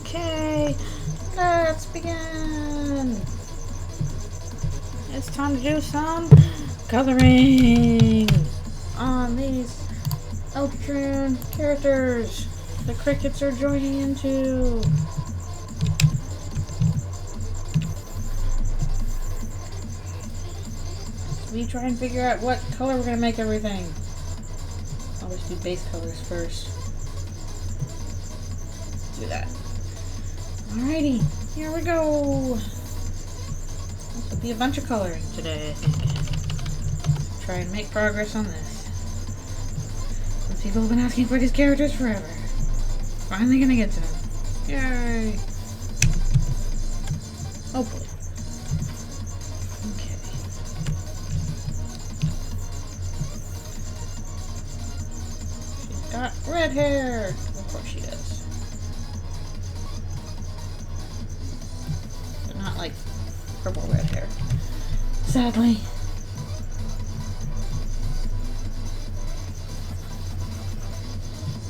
Okay, let's begin. It's time to do some coloring on these Eldritchrune characters the crickets are joining into. We try and figure out what color we're gonna make everything. Always do base colors first. Let's do that. Alrighty, here we go. This will be a bunch of coloring today, I think. Try and make progress on this. Some people have been asking for these characters forever. Finally gonna get to them. Yay! Hopefully. Okay. She's got red hair! Of course she does. But not like purple red hair. Sadly.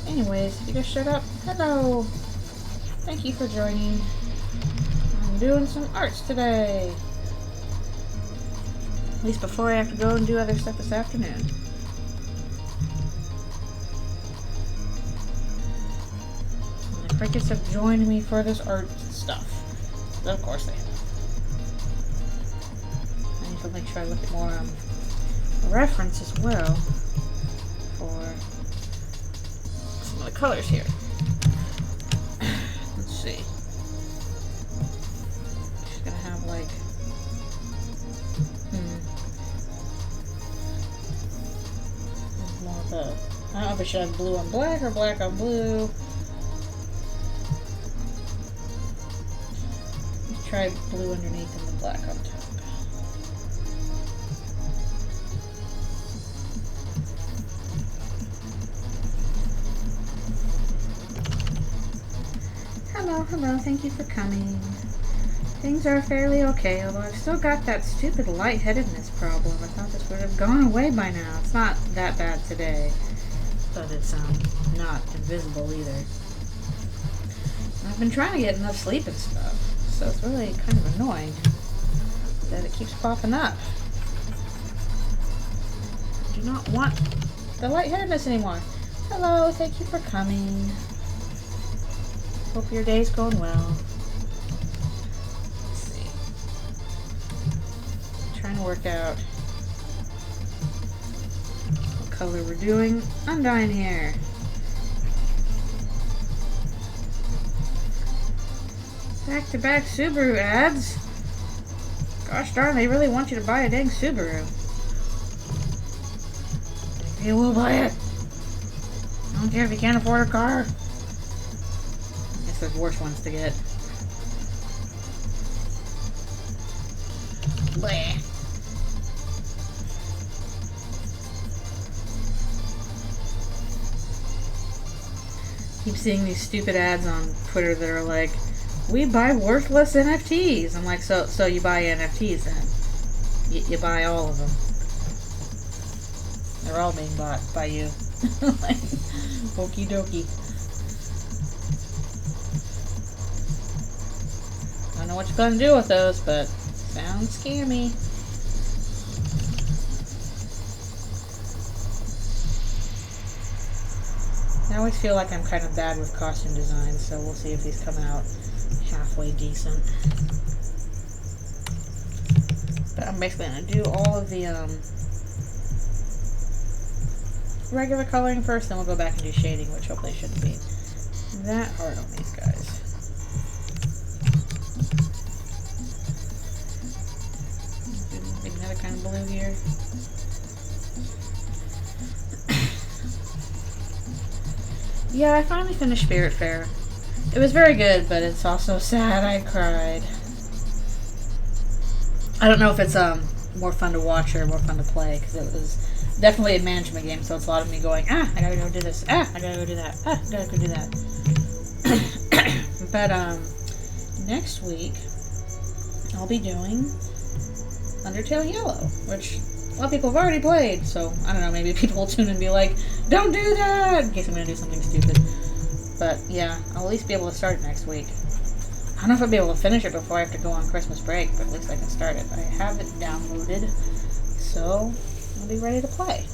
Anyways, you just showed up. Hello! Thank you for joining. I'm doing some arts today. At least before I have to go and do other stuff this afternoon. And the crickets have joined me for this art stuff. But of course they have. I need to make sure I look at more reference as well for some of the colors here. Let's see. She's gonna have like more of a, I don't know if it should have blue on black or black on blue. Let's try blue underneath and the black on top. Hello, thank you for coming. Things are fairly okay, although I've still got that stupid lightheadedness problem. I thought this would have gone away by now. It's not that bad today, but it's not invisible either. And I've been trying to get enough sleep and stuff, so it's really kind of annoying that it keeps popping up. I do not want the lightheadedness anymore. Hello, thank you for coming. Hope your day's going well. Let's see. I'm trying to work out what color we're doing. Undyne here. Back-to-back Subaru ads. Gosh darn, they really want you to buy a dang Subaru. You will buy it. I don't care if you can't afford a car. There's worse ones to get. Bleh. Keep seeing these stupid ads on Twitter that are like, we buy worthless NFTs. I'm like, so you buy NFTs then? You buy all of them. They're all being bought by you. Like, okie dokie. I don't know what you're going to do with those, but sounds scammy. I always feel like I'm kind of bad with costume design, so we'll see if these come out halfway decent. But I'm basically going to do all of the regular coloring first, then we'll go back and do shading, which hopefully shouldn't be that hard on these guys. Another kind of blue here. Yeah, I finally finished Spirit Fair. It was very good, but it's also sad. I cried. I don't know if it's more fun to watch or more fun to play, because it was definitely a management game, so it's a lot of me going, I gotta go do this, I gotta go do that, I gotta go do that. But next week I'll be doing Undertale Yellow, which a lot of people have already played, so I don't know, maybe people will tune in and be like, don't do that, in case I'm going to do something stupid. But yeah, I'll at least be able to start next week. I don't know if I'll be able to finish it before I have to go on Christmas break, but at least I can start it. I have it downloaded, so I'll be ready to play.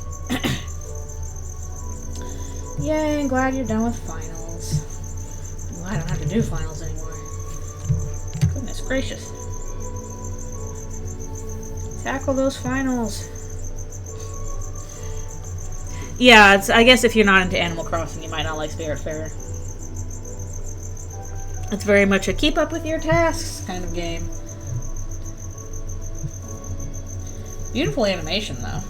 Yay, I'm glad you're done with finals. I'm glad I don't have to do finals anymore. Goodness gracious. Tackle those finals. Yeah, I guess if you're not into Animal Crossing, you might not like Spiritfarer. It's very much a keep up with your tasks kind of game. Beautiful animation, though.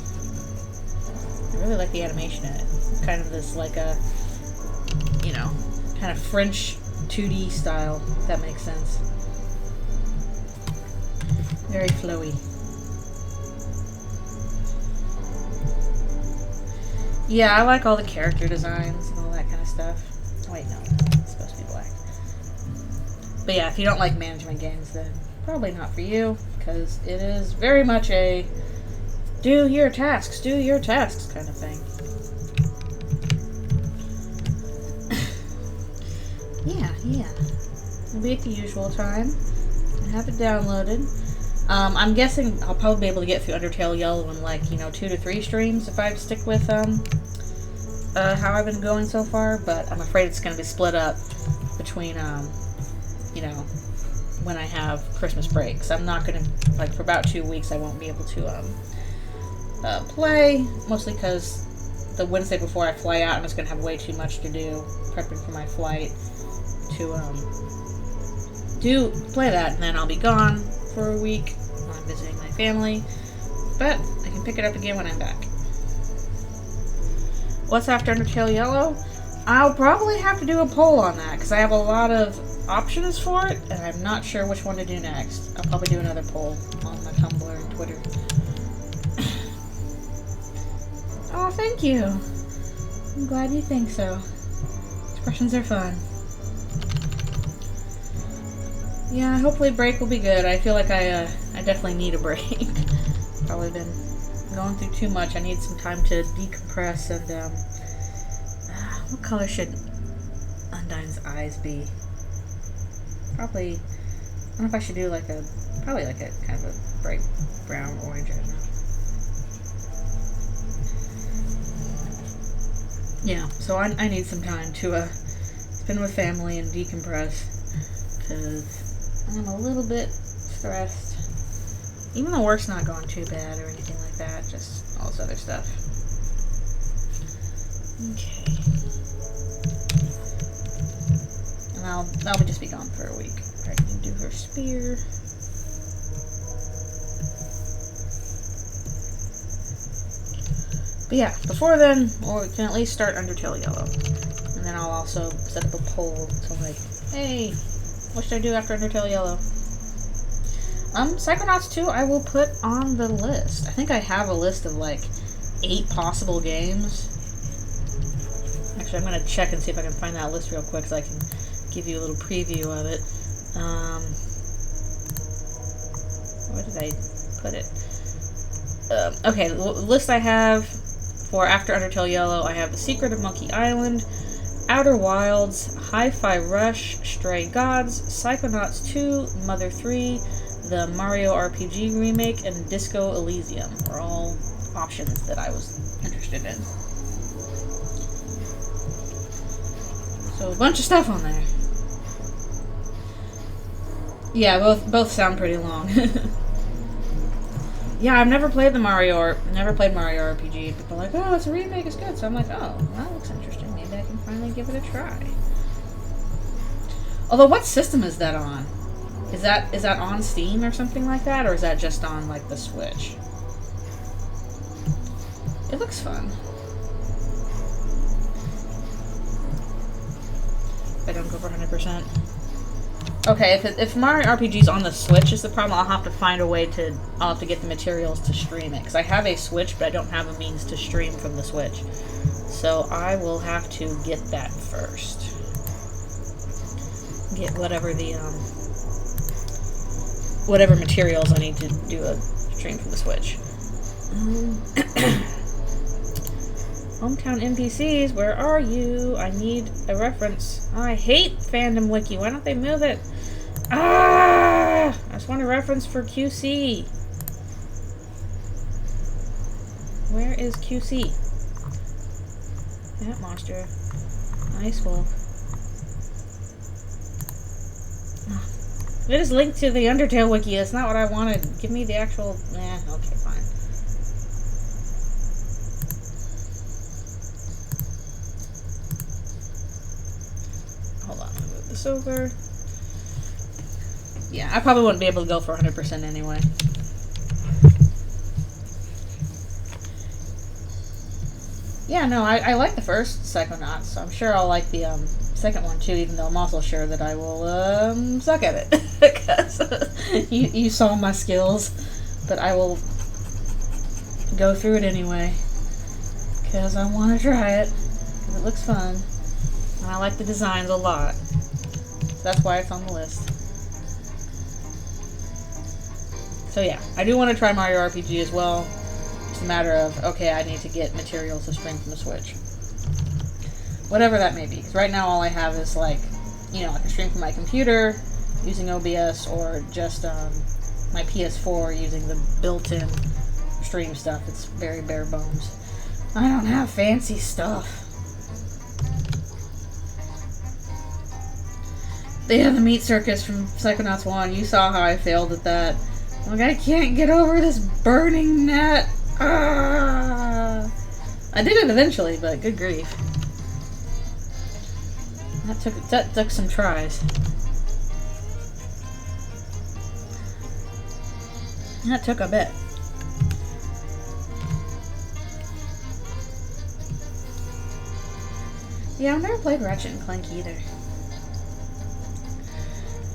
I really like the animation in it. Kind of this, like a, you know, kind of French 2D style, if that makes sense. Very flowy. Yeah, I like all the character designs and all that kind of stuff. Wait, no. It's supposed to be black. But yeah, if you don't like management games, then probably not for you, because it is very much a do your tasks kind of thing. Yeah. It'll be at the usual time. I have it downloaded. I'm guessing I'll probably be able to get through Undertale Yellow in like, 2 to 3 streams if I stick with how I've been going so far, but I'm afraid it's going to be split up between when I have Christmas breaks. I'm not going to, like, for about 2 weeks I won't be able to play, mostly because the Wednesday before I fly out I'm just going to have way too much to do prepping for my flight to play that, and then I'll be gone for a week while I'm visiting my family, but I can pick it up again when I'm back. What's after Undertale Yellow? I'll probably have to do a poll on that, because I have a lot of options for it, and I'm not sure which one to do next. I'll probably do another poll on my Tumblr and Twitter. Oh, thank you. I'm glad you think so. Expressions are fun. Yeah, hopefully break will be good. I feel like I definitely need a break. Probably been going through too much. I need some time to decompress and, what color should Undyne's eyes be? Probably, I don't know if I should do probably like a kind of a bright brown, orange, I don't know. Yeah, so I need some time to spend with family and decompress, because I'm a little bit stressed. Even though work's not going too bad or anything like that, just all this other stuff. Okay. And I'll just be gone for a week. I can do her spear. But yeah, before then, we can at least start Undertale Yellow. And then I'll also set up a poll to like, hey, what should I do after Undertale Yellow? Psychonauts 2 I will put on the list. I think I have a list of like 8 possible games. Actually, I'm going to check and see if I can find that list real quick so I can give you a little preview of it. Where did I put it? Okay, the list I have for after Undertale Yellow, I have The Secret of Monkey Island, Outer Wilds, Hi-Fi Rush, Stray Gods, Psychonauts 2, Mother 3, the Mario RPG remake, and Disco Elysium were all options that I was interested in. So a bunch of stuff on there. Yeah, both sound pretty long. Yeah, I've never played Mario RPG. People are like, oh, it's a remake, it's good. So I'm like, oh, that looks interesting. Maybe I can finally give it a try. Although, what system is that on? Is that on Steam or something like that, or is that just on like the Switch? It looks fun. I don't go for 100%. Okay, if Mario RPG's on the Switch is the problem, I'll have to find a way I'll have to get the materials to stream it. Because I have a Switch, but I don't have a means to stream from the Switch. So I will have to get that first. Get whatever whatever materials I need to do a stream from the Switch. Hometown NPCs, where are you? I need a reference. I hate Fandom Wiki. Why don't they move it? Ah! I just want a reference for QC. Where is QC? That monster. Ice wolf. It is linked to the Undertale wiki. That's not what I wanted. Give me the actual... okay, fine. Hold on, I'm gonna move this over. Yeah, I probably wouldn't be able to go for 100% anyway. Yeah, no, I like the first Psychonauts, so I'm sure I'll like the second one too, even though I'm also sure that I will suck at it. Because you saw my skills, but I will go through it anyway. Because I want to try it, because it looks fun, and I like the designs a lot. So that's why it's on the list. So yeah, I do want to try Mario RPG as well. It's a matter of, okay, I need to get materials to stream from the Switch. Whatever that may be. Because right now all I have is like, you know, I can stream from my computer using OBS or just my PS4 using the built-in stream stuff. It's very bare bones. I don't have fancy stuff. Yeah, the meat circus from Psychonauts 1. You saw how I failed at that. Like, I can't get over this burning net. Ah! I did it eventually, but good grief. That took some tries. That took a bit. Yeah, I've never played Ratchet and Clank either.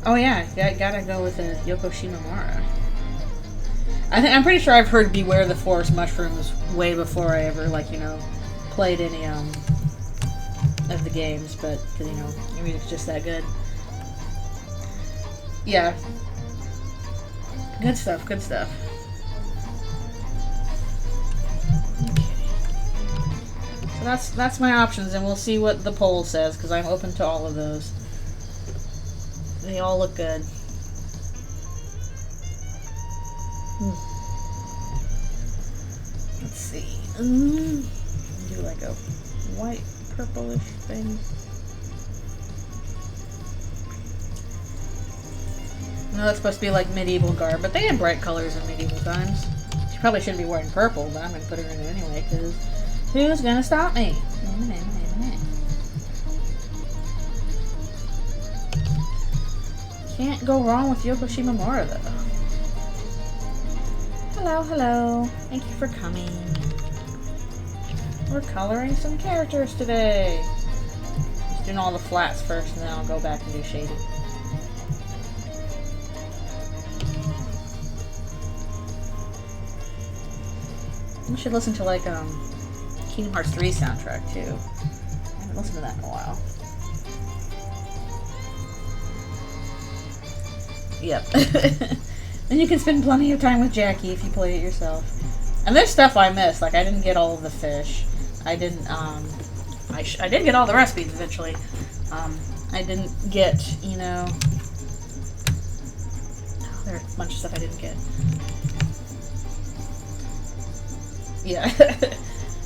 Oh yeah, gotta go with Yoko Shimomura. I'm pretty sure I've heard Beware the Forest Mushrooms way before I ever, like, you know, played any of the games, but because, you know, the music's just that good. Yeah. Good stuff, good stuff. Okay. So that's my options, and we'll see what the poll says, because I'm open to all of those. They all look good. Let's see. Do like a white, purplish thing. No, that's supposed to be like medieval garb, but they had bright colors in medieval times. She probably shouldn't be wearing purple, but I'm going to put her in it anyway, because who's going to stop me? Can't go wrong with Yoko Shimomura, though. Hello, hello. Thank you for coming. We're coloring some characters today. Just doing all the flats first, and then I'll go back and do shading. You should listen to, like, Kingdom Hearts 3 soundtrack, too. I haven't listened to that in a while. Yep. And you can spend plenty of time with Jackie if you play it yourself. And there's stuff I missed. Like, I didn't get all of the fish. I didn't, I did get all the recipes eventually. I didn't get, you know... Oh, there's a bunch of stuff I didn't get. Yeah.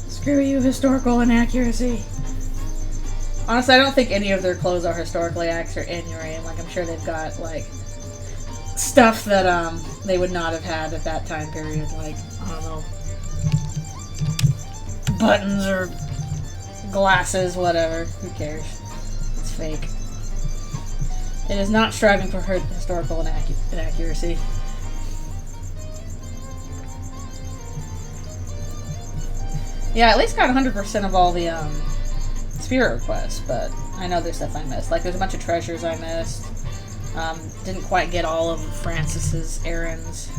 Screw you, historical inaccuracy. Honestly, I don't think any of their clothes are historically accurate anyway. Like, I'm sure they've got, like, stuff that, they would not have had at that time period. Like, I don't know, buttons or glasses, whatever. Who cares? It's fake. It is not striving for historical inaccuracy. Yeah, I at least got 100% of all the, spirit requests, but I know there's stuff I missed. Like, there's a bunch of treasures I missed. Didn't quite get all of Francis's errands.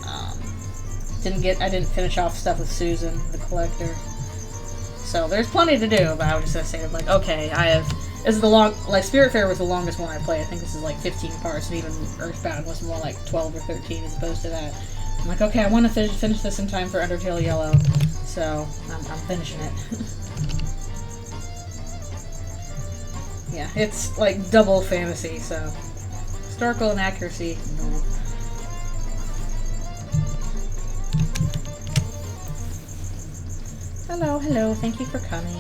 I didn't finish off stuff with Susan, the collector. So there's plenty to do, but I was just gonna say, like, okay, this is the like, Spiritfarer was the longest one I played. I think this is like 15 parts, and even Earthbound was more like 12 or 13 as opposed to that. I'm like, okay, I want to finish this in time for Undertale Yellow, so I'm finishing it. Yeah, it's like double fantasy, so it's Historical inaccuracy. No. Hello, hello. Thank you for coming.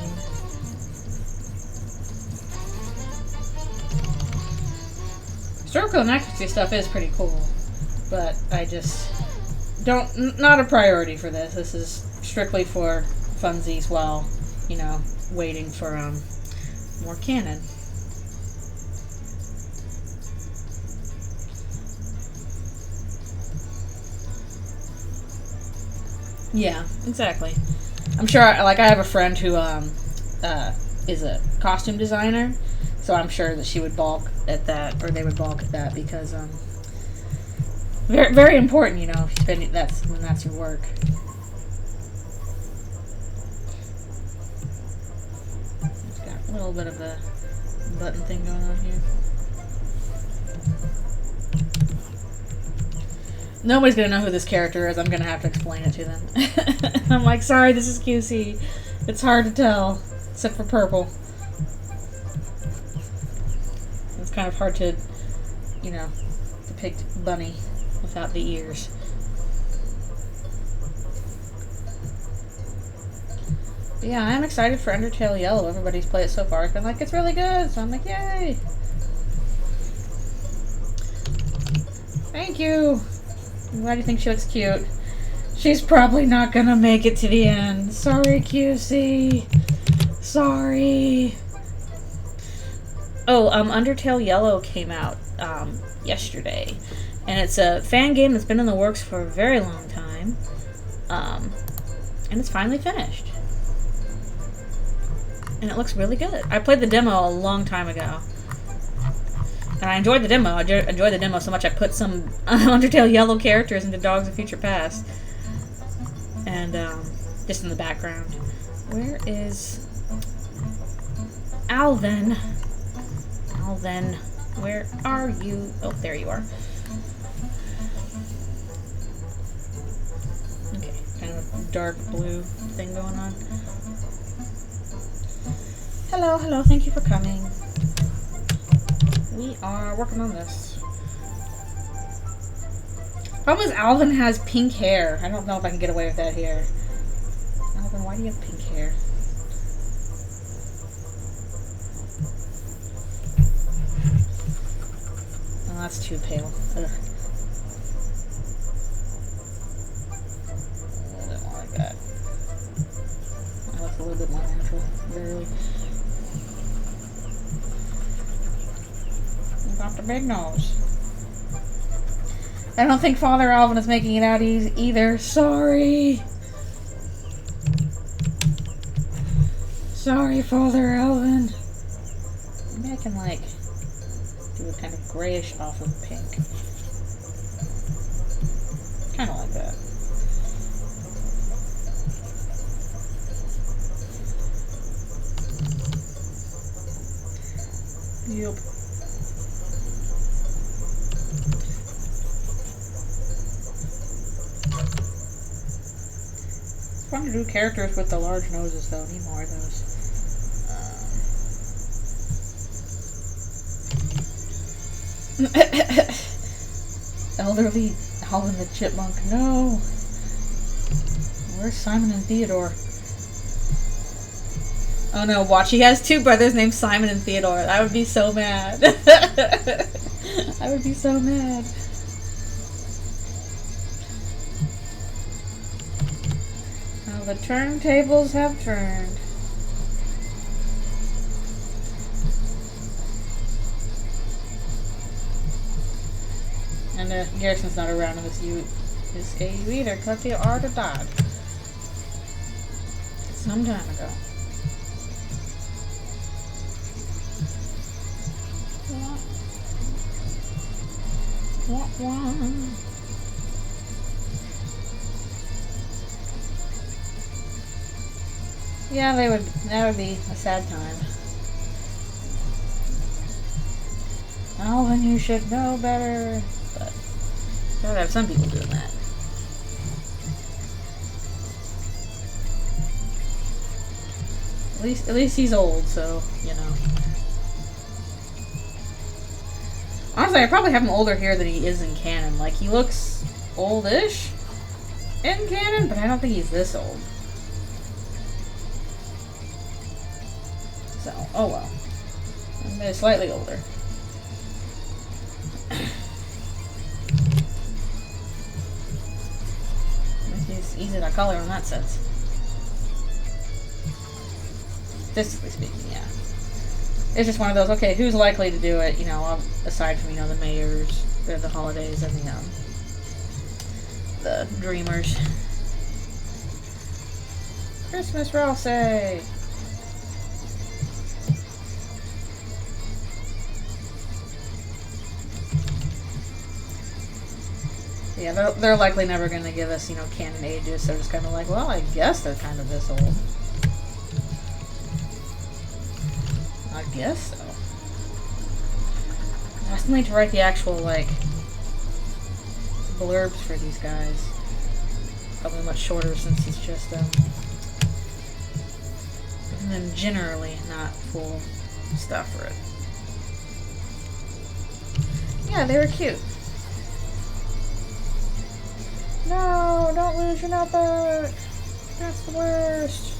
Historical inaccuracy stuff is pretty cool, but I just not a priority for this. This is strictly for funsies while, you know, waiting for more canon. Yeah, exactly. I'm sure, I have a friend who is a costume designer, so I'm sure that she would balk at that, or they would balk at that, because very, very important, you know, that's your work. It's got a little bit of a button thing going on here. Nobody's gonna know who this character is. I'm gonna have to explain it to them. I'm like, sorry, this is QC. It's hard to tell, except for purple. It's kind of hard to, you know, depict Bunny without the ears. But yeah, I'm excited for Undertale Yellow. Everybody's played it so far. It's been like, it's really good. So I'm like, yay! Thank you! Why do you think she looks cute? She's probably not gonna make it to the end. Sorry, QC. Sorry. Oh, Undertale Yellow came out yesterday. And it's a fan game that's been in the works for a very long time. And it's finally finished. And it looks really good. I played the demo a long time ago. And I enjoyed the demo. I enjoyed the demo so much I put some Undertale Yellow characters into Dogs of Future Past. And, just in the background. Where is Alvin? Alvin, where are you? Oh, there you are. Okay, kind of a dark blue thing going on. Hello, hello, thank you for coming. We are working on this. Problem is, Alvin has pink hair. I don't know if I can get away with that here. Alvin, why do you have pink hair? Oh, that's too pale. Ugh. I don't like that. That looks a little bit more natural. Really. Got the big nose. I don't think Father Alvin is making it out either. Sorry. Sorry, Father Alvin. Maybe I can, like, do a kind of grayish off of pink. Kind of like that. Yep. It's fun to do characters with the large noses, though. Need more of those. Elderly Alvin the Chipmunk. No. Where's Simon and Theodore? Oh no, watch. He has two brothers named Simon and Theodore. I would be so mad. I would be so mad. Now the turntables have turned. And Garrison's not around in this AU either, because he already died. Some time ago. Yeah, that would be a sad time. Alvin, you should know better. But gotta have some people doing that. At least he's old, so, you know. Honestly, I probably have him older here than he is in canon. Like, he looks oldish in canon, but I don't think he's this old. So, oh well. I'm slightly older. It's easy to color in that sense. Statistically speaking, yeah. It's just one of those, okay, who's likely to do it, you know, aside from, you know, the mayors, the holidays, and the dreamers. Christmas Ralsei! Yeah, they're likely never going to give us, you know, canon ages, so it's kind of like, well, I guess they're kind of this old. I guess so. I still need to write the actual, like, blurbs for these guys. Probably much shorter since it's just, and then generally not full stuff for it. Yeah, they were cute. No, don't lose your notebook. That's the worst.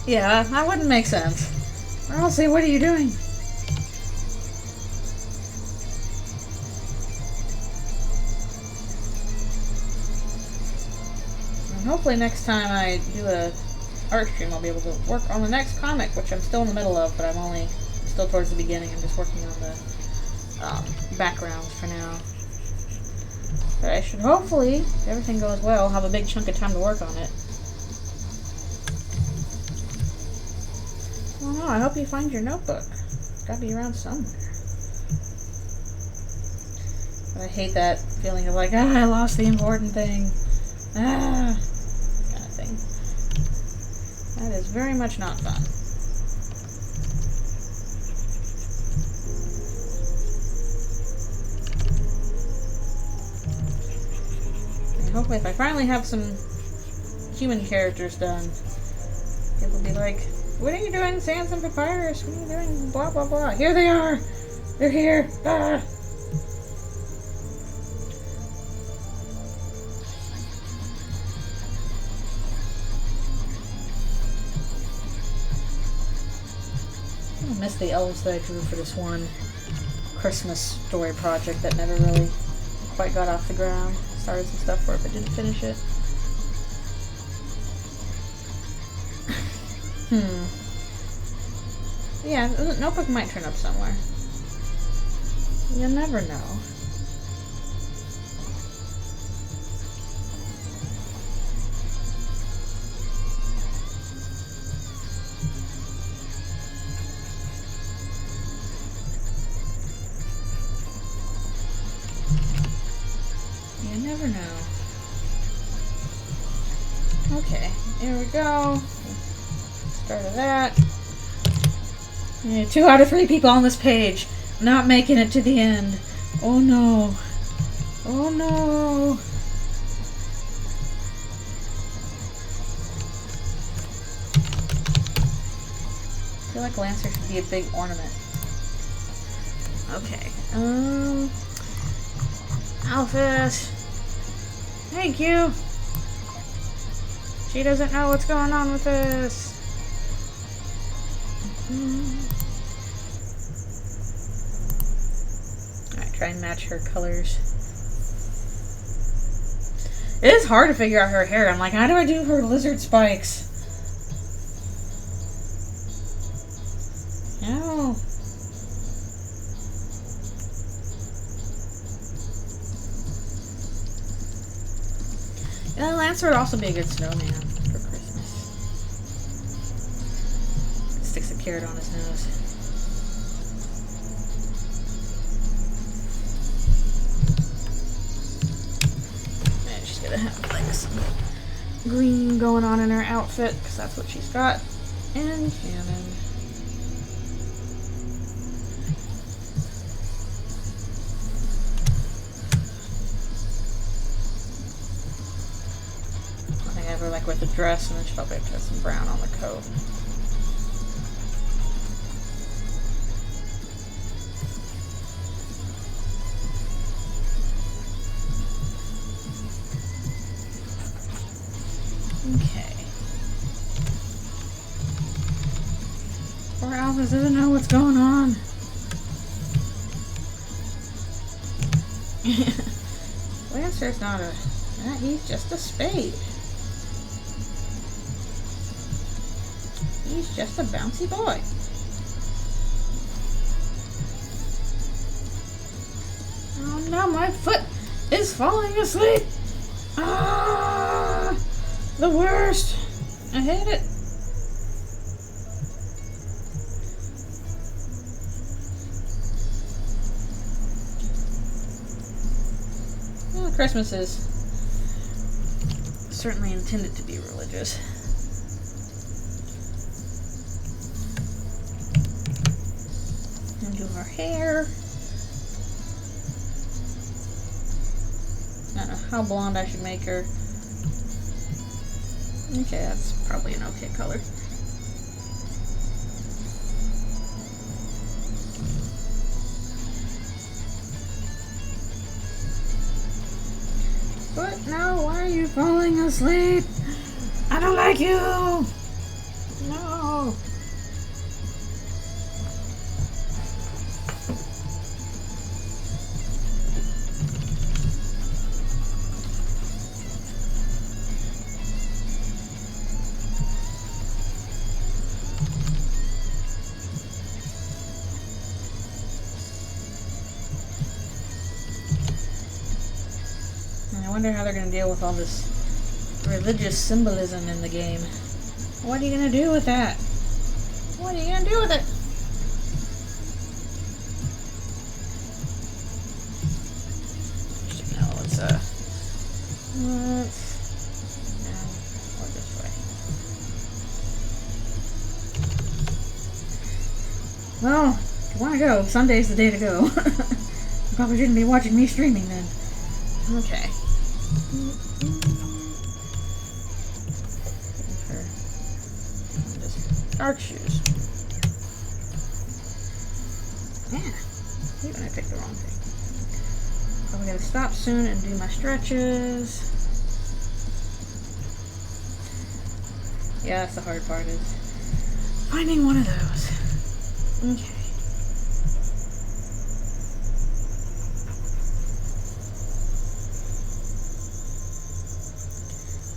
Yeah, that wouldn't make sense. Ralsei, what are you doing? And hopefully next time I do a art stream, I'll be able to work on the next comic, which I'm still in the middle of, but I'm only still towards the beginning. I'm just working on the backgrounds for now. But I should hopefully, if everything goes well, have a big chunk of time to work on it. Well, no, I hope you find your notebook. It's gotta be around somewhere. But I hate that feeling of like, I lost the important thing. Kind of thing. That is very much not fun. And hopefully if I finally have some human characters done, it will be like, what are you doing, Sans and Papyrus? What are you doing? Blah, blah, blah. Here they are! They're here! Ah! I miss the elves that I drew for this one Christmas story project that never really quite got off the ground. Started some stuff for it, but didn't finish it. Yeah, the notebook might turn up somewhere. You never know. You never know. Okay, here we go. Start of that. Yeah, 2 out of 3 people on this page not making it to the end. Oh no. Oh no. I feel like Lancer should be a big ornament. Okay. Outfit. Thank you. She doesn't know what's going on with this. Alright, try and match her colors. It is hard to figure out her hair. I'm like, how do I do her lizard spikes? No. Yeah, Lancer would also be a good snowman for Christmas. Sticks a carrot on his nose. And she's gonna have like some green going on in her outfit because that's what she's got in canon. with the dress, and then she probably have to have some brown on the coat. Okay. Poor Albus doesn't know what's going on. Lancer's not a... he's just a spade. He's just a bouncy boy. Oh no, my foot is falling asleep. Ah, the worst. I hate it. Well, Christmas is certainly intended to be religious. And do her hair. I don't know how blonde I should make her. Okay, that's probably an okay color. But no, why are you falling asleep? I don't like you! No! I wonder how they're going to deal with all this religious symbolism in the game. What are you going to do with that? What are you going to do with it? No, let's this way. Well, if you want to go, Sunday's the day to go. You probably shouldn't be watching me streaming then. Okay. Dark shoes. Yeah, even I picked the wrong thing. I'm gonna stop soon and do my stretches. Yeah, that's the hard part, is finding one of those. Okay.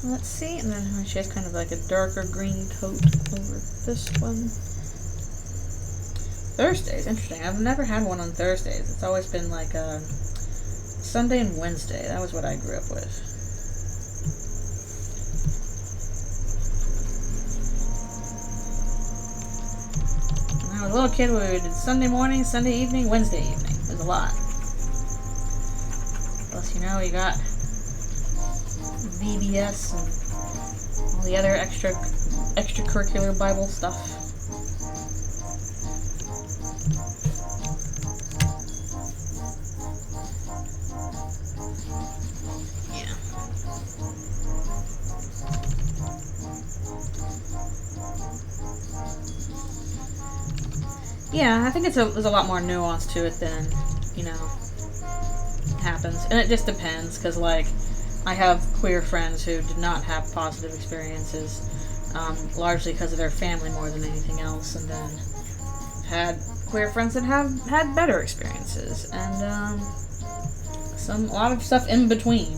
Let's see, and then she has kind of like a darker green coat over this one. Thursdays, interesting. I've never had one on Thursdays. It's always been like Sunday and Wednesday. That was what I grew up with. When I was a little kid, we did Sunday morning, Sunday evening, Wednesday evening. It was a lot. Plus, you know, you got VBS and all the other extracurricular Bible stuff. Yeah. Yeah, I think there's a lot more nuance to it than, you know, happens. And it just depends, because, like, I have queer friends who did not have positive experiences, largely because of their family more than anything else, and then had queer friends that have had better experiences, and a lot of stuff in between,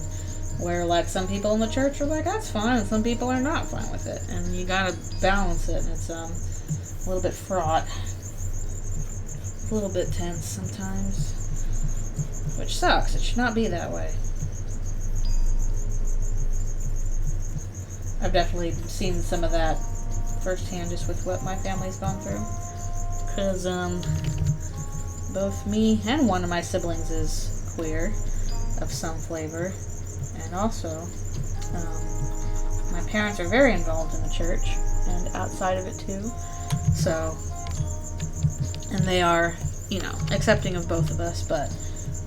where like some people in the church are like, that's fine, and some people are not fine with it, and you gotta balance it, and it's a little bit fraught, a little bit tense sometimes, which sucks. It should not be that way. I've definitely seen some of that firsthand just with what my family's gone through. Because both me and one of my siblings is queer of some flavor. And also, my parents are very involved in the church and outside of it too. So, and they are, you know, accepting of both of us, but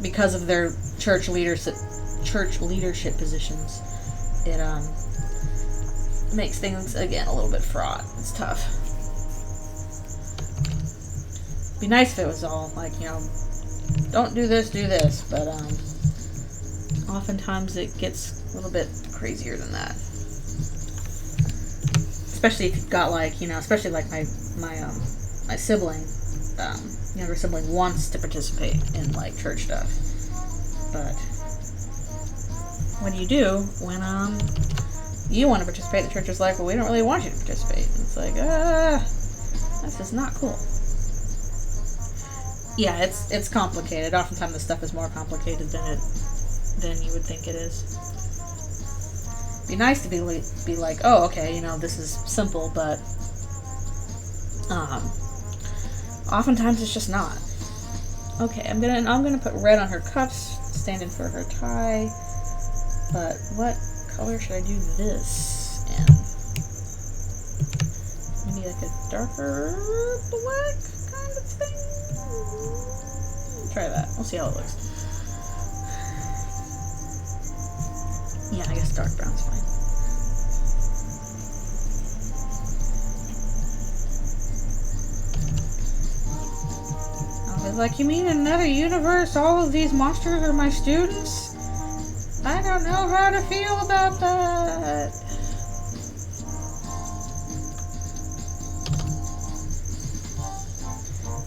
because of their church leadership positions, makes things, again, a little bit fraught. It's tough. It'd be nice if it was all like, don't do this, do this, but oftentimes it gets a little bit crazier than that. Especially if you've got especially like my sibling, younger sibling wants to participate in like church stuff, but what do you do when you want to participate? The church is like, well, we don't really want you to participate. And it's like, this is not cool. Yeah, it's complicated. Oftentimes the stuff is more complicated than you would think it is. It'd be nice to be like, oh, okay, this is simple, but oftentimes it's just not. Okay, I'm gonna put red on her cuffs, stand in for her tie. But what color should I do this in? Maybe like a darker black kind of thing? Try that. We'll see how it looks. Yeah, I guess dark brown's fine. I was like, you mean in another universe all of these monsters are my students? I don't know how to feel about that.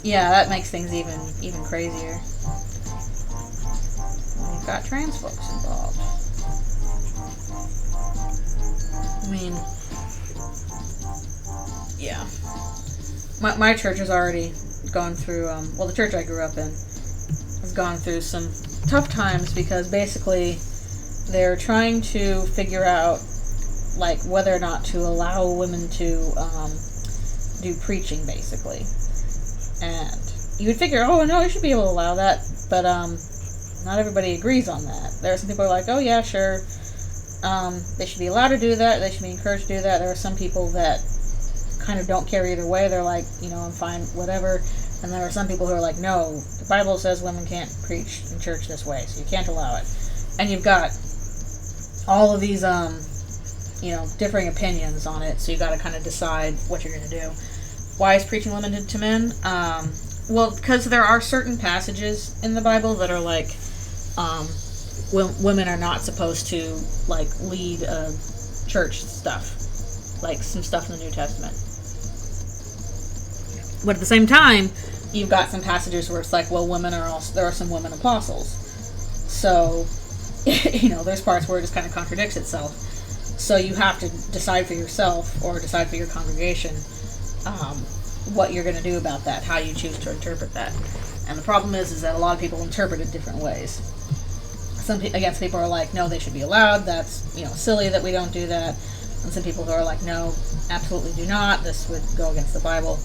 Yeah, that makes things even crazier. When you've got trans folks involved. I mean, yeah. My church has already gone through, the church I grew up in has gone through some tough times because basically they're trying to figure out, like, whether or not to allow women to do preaching, basically. And you would figure, oh, no, you should be able to allow that, but not everybody agrees on that. There are some people who are like, oh, yeah, sure, they should be allowed to do that, they should be encouraged to do that. There are some people that kind of don't care either way. They're like, I'm fine, whatever. And there are some people who are like, no, the Bible says women can't preach in church this way, so you can't allow it. And you've got all of these, differing opinions on it, so you got to kind of decide what you're going to do. Why is preaching limited to men? Well, because there are certain passages in the Bible that are like, women are not supposed to, like, lead church stuff, like some stuff in the New Testament. But at the same time, you've got some passages where it's like, well, there are some women apostles. So, there's parts where it just kind of contradicts itself. So you have to decide for yourself or decide for your congregation what you're going to do about that, how you choose to interpret that. And the problem is that a lot of people interpret it different ways. Some people are like, no, they should be allowed. That's, silly that we don't do that. And some people who are like, no, absolutely do not. This would go against the Bible.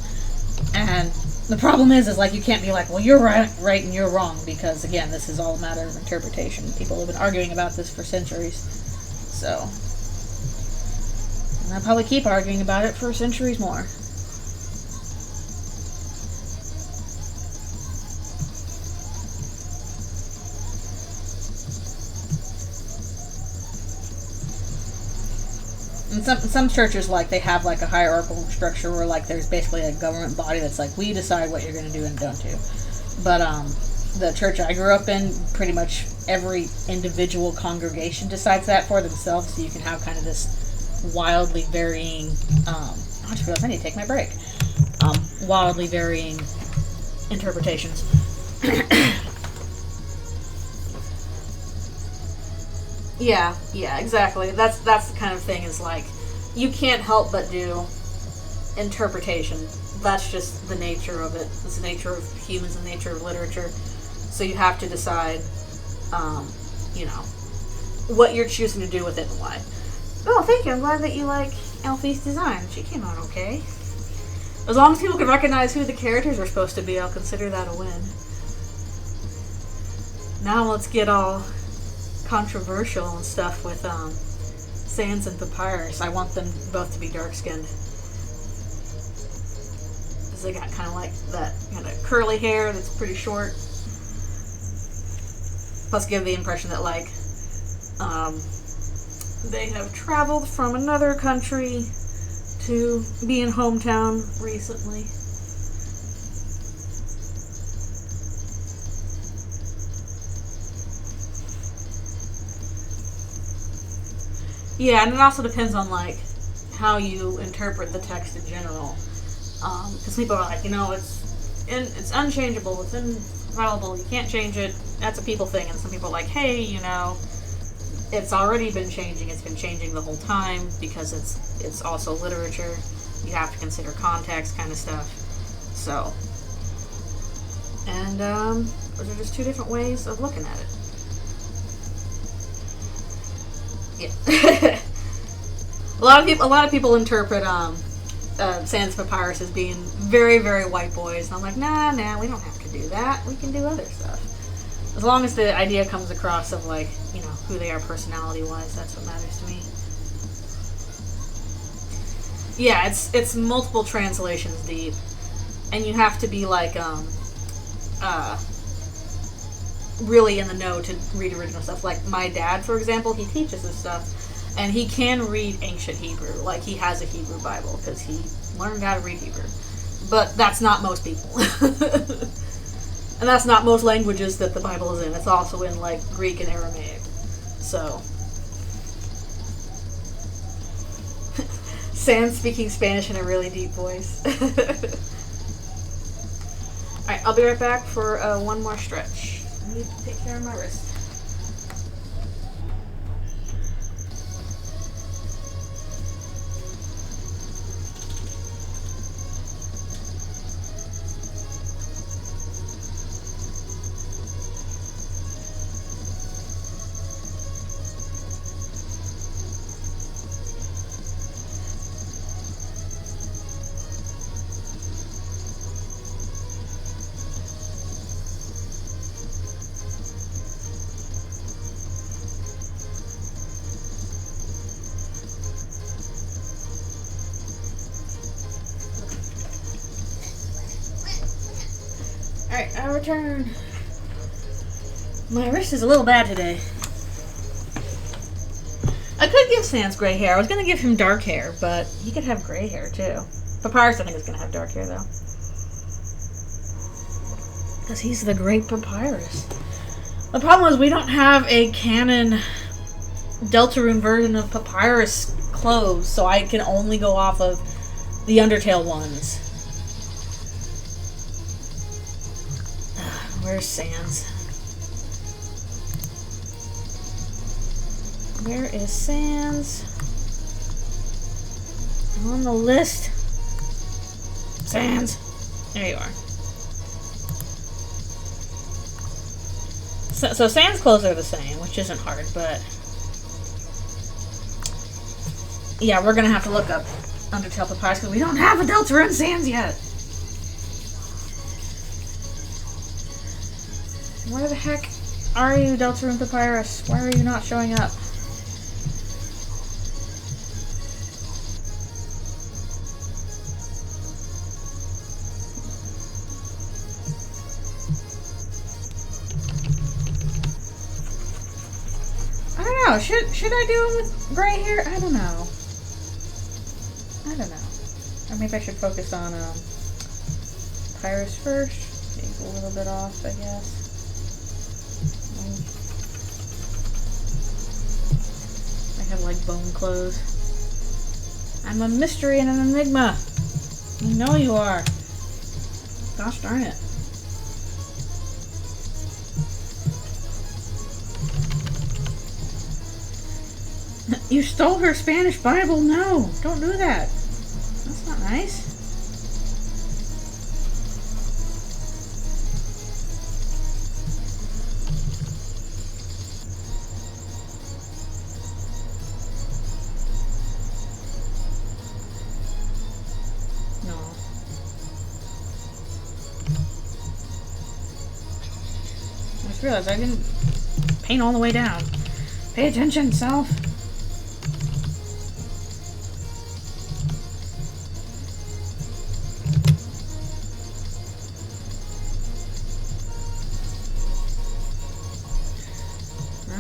And the problem is like, you can't be like, well, you're right and you're wrong, because, again, this is all a matter of interpretation. People have been arguing about this for centuries. So, and I'll probably keep arguing about it for centuries more. And some churches, like, they have, like, a hierarchical structure where, like, there's basically a government body that's like, we decide what you're going to do and don't do. But, the church I grew up in, pretty much every individual congregation decides that for themselves, so you can have kind of this wildly varying, I just realized I need to take my break. Wildly varying interpretations. Yeah, exactly. That's the kind of thing, is like, you can't help but do interpretation. That's just the nature of it. It's the nature of humans and the nature of literature. So you have to decide, what you're choosing to do with it and why. Oh, thank you. I'm glad that you like Alfie's design. She came out okay. As long as people can recognize who the characters are supposed to be, I'll consider that a win. Now let's get all controversial and stuff with Sans and Papyrus. I want them both to be dark-skinned, because they got kind of like that kind of curly hair that's pretty short, plus give the impression that, like, They have traveled from another country to be in hometown recently. Yeah, and it also depends on, like, how you interpret the text in general. Because people are like, it's unchangeable, it's infallible, you can't change it, that's a people thing. And some people are like, hey, it's already been changing, it's been changing the whole time, because it's also literature. You have to consider context kind of stuff. So, and those are just two different ways of looking at it. Yeah. A lot of people interpret Sans Papyrus as being very, very white boys, and I'm like, nah, we don't have to do that. We can do other stuff. As long as the idea comes across of, like, who they are personality-wise, that's what matters to me. Yeah, it's multiple translations deep, and you have to be, like, really in the know to read original stuff. Like, my dad, for example, he teaches this stuff, and he can read ancient Hebrew. Like, he has a Hebrew Bible, because he learned how to read Hebrew. But that's not most people. And that's not most languages that the Bible is in. It's also in, like, Greek and Aramaic. So, Sans speaking Spanish in a really deep voice. Alright, I'll be right back for one more stretch. I need to take care of my wrist. Alright, I return. My wrist is a little bad today. I could give Sans gray hair. I was going to give him dark hair, but he could have gray hair too. Papyrus, I think, is going to have dark hair though. Because he's the great Papyrus. The problem is we don't have a canon Deltarune version of Papyrus clothes, so I can only go off of the Undertale ones. Where's Sans? Where is Sans? I'm on the list. Sans. There you are. So Sans clothes are the same, which isn't hard, but yeah, we're gonna have to look up Undertale Papyrus because we don't have a Deltarune Sans yet. Where the heck are you, Deltarune Papyrus? Why are you not showing up? I don't know. Should I do him with gray hair? I don't know. Or maybe I should focus on Papyrus first. He's a little bit off, I guess. I have, like, bone clothes. I'm a mystery and an enigma. You know you are. Gosh darn it. You stole her Spanish Bible? No, don't do that. That's not nice. No. I just realized I didn't paint all the way down. Pay attention, self.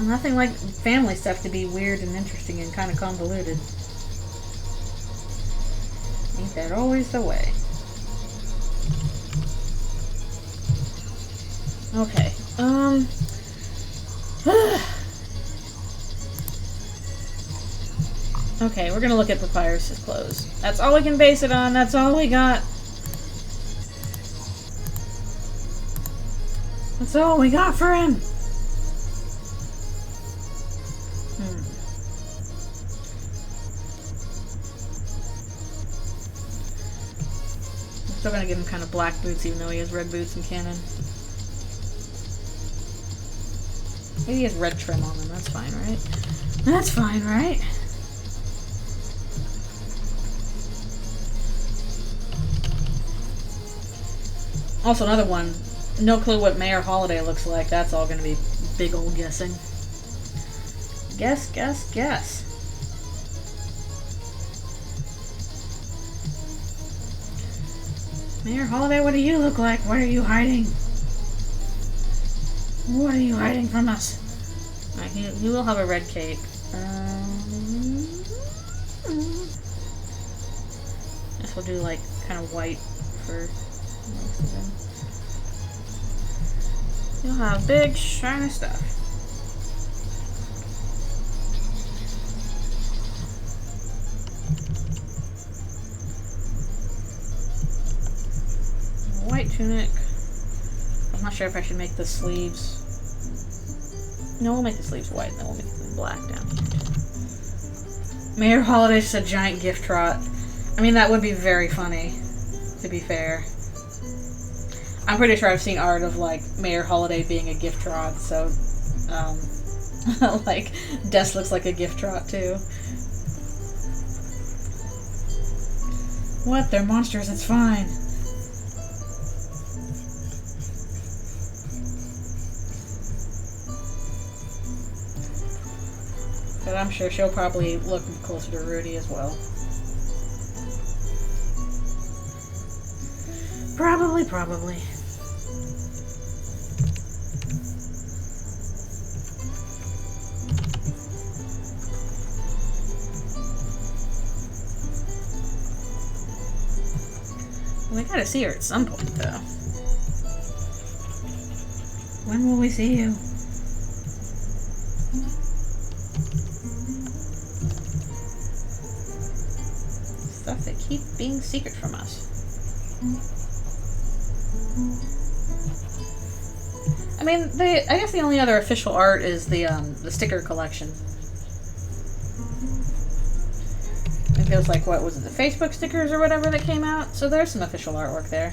Nothing like family stuff to be weird and interesting and kind of convoluted. Ain't that always the way? Okay. Okay, we're gonna look at Papyrus's clothes. That's all we can base it on. That's all we got. That's all we got for him. I'm still gonna give him kind of black boots, even though he has red boots in canon. Maybe he has red trim on them. That's fine, right? That's fine, right? Also, another one. No clue what Mayor Holiday looks like. That's all going to be big old guessing. Guess, guess, guess. Mayor Holiday, what do you look like? What are you hiding? What are you hiding from us? Alright, he will have a red cape. Guess we'll do like kind of white for most of them. You'll have big, shiny stuff. White tunic. I'm not sure if I should make the sleeves. No, we'll make the sleeves white, and then we'll make them black down here. Mayor Holiday's just a giant gift trot. I mean, that would be very funny, to be fair. I'm pretty sure I've seen art of, like, Mayor Holiday being a gift trot, so, like, Des looks like a gift trot, too. What? They're monsters, it's fine. But I'm sure she'll probably look closer to Rudy as well. Probably. We gotta see her at some point, though. When will we see you? Stuff that keep being secret from us. I mean, I guess the only other official art is the sticker collection. I think it was like, what was it, the Facebook stickers or whatever that came out? So there's some official artwork there.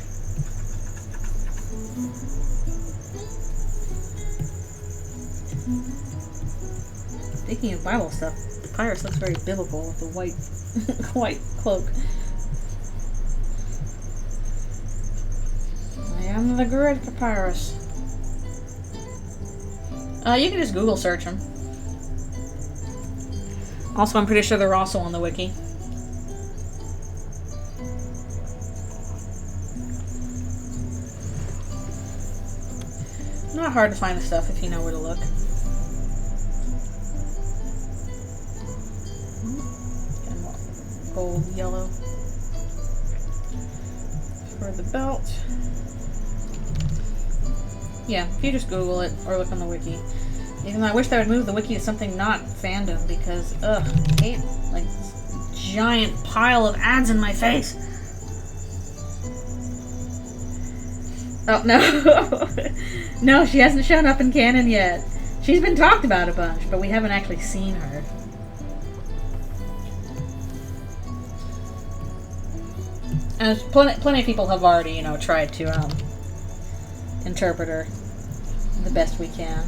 Speaking of Bible stuff, the Papyrus looks very biblical with the white white cloak. I am the great Papyrus. You can just Google search them. Also, I'm pretty sure they're also on the wiki. Not hard to find the stuff if you know where to look. Gold, yellow for the belt. Yeah, if you just Google it or look on the wiki. Even though I wish they would move the wiki to something not fandom because, ugh, I hate, like, this giant pile of ads in my face. Oh, no. No, she hasn't shown up in canon yet. She's been talked about a bunch, but we haven't actually seen her. And plenty of people have already, you know, tried to, interpret her the best we can.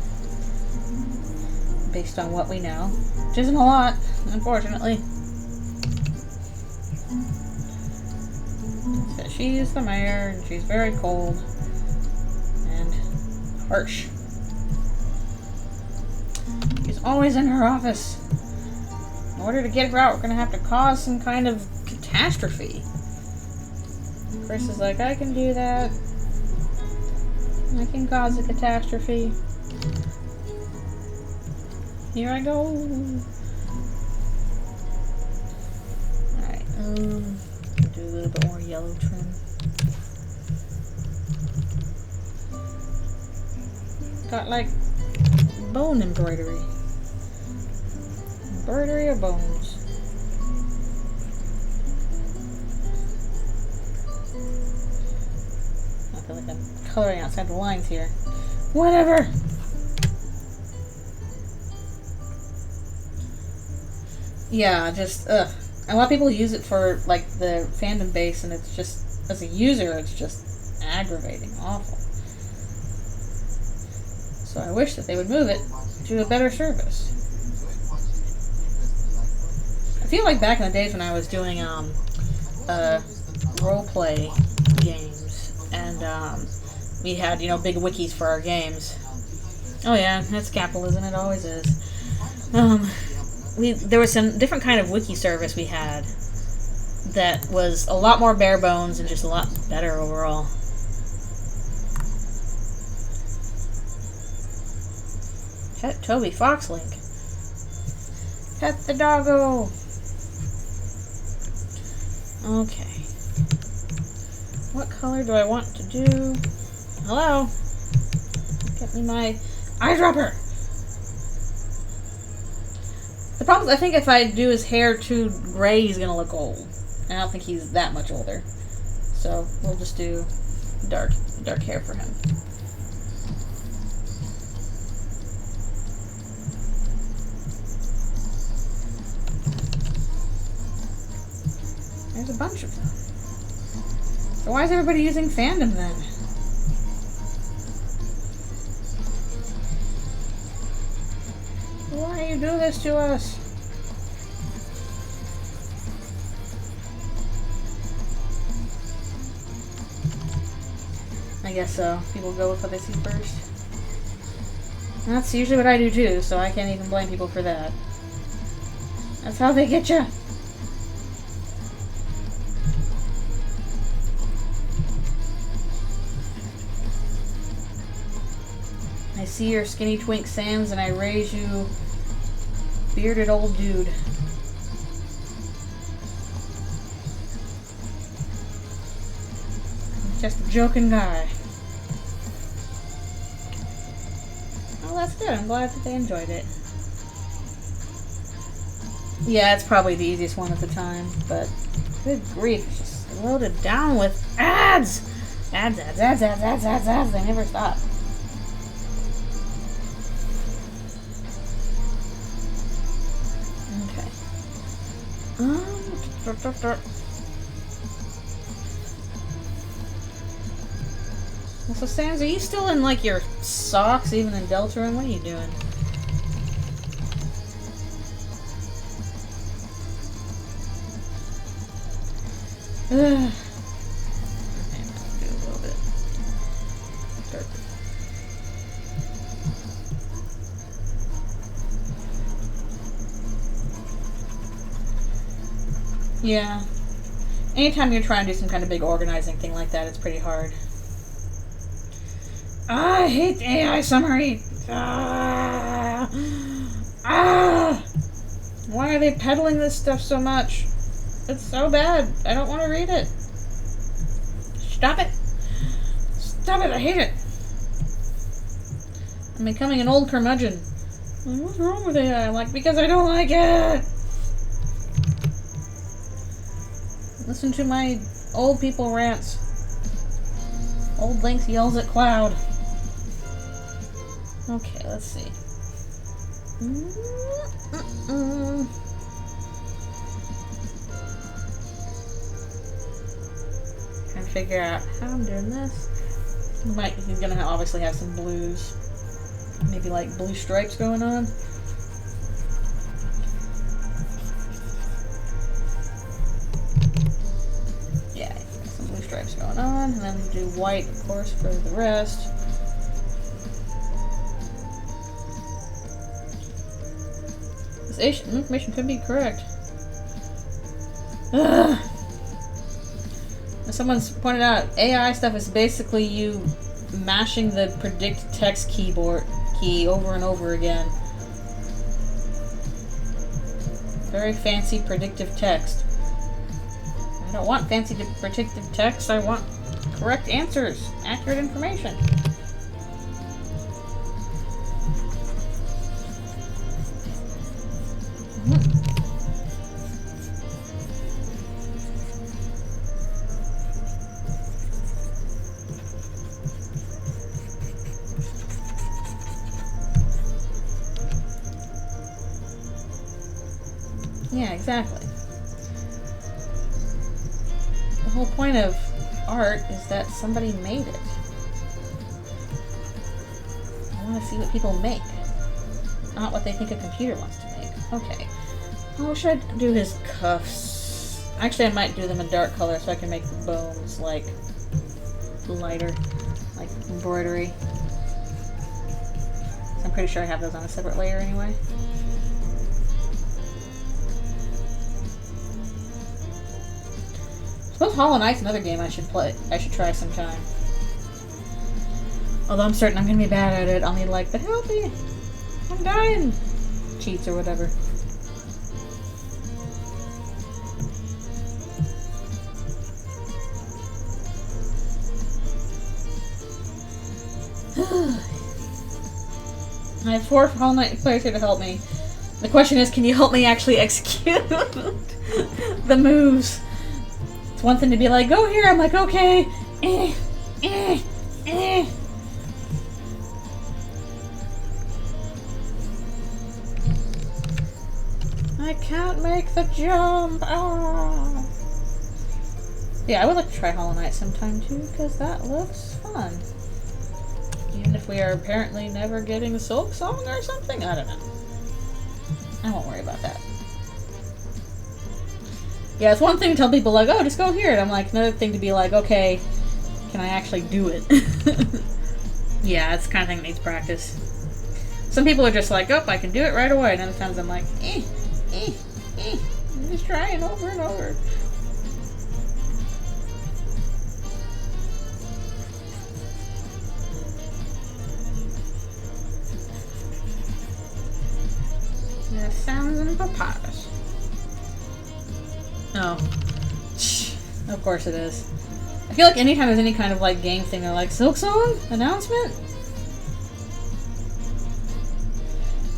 Based on what we know. Which isn't a lot, unfortunately. So she's the mayor, and she's very cold. And harsh. She's always in her office. In order to get her out, we're going to have to cause some kind of catastrophe. Chris is like, I can do that. I can cause a catastrophe. Here I go. Alright, do a little bit more yellow trim. Got like bone embroidery. Embroidery or bones? I feel like I'm coloring outside the lines here. Whatever! Yeah, just, ugh. A lot of people use it for, like, the fandom base, and it's just, as a user, it's just aggravating, awful. So I wish that they would move it to a better service. I feel like back in the days when I was doing, roleplay games, and, we had, you know, big wikis for our games. Oh yeah, that's capitalism, it always is. There was some different kind of wiki service we had that was a lot more bare bones and just a lot better overall. Pet Toby Foxlink. Pet the doggo. Okay. What color do I want to do? Hello? Get me my eyedropper. The problem is I think if I do his hair too gray, he's going to look old. And I don't think he's that much older. So we'll just do dark hair for him. There's a bunch of them. So why is everybody using fandom then? Why do you do this to us? I guess so. People go with what they see first. And that's usually what I do too, so I can't even blame people for that. That's how they get you. I see your skinny twink Sans and I raise you bearded old dude. I'm just a joking guy. Oh, that's good. I'm glad that they enjoyed it. Yeah, it's probably the easiest one at the time, but good grief, it's just loaded down with ads! Ads. They never stop. So Sans, are you still in like your socks even in Eldritchrune? What are you doing? Okay, I'm gonna do a little bit darker. Yeah. Anytime you're trying to do some kind of big organizing thing like that, it's pretty hard. I hate the AI summary. Why are they peddling this stuff so much? It's so bad. I don't want to read it. Stop it. Stop it. I hate it. I'm becoming an old curmudgeon. What's wrong with AI? I'm like, because I don't like it. Listen to my old people rants. Old Lynx yells at Cloud. Okay, let's see. Trying to figure out how I'm doing this. He's gonna obviously have some blues. Maybe like blue stripes going on. Yeah, some blue stripes going on. And then do white, of course, for the rest. This information could be correct. Ugh. Someone's pointed out, AI stuff is basically you mashing the predict text key over and over again. Very fancy predictive text. I don't want fancy predictive text. I want correct answers. Accurate information. Yeah, exactly. The whole point of art is that somebody made it. I want to see what people make, not what they think a computer wants to make. Okay. Oh, should I do his cuffs? Actually, I might do them in dark color so I can make the bones, like, lighter, like embroidery. So I'm pretty sure I have those on a separate layer anyway. I suppose Hollow Knight's another game I should play. I should try sometime. Although I'm certain I'm gonna be bad at it. I'll need like, but help me! I'm dying! Cheats or whatever. I have 4 Hollow Knight players here to help me. The question is, can you help me actually execute the moves? It's one thing to be like, go here, I'm like, okay. I can't make the jump. Oh. Yeah, I would like to try Hollow Knight sometime too, because that looks fun. Even if we are apparently never getting a Silk Song or something? I don't know. I won't worry about that. Yeah, it's one thing to tell people like, oh, just go here. And I'm like, another thing to be like, okay, can I actually do it? Yeah, it's the kind of thing that needs practice. Some people are just like, oh, I can do it right away. And other times I'm like, I'm just trying over and over. Yeah, sounds and papyrus. Oh. Of course it is. I feel like anytime there's any kind of like game thing, they're like, Silk Song? Announcement?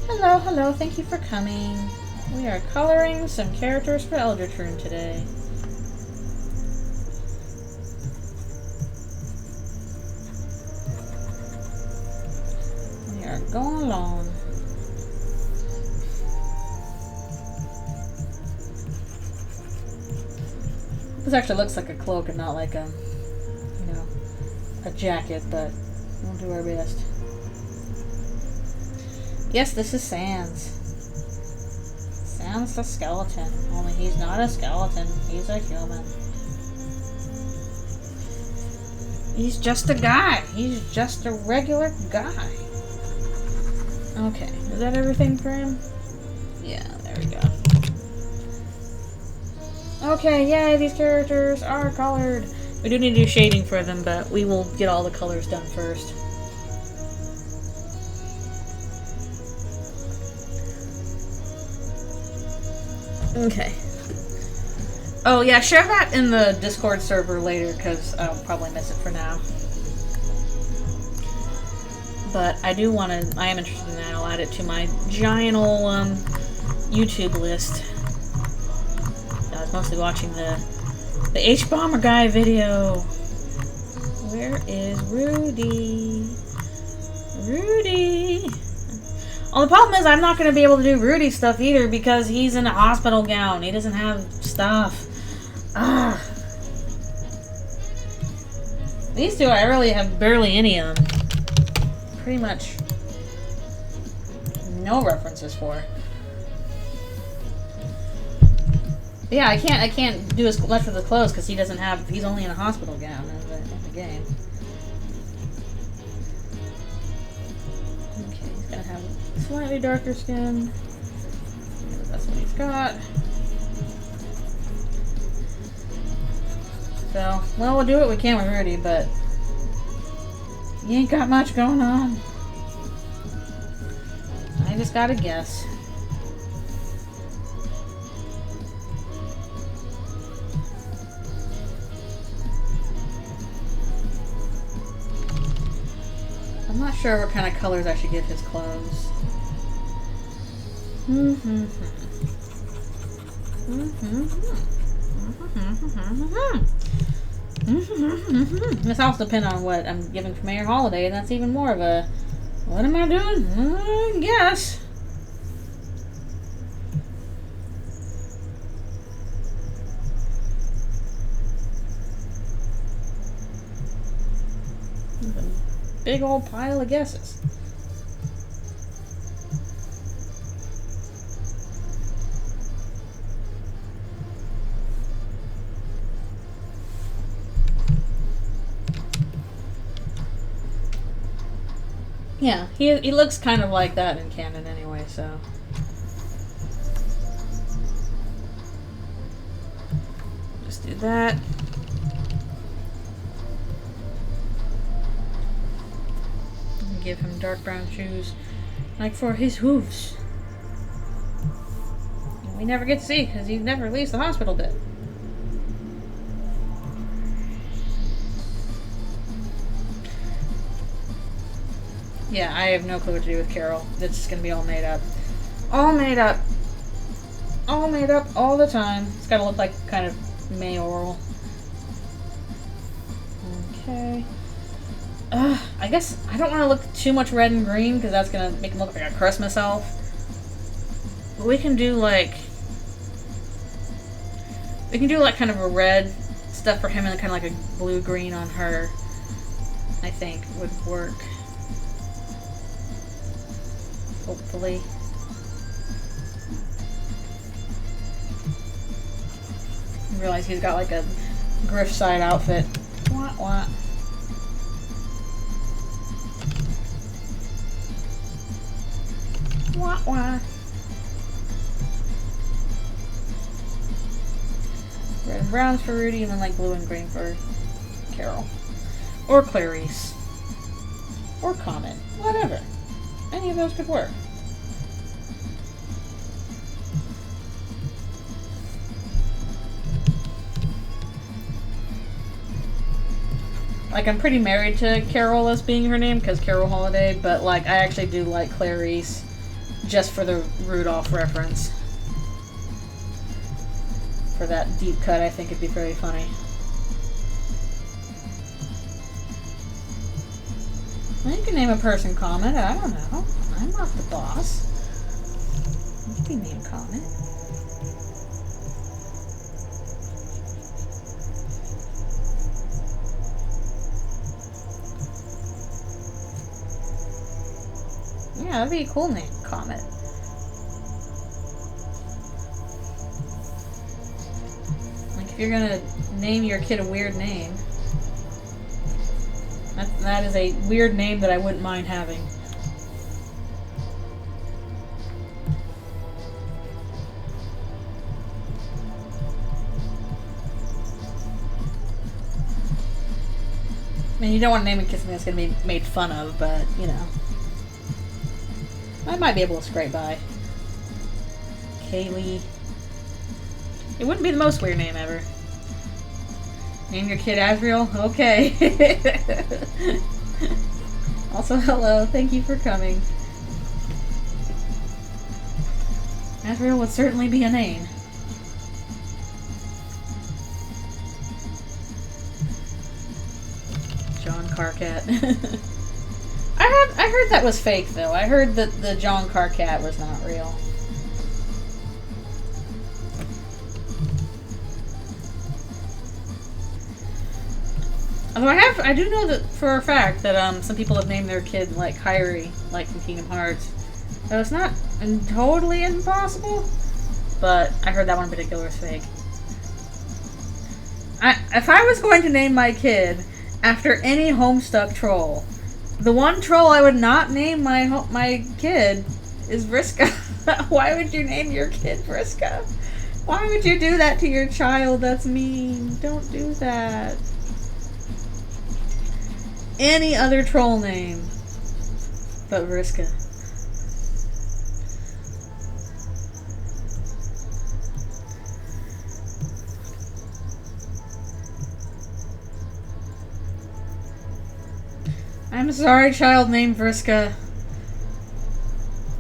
Hello, hello, thank you for coming. We are coloring some characters for Eldritchrune today. We are going along. This actually looks like a cloak and not like a, you know, a jacket, but we'll do our best. Yes, this is Sans. Sans the skeleton. Only he's not a skeleton. He's a human. He's just a guy. He's just a regular guy. Okay, is that everything for him? Yeah, there we go. Okay, yay, these characters are colored. We do need to do shading for them, but we will get all the colors done first. Okay. Oh yeah, share that in the Discord server later, because I'll probably miss it for now. But I do want to, I am interested in that. I'll add it to my giant ol' YouTube list. I was mostly watching the H-Bomber guy video. Where is Rudy? Rudy! Well, the problem is I'm not going to be able to do Rudy stuff either because he's in a hospital gown. He doesn't have stuff. Ugh. These two I really have barely any of them. Pretty much no references for. Yeah, I can't do as much with the clothes because he doesn't have. He's only in a hospital gown in the game. Okay, he's gonna have slightly darker skin. That's what he's got. So, well, we'll do what we can with Rudy, but you ain't got much going on. I just gotta guess. sure what kind of colors I should give his clothes. This also depends on what I'm giving for Mayor Holiday, and that's even more of a, what am I doing? I guess. Big old pile of guesses. Yeah, he looks kind of like that in canon anyway, so. Just do that. Give him dark brown shoes, like for his hooves. We never get to see because he never leaves the hospital bed. Yeah, I have no clue what to do with Carol. It's just gonna be all made up. All made up. All made up all the time. It's gotta look like kind of mayoral. Okay. I guess I don't want to look too much red and green because that's gonna make him look like a Christmas elf. But we can do like kind of a red stuff for him and kind of like a blue-green on her. I think would work. Hopefully. I realize he's got like a griff side outfit. What? What? Red and browns for Rudy, and then like blue and green for Carol. Or Clarice. Or Comet. Whatever. Any of those could work. Like, I'm pretty married to Carol as being her name, because Carol Holiday, but like, I actually do like Clarice just for the Rudolph reference. For that deep cut, I think it'd be very funny. Well, you can name a person Comet, I don't know. I'm not the boss. You can name Comet. Yeah, that'd be a cool name, Comet. Like, if you're gonna name your kid a weird name, that is a weird name that I wouldn't mind having. I mean, you don't want to name a kid something that's gonna be made fun of, but, you know. I might be able to scrape by. Kaylee. It wouldn't be the most weird name ever. Name your kid Asriel? Okay. Also, hello. Thank you for coming. Asriel would certainly be a name. John Carcat. I heard that was fake, though. I heard that the John Carcat was not real. Although I do know that for a fact that some people have named their kid like Kyrie, like from Kingdom Hearts. So it's not totally impossible, but I heard that one in particular is fake. If I was going to name my kid after any Homestuck troll, the one troll I would not name my kid is Vriska. Why would you name your kid Vriska? Why would you do that to your child? That's mean. Don't do that. Any other troll name but Vriska. I'm sorry, child named Vriska.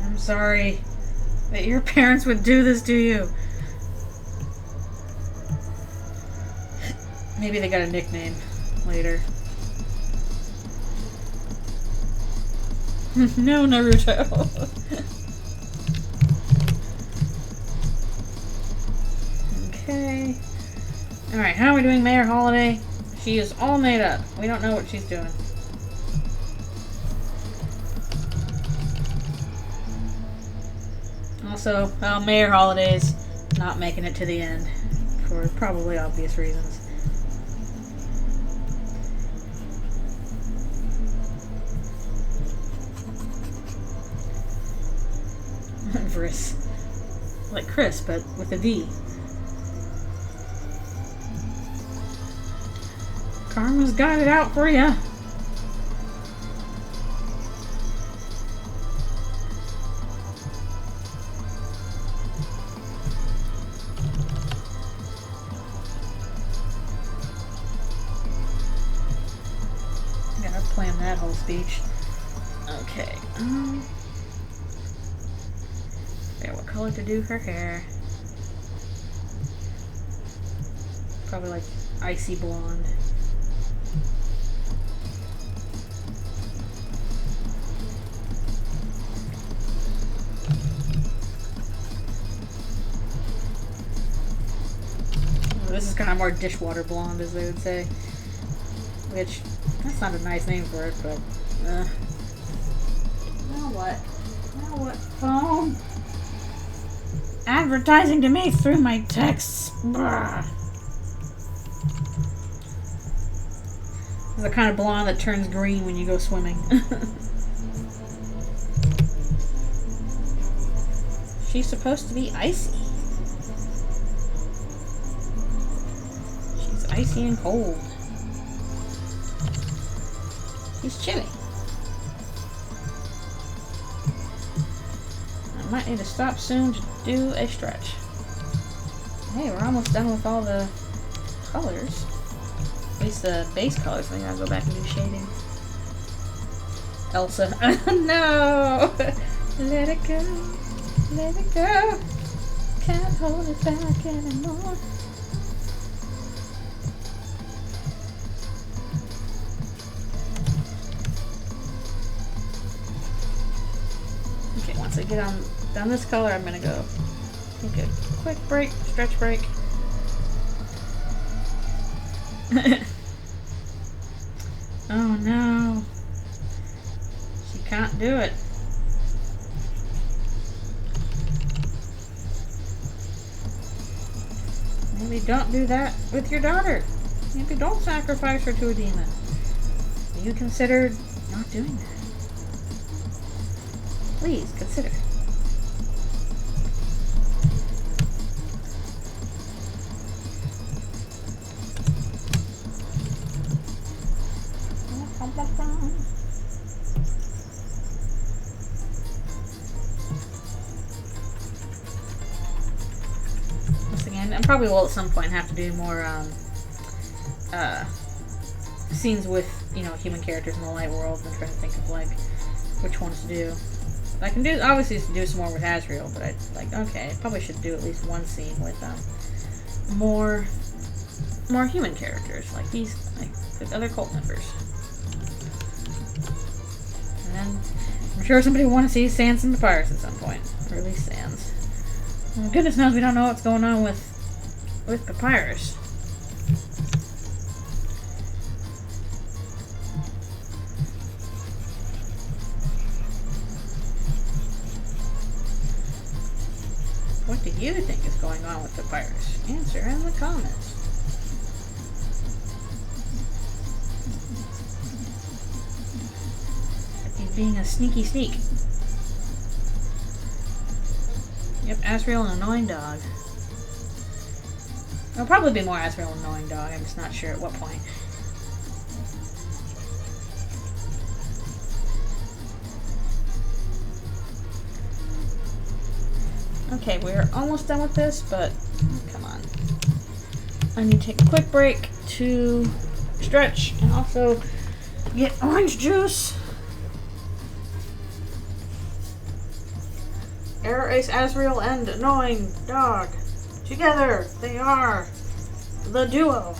I'm sorry that your parents would do this to you. Maybe they got a nickname later. No, Naruto. Okay. Alright, how are we doing Mayor Holiday? She is all made up. We don't know what she's doing. Also, Mayor Holiday's not making it to the end. For probably obvious reasons. Vriss. Like Chris, but with a V. Karma's got it out for ya. Gotta plan that whole speech. Okay. What color to do her hair? Probably like icy blonde. This is kind of more dishwater blonde, as they would say. Which, that's not a nice name for it, but, Now what? Now what? Phone? Advertising to me through my texts. Brr. This is the kind of blonde that turns green when you go swimming. She's supposed to be icy. She's icy and cold. She's chilly. I might need to stop soon to do a stretch. Hey, we're almost done with all the colors. At least the base colors. I gotta go back and do shading. Elsa. No! Let it go. Let it go. Can't hold it back anymore. Okay, once I get down this color, I'm gonna go take a quick break, stretch break. Oh no. She can't do it. Maybe don't do that with your daughter. Maybe don't sacrifice her to a demon. You considered not doing that. Please consider. Once again, I probably will at some point have to do more scenes with, you know, human characters in the light world and try to think of like which ones to do. I can do obviously do some more with Asriel, but I like okay, I probably should do at least one scene with more human characters like these, like the other cult members. And then I'm sure somebody will want to see Sans and Papyrus at some point, or at least Sans. Well, goodness knows we don't know what's going on with Papyrus. What do you think is going on with Papyrus? Answer in the comments. He's being a sneaky sneak. Yep, Asriel, an annoying dog. There'll probably be more Asriel, an annoying dog. I'm just not sure at what point. Okay, we're almost done with this, but come on. I need to take a quick break to stretch and also Get orange juice. Error Ace Azrael and Annoying Dog. Together, they are the duo.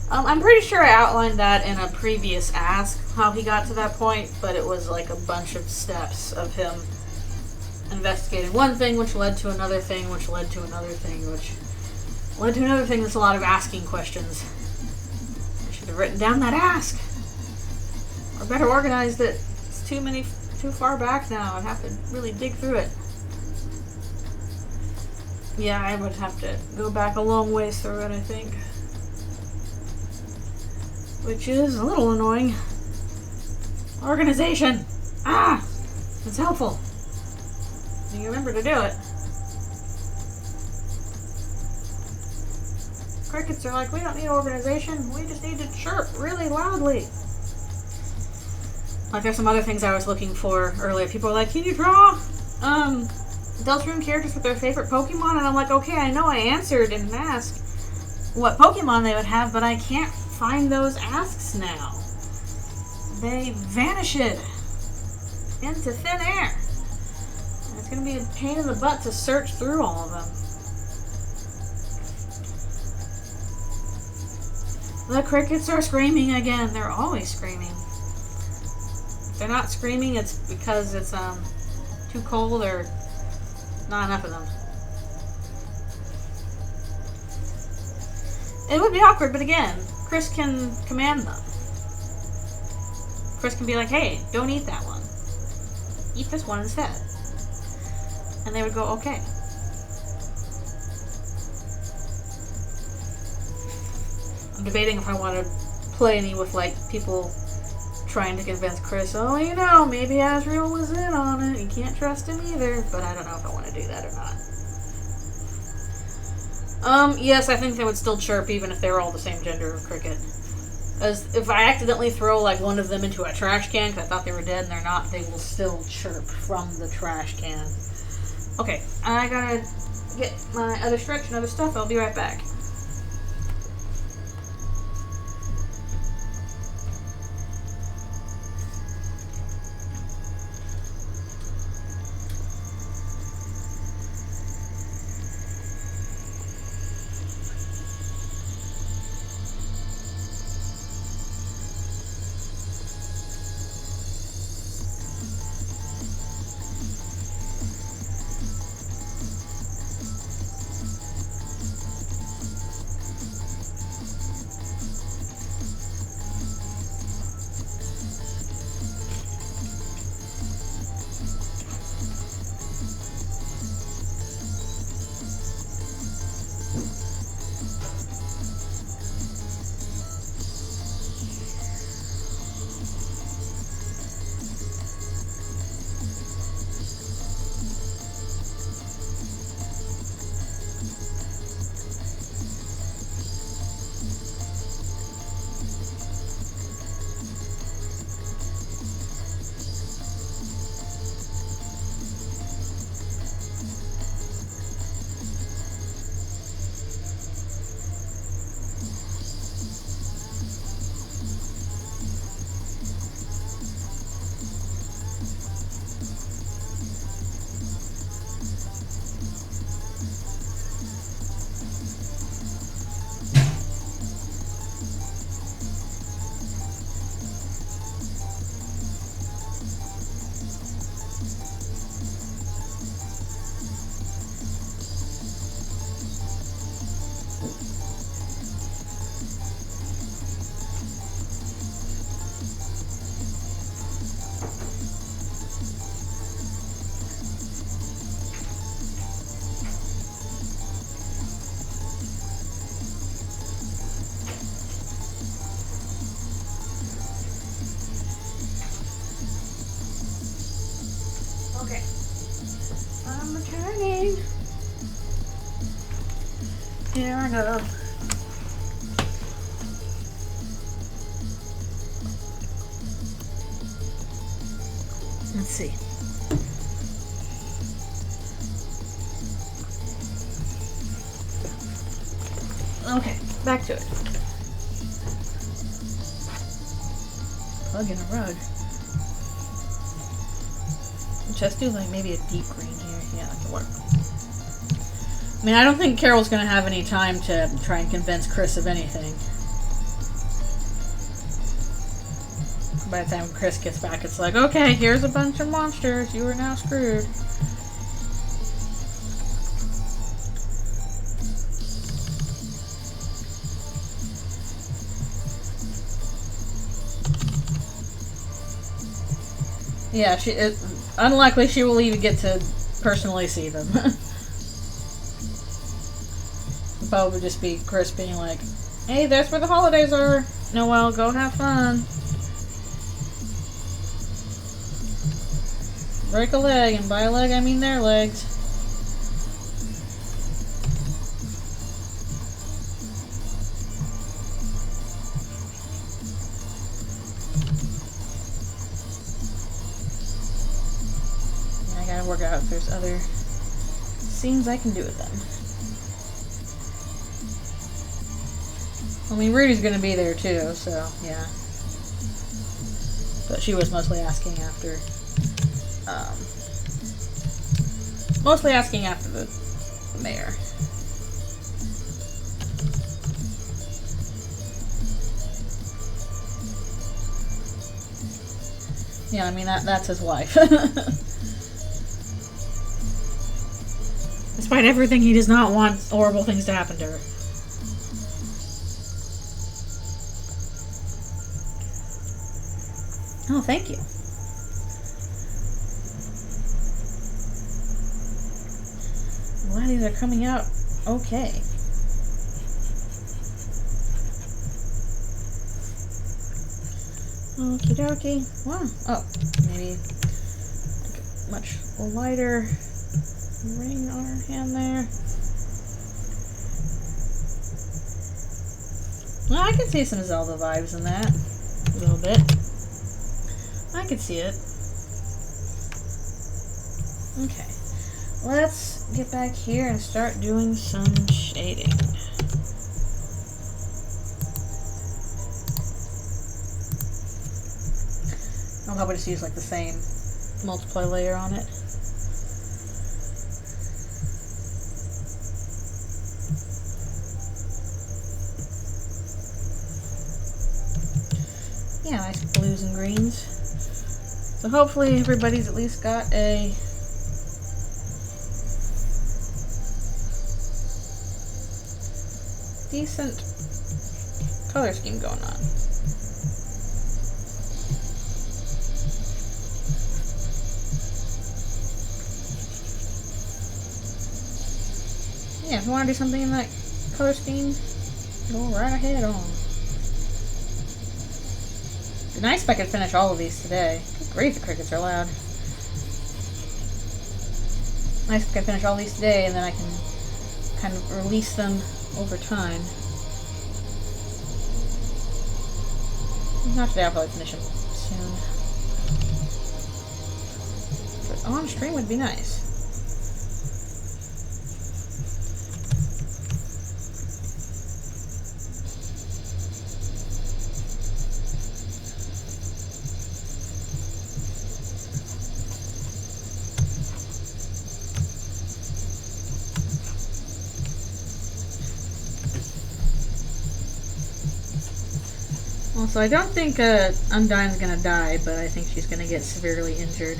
I'm pretty sure I outlined that in a previous ask, how he got to that point, but it was like a bunch of steps of him investigating one thing, which led to another thing, which led to another thing, which led to another thing. That's a lot of asking questions. I should have written down that ask. Or better organized it. It's too far back now. I'd have to really dig through it. Yeah, I would have to go back a long ways through it, I think. Which is a little annoying. Organization! Ah! It's helpful. You remember to do it. Crickets are like, we don't need organization, we just need to chirp really loudly. Like, there's some other things I was looking for earlier. People were like, can you draw Eldritchrune characters with their favorite Pokemon? And I'm like, okay, I know I answered in an ask what Pokemon they would have, but I can't find those asks now. They vanished into thin air. And it's going to be a pain in the butt to search through all of them. The crickets are screaming again. They're always screaming. If they're not screaming, it's because it's too cold or not enough of them. It would be awkward, but again, Chris can command them. Chris can be like, hey, don't eat that one. Eat this one instead. And they would go, okay. I'm debating if I want to play any with, like, people trying to convince Chris, oh, you know, maybe Azrael was in on it. You can't trust him either. But I don't know if I want to do that or not. Yes, I think they would still chirp even if they were all the same gender of cricket. As if I accidentally throw, like, one of them into a trash can because I thought they were dead and they're not, they will still chirp from the trash can. Okay, I gotta get my other stretch and other stuff. I'll be right back. Okay. I'm returning. Here I go. Let's see. Okay, back to it. bug in a rug. Just do like maybe a deep green here. Yeah, that could work. I mean, I don't think Carol's gonna have any time to try and convince Chris of anything. By the time Chris gets back, it's like, okay, here's a bunch of monsters. You are now screwed. Yeah, unlikely she will even get to personally see them. It'll probably just be Chris being like, hey, that's where the holidays are. Noel, go have fun. Break a leg, and by a leg I mean their legs. And I gotta work out if there's other scenes I can do with them. I mean, Rudy's gonna be there too, so yeah. But she was mostly asking after. Mostly asking after the mayor. Yeah, I mean, that's his wife. Despite everything, he does not want horrible things to happen to her. Oh, thank you. Glad these are coming out okay. Okie dokie. Wow. Oh, maybe like a much lighter ring on her hand there. Well, I can see some Zelda vibes in that. A little bit. I can see it. Okay. Let's get back here and start doing some shading. I'll probably just use like the same multiply layer on it. Yeah, nice blues and greens. So hopefully everybody's at least got a decent color scheme going on. Yeah, if you want to do something in that color scheme, go right ahead on. It'd be nice if I could finish all of these today. Good grief, the crickets are loud. Nice if I could finish all these today, and then I can kind of release them over time. Not today, I'll probably finish them soon. But on stream would be nice. Also, I don't think Undyne's gonna die, but I think she's gonna get severely injured.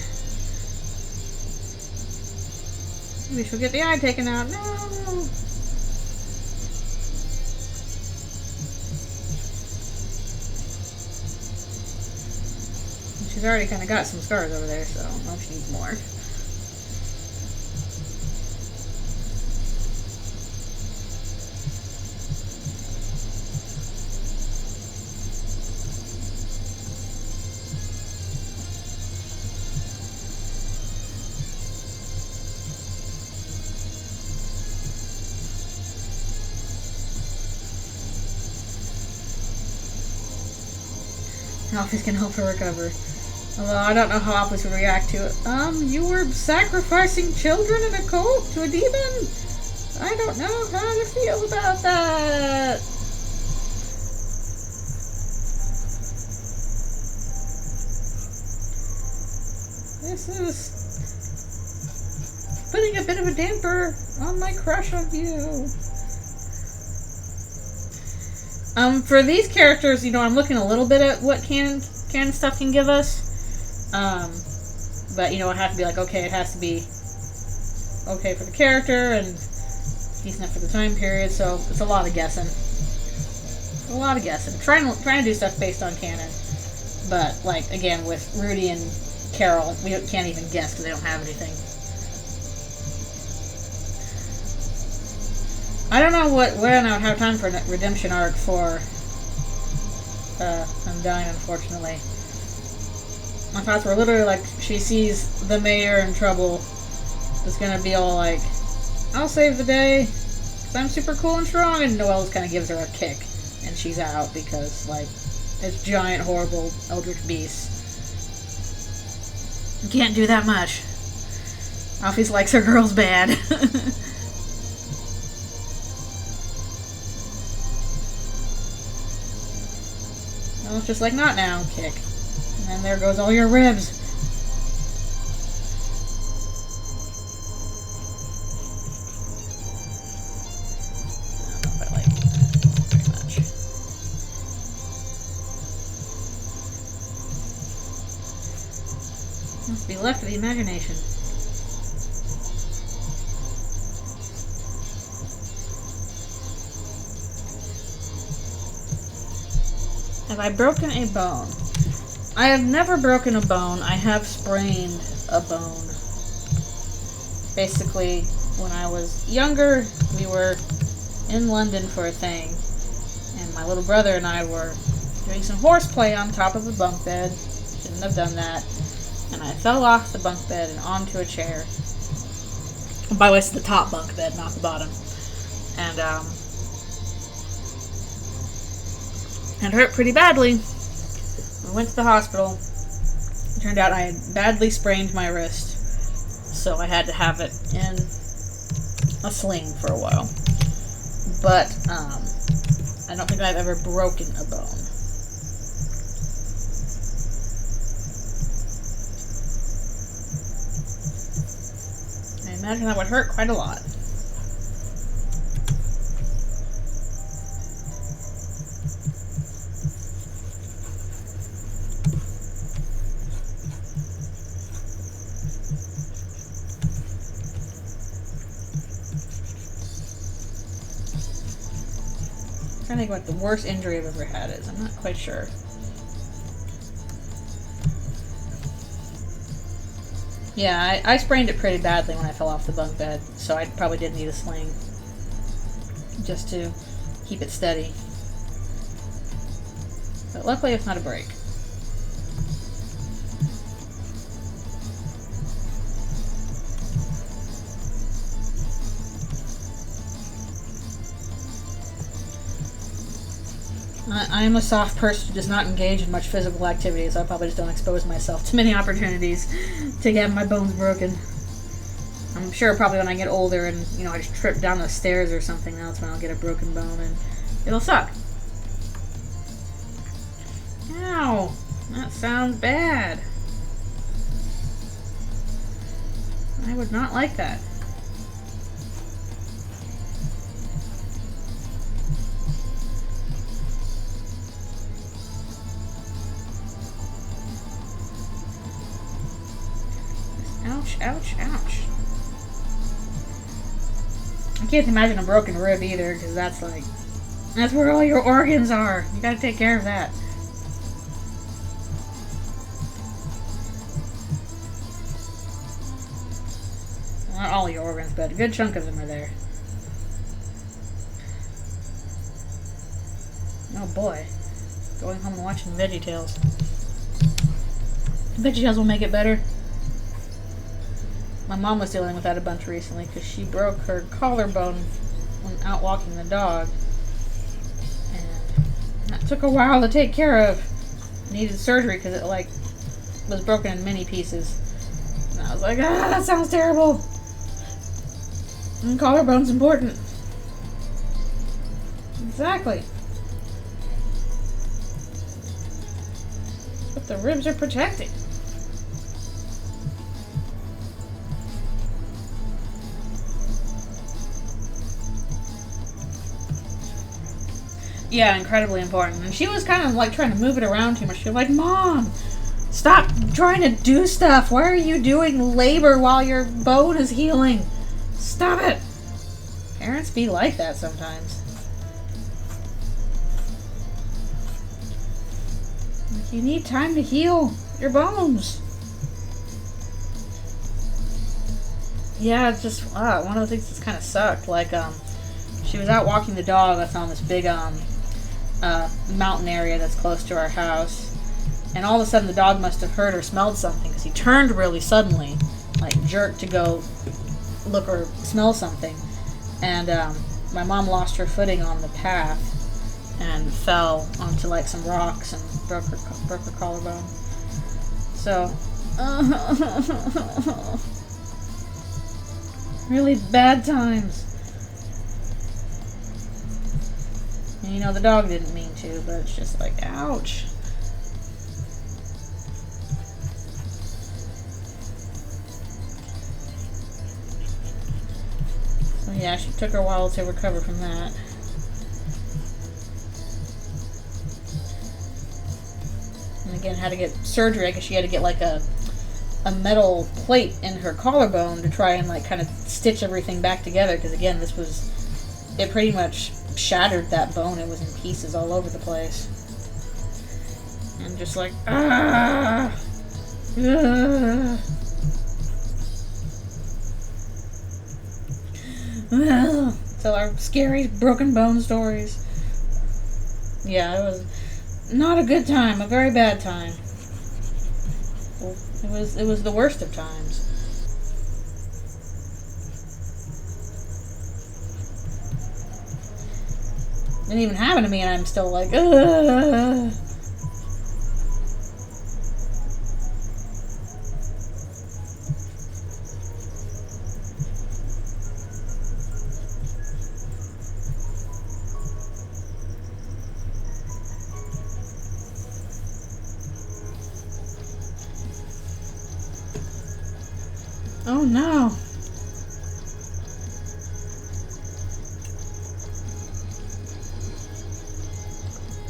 Maybe she'll get the eye taken out. No! She's already kind of got some scars over there, so I don't know if she needs more. Alphys can help her recover. Although I don't know how Alphys would react to it. You were sacrificing children in a cult to a demon? I don't know how to feel about that. This is putting a bit of a damper on my crush on you. For these characters, you know, I'm looking a little bit at what canon stuff can give us. But, you know, it has to be like, okay, it has to be okay for the character and decent enough for the time period, so it's a lot of guessing. A lot of guessing. Trying to do stuff based on canon. But, like, again, with Rudy and Carol, we can't even guess because they don't have anything. I don't know when I would have time for a redemption arc for Undyne, unfortunately. My thoughts were literally like, she sees the mayor in trouble, is gonna be all like, I'll save the day, because I'm super cool and strong, and Noelle kind of gives her a kick, and she's out because, like, it's giant, horrible eldritch beasts. You can't do that much. Alphys likes her girls bad. Well, it's just like, not now, kick. And then there goes all your ribs. I don't know if I like it very much. Must be left to the imagination. Have I broken a bone? I have never broken a bone. I have sprained a bone. Basically, when I was younger, we were in London for a thing, and my little brother and I were doing some horseplay on top of a bunk bed. Shouldn't have done that. And I fell off the bunk bed and onto a chair. By the way, it's the top bunk bed, not the bottom. And, it hurt pretty badly. I went to the hospital. It turned out I had badly sprained my wrist, so I had to have it in a sling for a while. But I don't think I've ever broken a bone. I imagine that would hurt quite a lot. I'm trying to think what the worst injury I've ever had is. I'm not quite sure. Yeah, I sprained it pretty badly when I fell off the bunk bed, so I probably did need a sling just to keep it steady. But luckily it's not a break. I am a soft person who does not engage in much physical activity, so I probably just don't expose myself to many opportunities to get my bones broken. I'm sure probably when I get older and, you know, I just trip down the stairs or something, that's when I'll get a broken bone and it'll suck. Ow! That sounds bad. I would not like that. Ouch, ouch, ouch. I can't imagine a broken rib either, because that's like, that's where all your organs are. You gotta take care of that. Well, not all your organs, but a good chunk of them are there. Oh boy. Going home and watching VeggieTales. VeggieTales will make it better. My mom was dealing with that a bunch recently because she broke her collarbone when out walking the dog. And that took a while to take care of. Needed surgery because it, like, was broken in many pieces. And I was like, ah, that sounds terrible. And collarbone's important. Exactly. That's what the ribs are protecting. Yeah, incredibly important. And she was kind of like trying to move it around too much. She was like, Mom, stop trying to do stuff. Why are you doing labor while your bone is healing? Stop it. Parents be like that sometimes. Like, you need time to heal your bones. Yeah, it's just one of the things that's kind of sucked. Like, she was out walking the dog. That's on this big mountain area that's close to our house. And all of a sudden the dog must have heard or smelled something because he turned really suddenly, like jerked to go look or smell something. And my mom lost her footing on the path and fell onto like some rocks and broke her collarbone. So, really bad times. And you know, the dog didn't mean to, but it's just like, ouch. So yeah, she took her a while to recover from that. And again, had to get surgery. I guess she had to get like a metal plate in her collarbone to try and like kind of stitch everything back together. Because again, it pretty much shattered that bone. It was in pieces all over the place. And just like, tell our scary broken bone stories. Yeah, it was not a good time, a very bad time. It was the worst of times. Didn't even happen to me, and I'm still like, ugh. Oh no.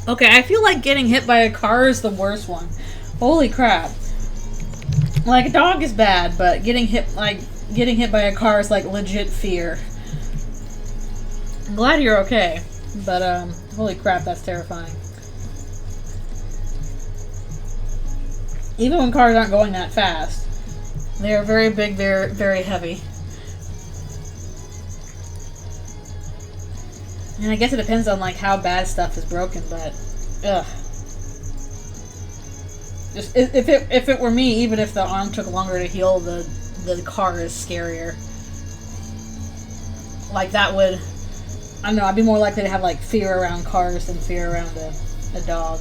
Okay, I feel like getting hit by a car is the worst one. Holy crap. Like, a dog is bad, but getting hit by a car is like legit fear. I'm glad you're okay, but holy crap, that's terrifying. Even when cars aren't going that fast, they are very big, very, very heavy. And I guess it depends on like how bad stuff is broken, but ugh. Just if it were me, even if the arm took longer to heal, the car is scarier. Like that would, I don't know, I'd be more likely to have like fear around cars than fear around a dog.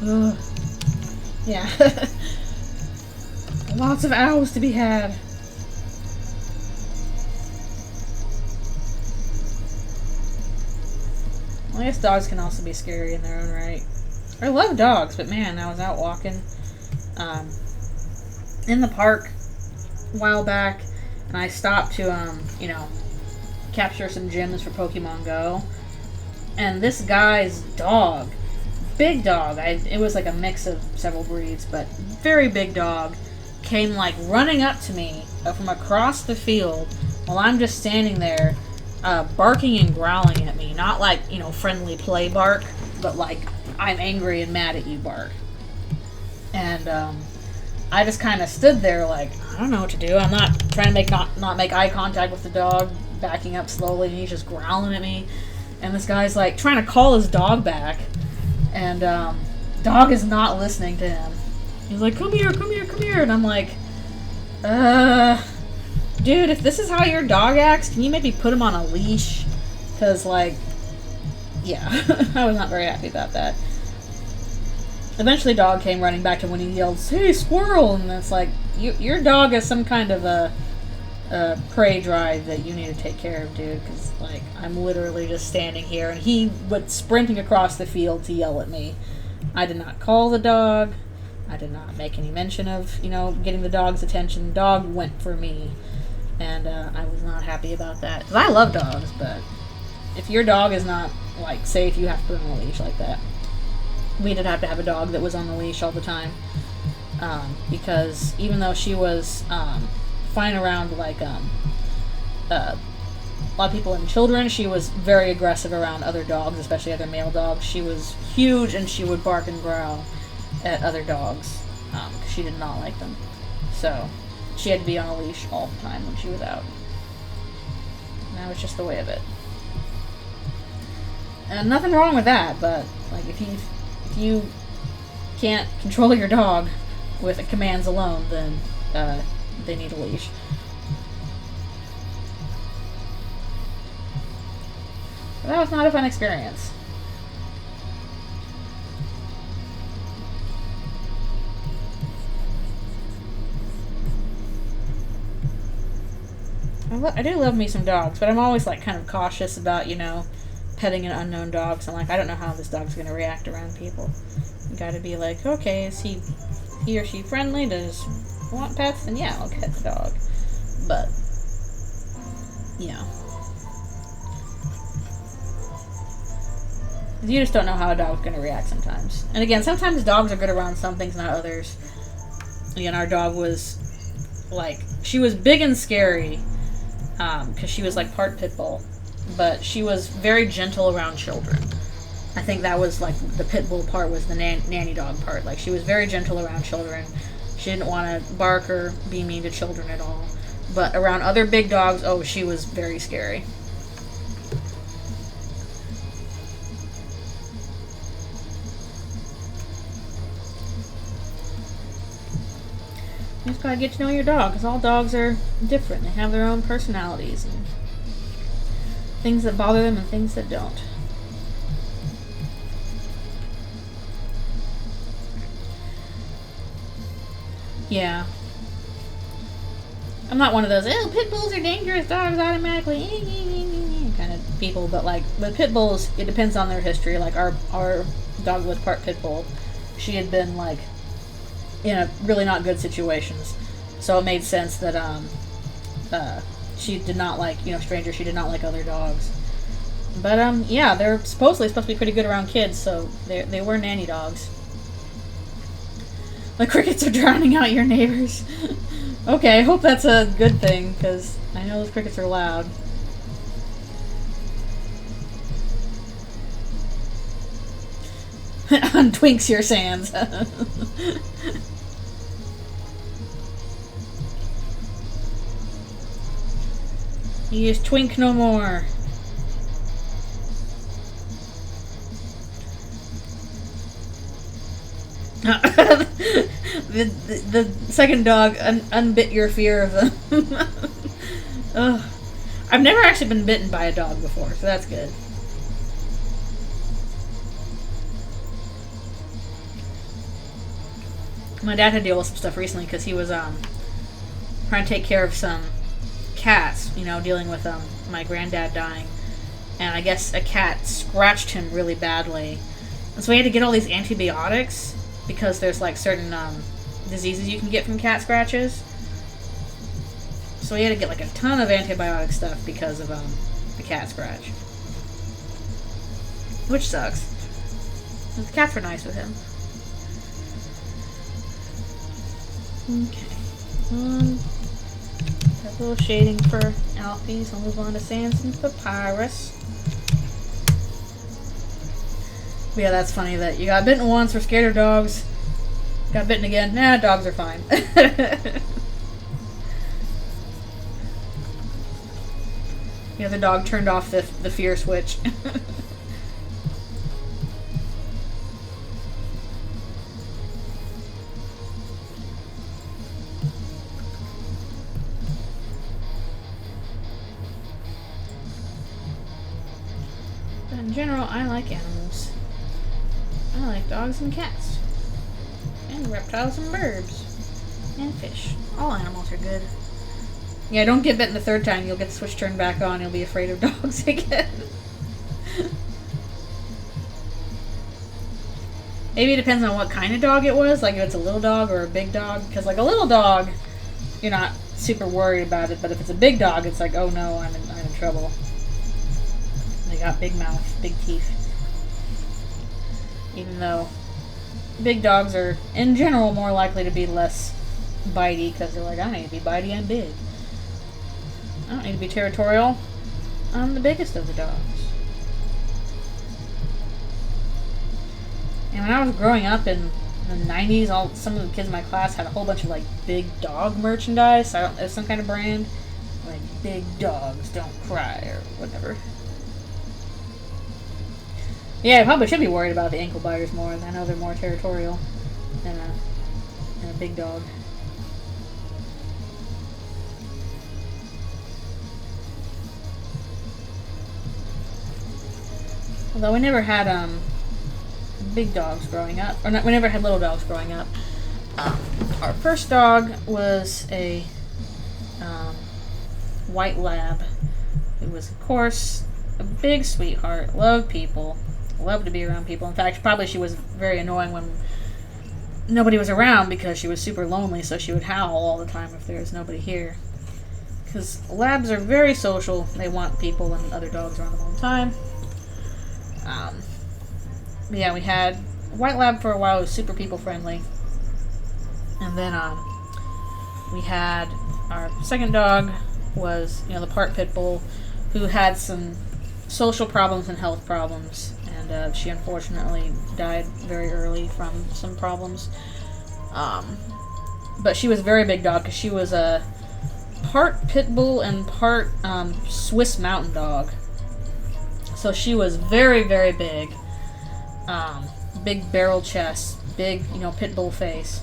Ugh. Yeah. Lots of owls to be had. I guess dogs can also be scary in their own right. I love dogs, but man, I was out walking in the park a while back, and I stopped to, capture some gems for Pokemon Go. And this guy's dog, big dog, it was like a mix of several breeds, but very big dog, came like running up to me from across the field while I'm just standing there, barking and growling at me. Not like, friendly play bark, but like, I'm angry and mad at you bark. And I just kind of stood there like, I don't know what to do. I'm not trying to not make eye contact with the dog, backing up slowly, and he's just growling at me. And this guy's like trying to call his dog back, and dog is not listening to him. He's like, come here, come here, come here. And I'm like, dude, if this is how your dog acts, can you maybe put him on a leash? Because, like, yeah, I was not very happy about that. Eventually, dog came running back to when he yelled, hey, squirrel! And it's like, your dog has some kind of a prey drive that you need to take care of, dude. Because, like, I'm literally just standing here, and he went sprinting across the field to yell at me. I did not call the dog. I did not make any mention of, getting the dog's attention. The dog went for me. and I was not happy about that. Because I love dogs, but if your dog is not, like, safe, you have to put it on a leash like that. We did have to have a dog that was on the leash all the time. Because even though she was fine around, like, a lot of people and children, she was very aggressive around other dogs, especially other male dogs. She was huge, and she would bark and growl at other dogs, because she did not like them. So she had to be on a leash all the time when she was out. And that was just the way of it. And nothing wrong with that, but like if you can't control your dog with commands alone, then they need a leash. But that was not a fun experience. I do love me some dogs, but I'm always like kind of cautious about, you know, petting an unknown dog. So I'm like, I don't know how this dog's going to react around people. You got to be like, okay, is he or she friendly? Does he want pets? Then yeah, I'll pet the dog. But yeah, you just don't know how a dog's going to react sometimes. And again, sometimes dogs are good around some things, not others. Again, our dog was like, she was big and scary. Because she was like part pit bull, but she was very gentle around children. I think that was like the pit bull part was the nanny dog part. Like she was very gentle around children. She didn't want to bark or be mean to children at all. But around other big dogs, oh, she was very scary. You just gotta get to know your dog, because all dogs are different. They have their own personalities and things that bother them and things that don't. Yeah. I'm not one of those, oh, pit bulls are dangerous dogs automatically kind of people, but like with pit bulls, it depends on their history. Like our dog was part pit bull. She had been like in a really not good situations, so it made sense that she did not like, you know, strangers. She did not like other dogs. But yeah, they're supposed to be pretty good around kids, so they were nanny dogs. The crickets are drowning out your neighbors. Okay, I hope that's a good thing, because I know those crickets are loud. Untwinks your sands. You just twink no more. the second dog unbit your fear of them. Ugh. I've never actually been bitten by a dog before, so that's good. My dad had to deal with some stuff recently because he was trying to take care of some cats, you know, dealing with my granddad dying, and I guess a cat scratched him really badly, and so he had to get all these antibiotics because there's like certain diseases you can get from cat scratches. So he had to get like a ton of antibiotic stuff because of the cat scratch, which sucks. The cats were nice with him. Okay. That little shading for Alfie's. I'll move on to Sans and Papyrus. But yeah, that's funny that you got bitten once, we're scared of dogs. Got bitten again. Nah, dogs are fine. The other dog turned off the fear switch. But in general, I like animals. I like dogs and cats. And reptiles and birds. And fish. All animals are good. Yeah, don't get bitten the third time. You'll get the switch turned back on. You'll be afraid of dogs again. Maybe it depends on what kind of dog it was. Like if it's a little dog or a big dog. Because like a little dog, you're not super worried about it. But if it's a big dog, it's like, oh no, I'm in trouble. They got big mouth, big teeth. Even though big dogs are, in general, more likely to be less bitey because they're like, I don't need to be bitey, I'm big. I don't need to be territorial. I'm the biggest of the dogs. And when I was growing up in the 90s, some of the kids in my class had a whole bunch of like big dog merchandise. I don't know, some kind of brand. Like, big dogs don't cry or whatever. Yeah, I probably should be worried about the ankle biters more. I know they're more territorial than a big dog. Although we never had big dogs growing up, or not, we never had little dogs growing up. Our first dog was a white lab. It was, of course, a big sweetheart, loved people, loved to be around people. In fact, probably she was very annoying when nobody was around because she was super lonely, so she would howl all the time if there was nobody here. Because labs are very social. They want people and other dogs around them all the time. Yeah, we had white lab for a while. It was super people friendly. And then we had our second dog was, the part pit bull, who had some social problems and health problems, and she unfortunately died very early from some problems. But she was a very big dog because she was a part pit bull and part Swiss mountain dog. So she was very, very big. Big barrel chest, big, pit bull face.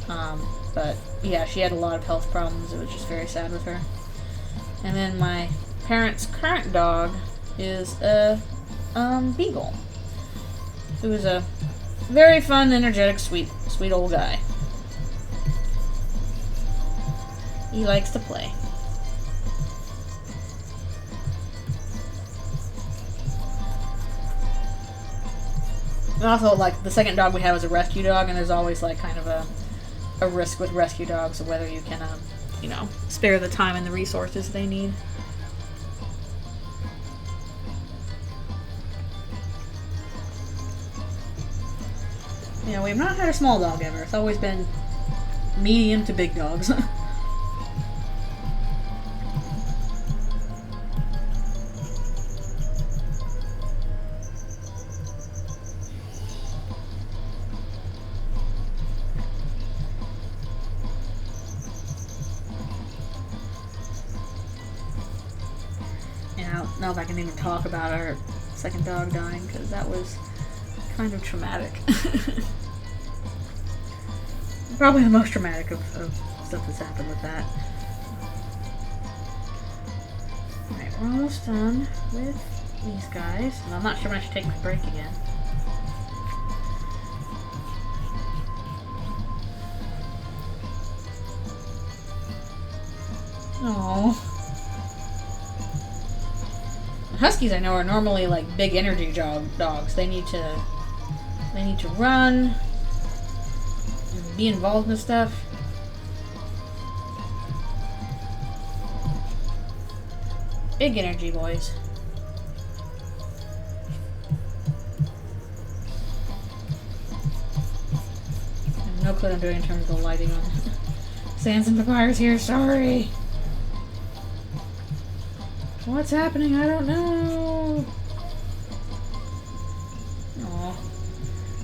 But yeah, she had a lot of health problems. It was just very sad with her. And then my parents' current dog is a beagle, who is a very fun, energetic, sweet old guy. He likes to play. And also, like, the second dog we had was a rescue dog, and there's always, like, kind of a risk with rescue dogs of whether you can, spare the time and the resources they need. We've not had a small dog ever. It's always been medium to big dogs. I don't know if I can even talk about our second dog dying, because that was kind of traumatic. Probably the most traumatic of stuff that's happened with that. Alright, we're almost done with these guys, and I'm not sure when I should take my break again. Aww. Huskies, I know, are normally like big energy dogs. They need to run and be involved in stuff. Big energy boys. I have no clue what I'm doing in terms of the lighting on Sans and Papyrus here, sorry. What's happening? I don't know. Aw,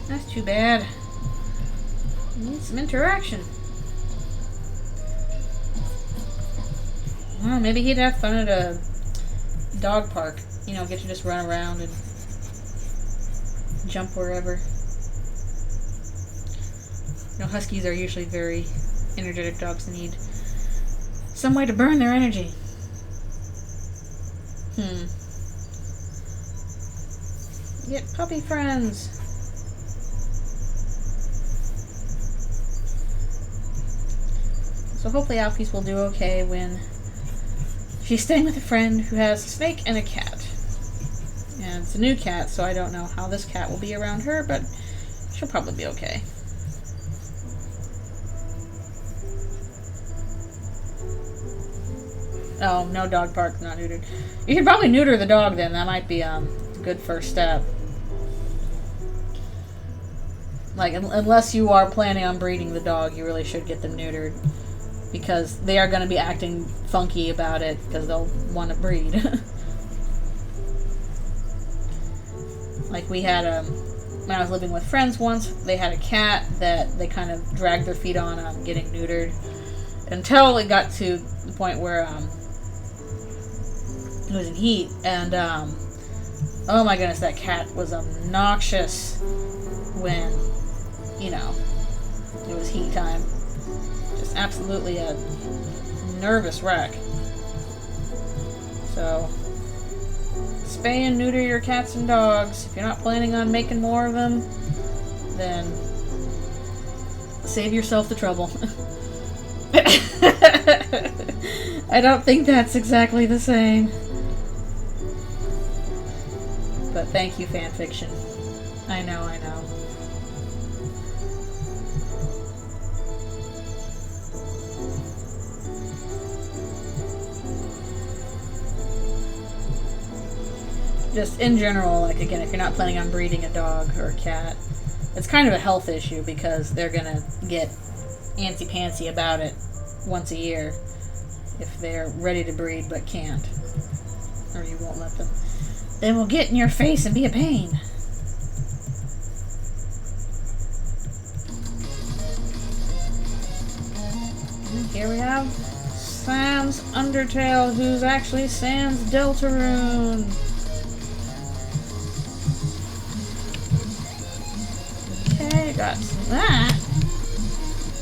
that's too bad. We need some interaction. Well, maybe he'd have fun at a dog park. Get to just run around and jump wherever. Huskies are usually very energetic dogs that need some way to burn their energy. Get puppy friends. So hopefully Alfie's will do okay when she's staying with a friend who has a snake and a cat. And it's a new cat, so I don't know how this cat will be around her, but she'll probably be okay. Oh, no dog park, not neutered. You should probably neuter the dog then. That might be a good first step. Like, unless you are planning on breeding the dog, you really should get them neutered. Because they are going to be acting funky about it, because they'll want to breed. Like, we had, when I was living with friends once, they had a cat that they kind of dragged their feet on getting neutered. Until it got to the point where, it was in heat, and, oh my goodness, that cat was obnoxious when, you know, it was heat time. Just absolutely a nervous wreck. So, spay and neuter your cats and dogs. If you're not planning on making more of them, then save yourself the trouble. I don't think that's exactly the same. But thank you, fanfiction. I know, I know. Just in general, like, again, if you're not planning on breeding a dog or a cat, it's kind of a health issue because they're gonna get antsy-pantsy about it once a year if they're ready to breed but can't, or you won't let them. They will get in your face and be a pain. And here we have Sans Undertale, who's actually Sans Deltarune. Okay, got some of that.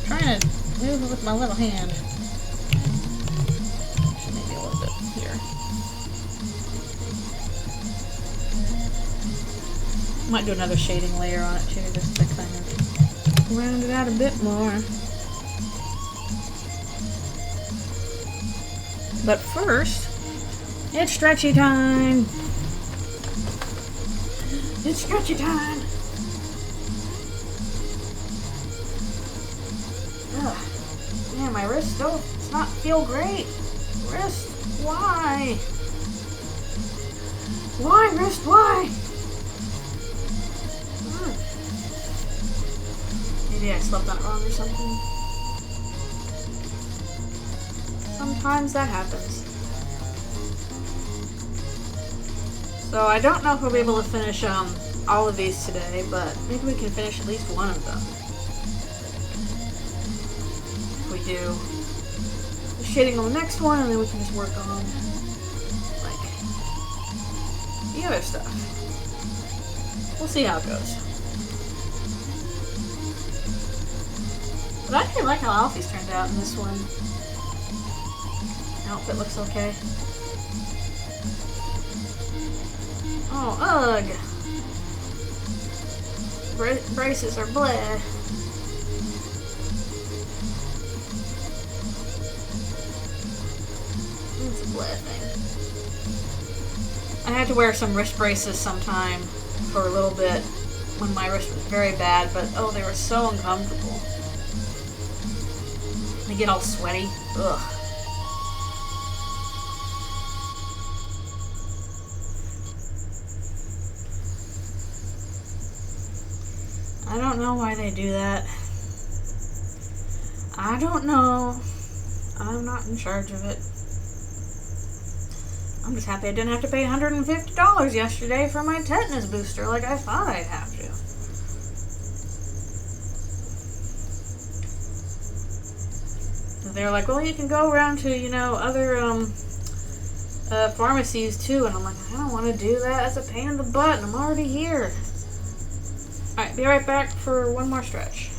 Trying to move it with my little hand. Actually, maybe a little bit here. Might do another shading layer on it too, just to kind of round it out a bit more. But first, it's stretchy time. It's stretchy time. Ugh. Man, my wrist still does not feel great. Wrist, why? Why, wrist, why? Maybe I slept on it wrong or something. Sometimes that happens. So I don't know if we'll be able to finish all of these today, but maybe we can finish at least one of them. If we do the shading on the next one, and then we can just work on like the other stuff. We'll see how it goes. But I actually like how Alfie's turned out in this one. Outfit looks okay. Oh, ugh! Braces are bleh. It's a bleh thing. I had to wear some wrist braces sometime for a little bit when my wrist was very bad, but oh, they were so uncomfortable. They get all sweaty. Ugh. I don't know why they do that. I don't know. I'm not in charge of it. I'm just happy I didn't have to pay $150 yesterday for my tetanus booster like I thought I'd have to. They're like, well, you can go around to, you know, other pharmacies too. And I'm like, I don't want to do that. That's a pain in the butt, and I'm already here. Alright, be right back for one more stretch.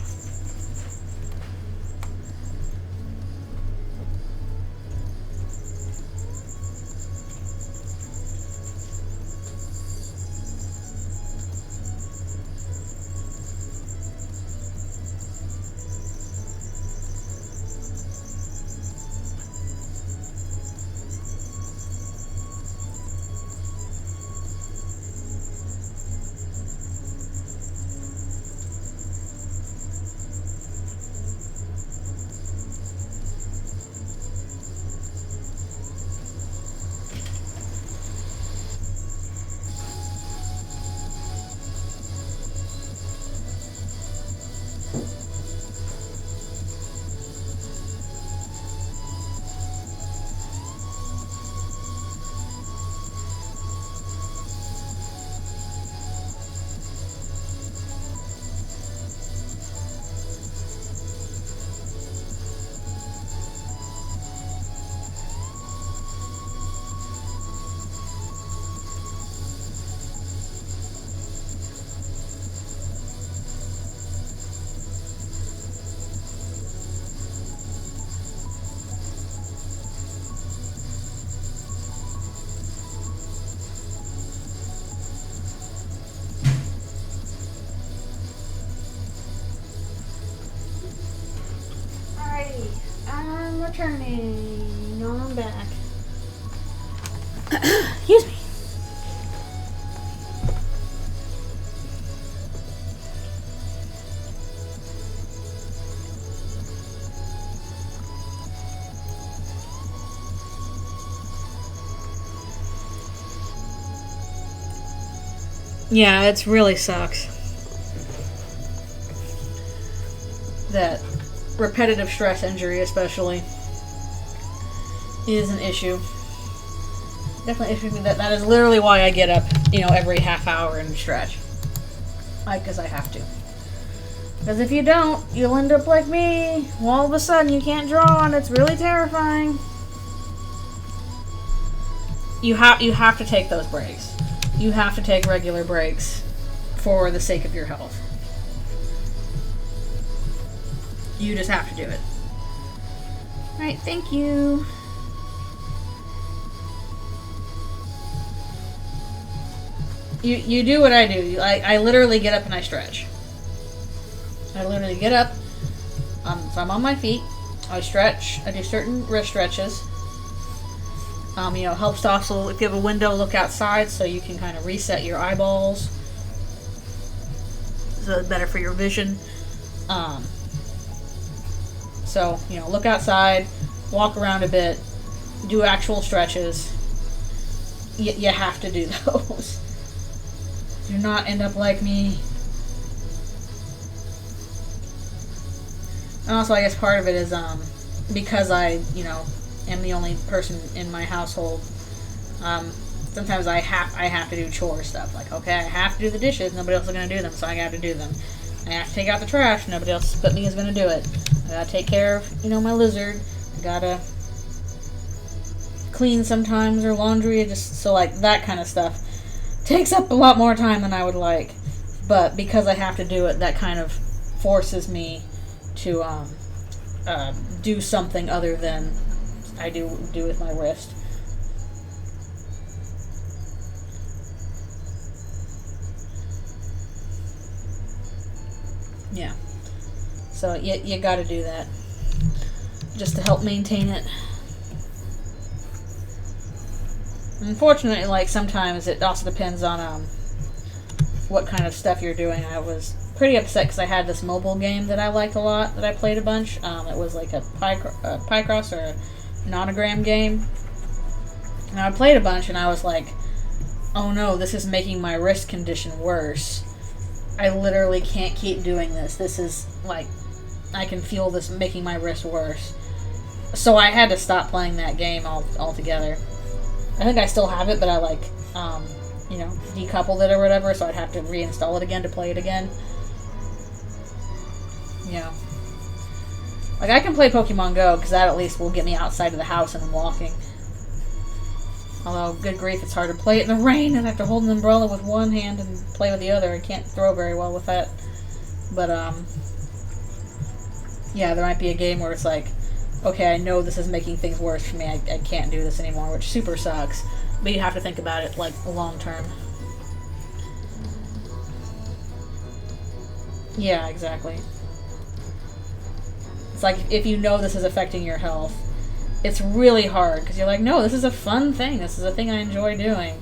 returning. No, I'm back. Excuse me. Yeah, it really sucks. That repetitive stress injury, especially, is an issue. Definitely issue me. That is literally why I get up, every half hour and stretch. Because I have to. Because if you don't, you'll end up like me. All of a sudden, you can't draw, and it's really terrifying. You have to take those breaks. You have to take regular breaks for the sake of your health. You just have to do it. Alright, thank you. You do what I do. I literally get up and I stretch. I literally get up. So I'm on my feet. I stretch. I do certain wrist stretches. Helps to also, if you have a window, look outside so you can kind of reset your eyeballs. So it's better for your vision. So, look outside, walk around a bit, do actual stretches. You have to do those. Do not end up like me. And also, I guess part of it is, because I, am the only person in my household, sometimes I have to do chore stuff. Like, okay, I have to do the dishes, nobody else is going to do them, so I have to do them. I have to take out the trash, nobody else but me is going to do it. I gotta take care of, my lizard. I gotta clean sometimes, or laundry, so that kind of stuff takes up a lot more time than I would like. But because I have to do it, that kind of forces me to do something other than I do with my wrist. Yeah. So you got to do that just to help maintain it. Unfortunately, sometimes it also depends on what kind of stuff you're doing. I was pretty upset because I had this mobile game that I liked a lot, that I played a bunch. It was like a Picross or a nonogram game. And I played a bunch and I was like, oh no, this is making my wrist condition worse. I literally can't keep doing this. This is I can feel this making my wrist worse. So I had to stop playing that game altogether. I think I still have it, but I decoupled it or whatever, so I'd have to reinstall it again to play it again. I can play Pokemon Go, because that at least will get me outside of the house and walking. Although, good grief, it's hard to play it in the rain, and I have to hold an umbrella with one hand and play with the other. I can't throw very well with that. But, yeah, there might be a game where it's like, okay, I know this is making things worse for me. I can't do this anymore, which super sucks. But you have to think about it, long term. Yeah, exactly. It's like, if you know this is affecting your health, it's really hard, because you're like, no, this is a fun thing. This is a thing I enjoy doing.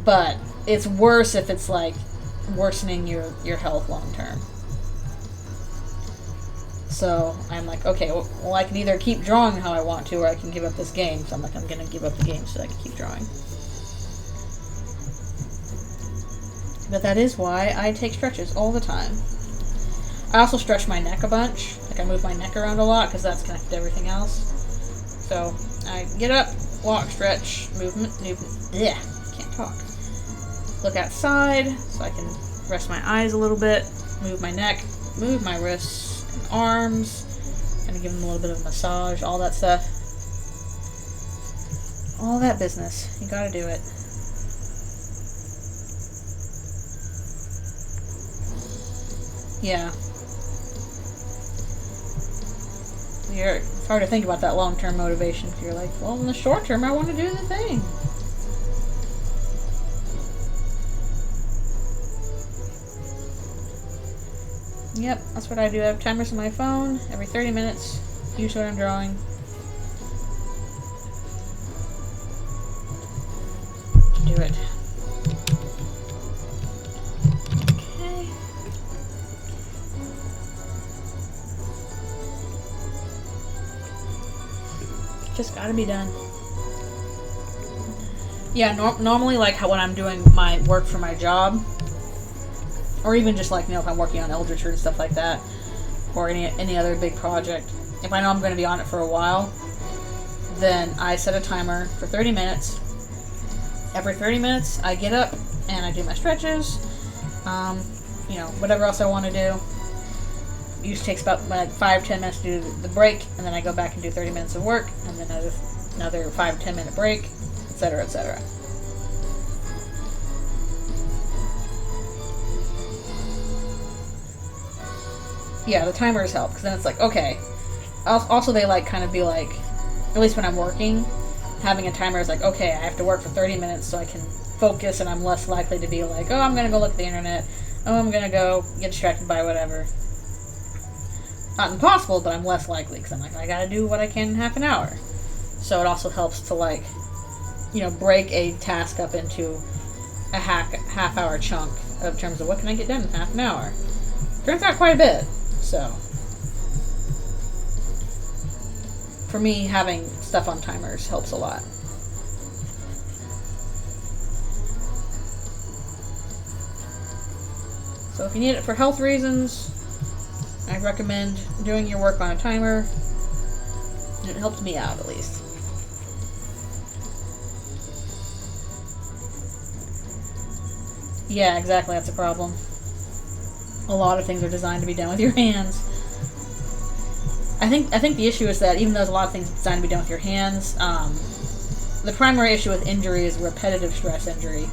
But it's worse if it's, worsening your health long term. So I'm like, okay, well, I can either keep drawing how I want to, or I can give up this game. So I'm like, I'm going to give up the game so I can keep drawing. But that is why I take stretches all the time. I also stretch my neck a bunch. I move my neck around a lot, because that's connected to everything else. So I get up, walk, stretch, movement, yeah, can't talk. Look outside, so I can rest my eyes a little bit, move my neck, move my wrists and arms, kind of give them a little bit of a massage, all that stuff. All that business. You gotta do it. Yeah. It's hard to think about that long-term motivation if you're like, well, in the short term, I want to do the thing. Yep, that's what I do. I have timers on my phone. Every 30 minutes, usually when I'm drawing, to do it. Okay. Just gotta be done. Yeah, normally, like, when I'm doing my work for my job, or even just, like, you know, if I'm working on Eldritchrune and stuff like that, or any other big project, if I know I'm going to be on it for a while, then I set a timer for 30 minutes. Every 30 minutes, I get up and I do my stretches, you know, whatever else I want to do. It usually takes about like 5-10 minutes to do the break, and then I go back and do 30 minutes of work, and then another 5-10 minute break, etc., etc. Yeah, the timers help, because then it's like, okay. Also, they like kind of be like, at least when I'm working, having a timer is like, okay, I have to work for 30 minutes so I can focus, and I'm less likely to be like, oh, I'm going to go look at the internet, oh, I'm going to go get distracted by whatever. Not impossible, but I'm less likely, because I'm like, I got to do what I can in half an hour. So it also helps to, like, you know, break a task up into a half-hour chunk in terms of what can I get done in half an hour. Turns out quite a bit, so. For me, having stuff on timers helps a lot. So if you need it for health reasons, I recommend doing your work on a timer. It helps me out, at least. Yeah, exactly, that's a problem. A lot of things are designed to be done with your hands. I think the issue is that even though there's a lot of things designed to be done with your hands, the primary issue with injury is repetitive stress injury.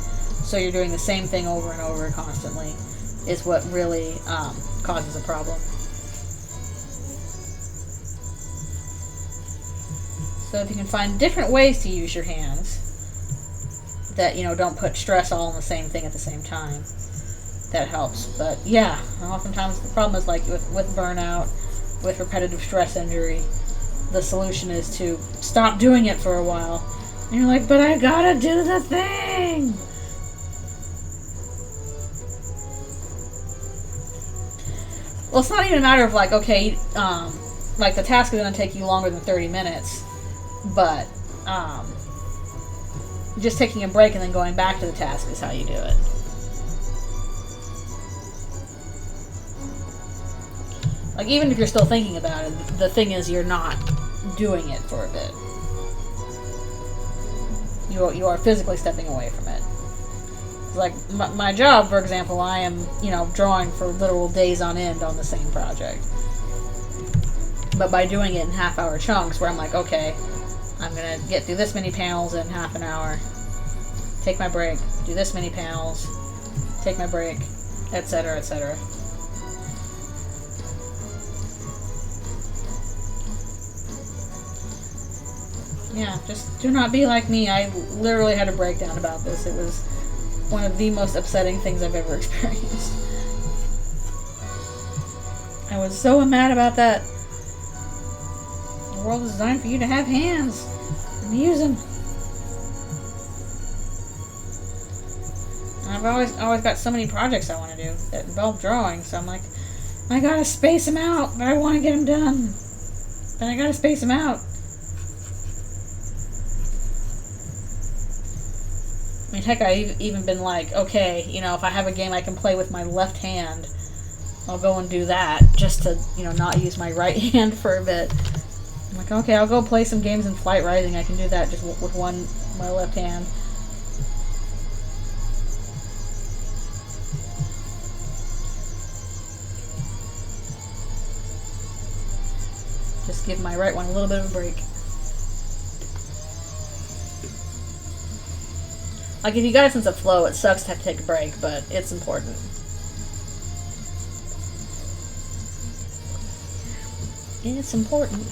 So you're doing the same thing over and over constantly is what really causes a problem. So if you can find different ways to use your hands that, you know, don't put stress all in the same thing at the same time, that helps. But yeah, oftentimes the problem is like with burnout, with repetitive stress injury, the solution is to stop doing it for a while. And you're like, but I gotta do the thing! Well, it's not even a matter of like, okay, like the task is gonna take you longer than 30 minutes, but just taking a break and then going back to the task is how you do it. Like, even if you're still thinking about it, the thing is you're not doing it for a bit. You are physically stepping away from it. Like, my job, for example, I am, you know, drawing for literal days on end on the same project. But by doing it in half-hour chunks, where I'm like, okay, I'm going to get through this many panels in half an hour, take my break, do this many panels, take my break, etc., etc. Yeah, just do not be like me. I literally had a breakdown about this. It was one of the most upsetting things I've ever experienced. I was so mad about that. The world is designed for you to have hands and use them. And I've always got so many projects I want to do that involve drawing, so I'm like, I gotta space them out, but I want to get them done. But I gotta space them out. I mean, heck, I've even been like, okay, you know, if I have a game I can play with my left hand, I'll go and do that, just to, you know, not use my right hand for a bit. I'm like, okay, I'll go play some games in Flight Rising. I can do that just with my left hand. Just give my right one a little bit of a break. Like, if you got a sense of flow, it sucks to have to take a break, but it's important. It's important.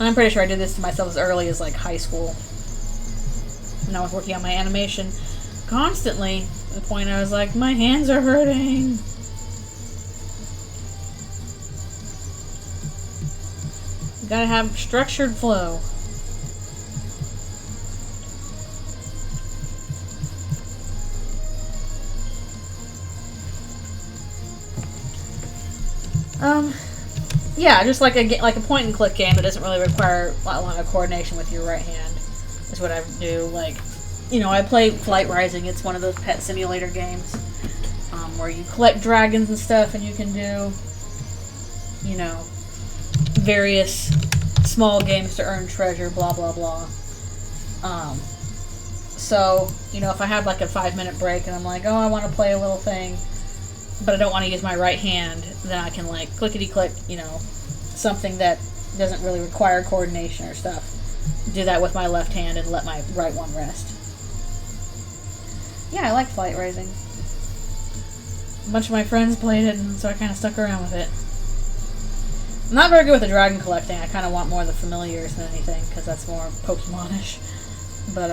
I'm pretty sure I did this to myself as early as, like, high school. When I was working on my animation constantly, to the point I was like, my hands are hurting. You gotta have structured flow. Yeah, just like a point and click game that doesn't really require a lot of coordination with your right hand is what I do. Like, you know, I play Flight Rising. It's one of those pet simulator games where you collect dragons and stuff, and you can do, you know, various small games to earn treasure, blah blah blah. So, you know, if I have like a 5-minute break and I'm like, oh, I want to play a little thing, but I don't want to use my right hand, then I can like clickety-click, you know, something that doesn't really require coordination or stuff. Do that with my left hand and let my right one rest. Yeah, I like Flight Rising. A bunch of my friends played it, and so I kind of stuck around with it. I'm not very good with the dragon collecting. I kind of want more of the familiars than anything, because that's more Pokemon-ish. But,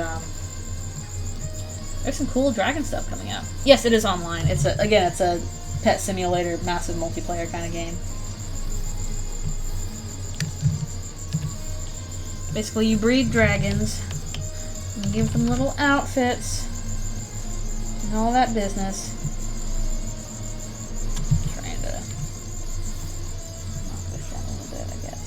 there's some cool dragon stuff coming out. Yes, it is online. It's a pet simulator, massive multiplayer kind of game. Basically, you breed dragons, and give them little outfits, and all that business. I'm trying to knock this down a little bit, I guess.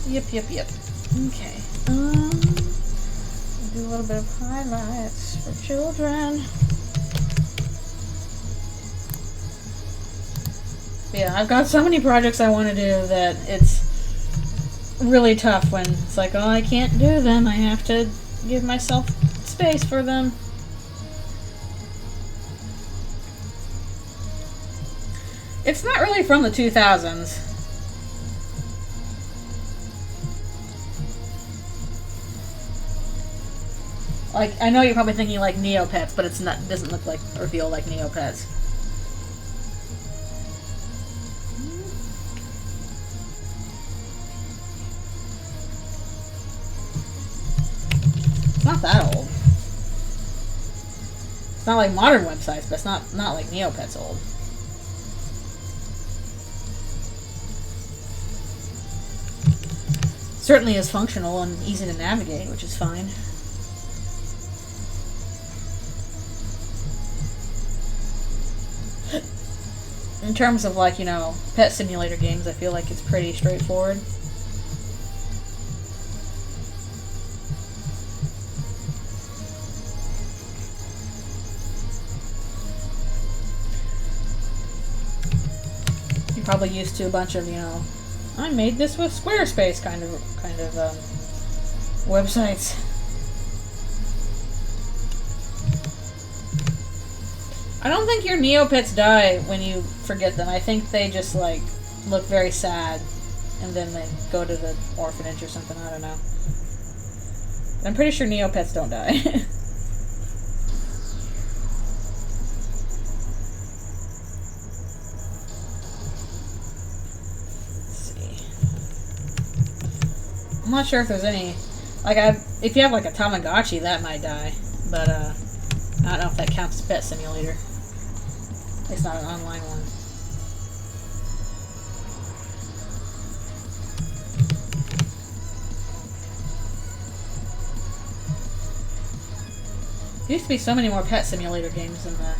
Yep. Okay. Do a little bit of highlights for children. Yeah, I've got so many projects I want to do that it's really tough when it's like, oh, I can't do them. I have to give myself space for them. It's not really from the 2000s. Like, I know you're probably thinking like Neopets, but it's not. Doesn't look like or feel like Neopets. It's not that old. It's not like modern websites, but it's not like Neopets old. Certainly is functional and easy to navigate, which is fine. In terms of, like, you know, pet simulator games, I feel like it's pretty straightforward. You're probably used to a bunch of, you know, I made this with Squarespace kind of websites. I don't think your Neopets die when you forget them. I think they just, like, look very sad, and then they go to the orphanage or something. I don't know. But I'm pretty sure Neopets don't die. Let's see. I'm not sure if there's any... Like, if you have, like, a Tamagotchi, that might die. But, I don't know if that counts as pet simulator. It's not an online one. There used to be so many more pet simulator games in the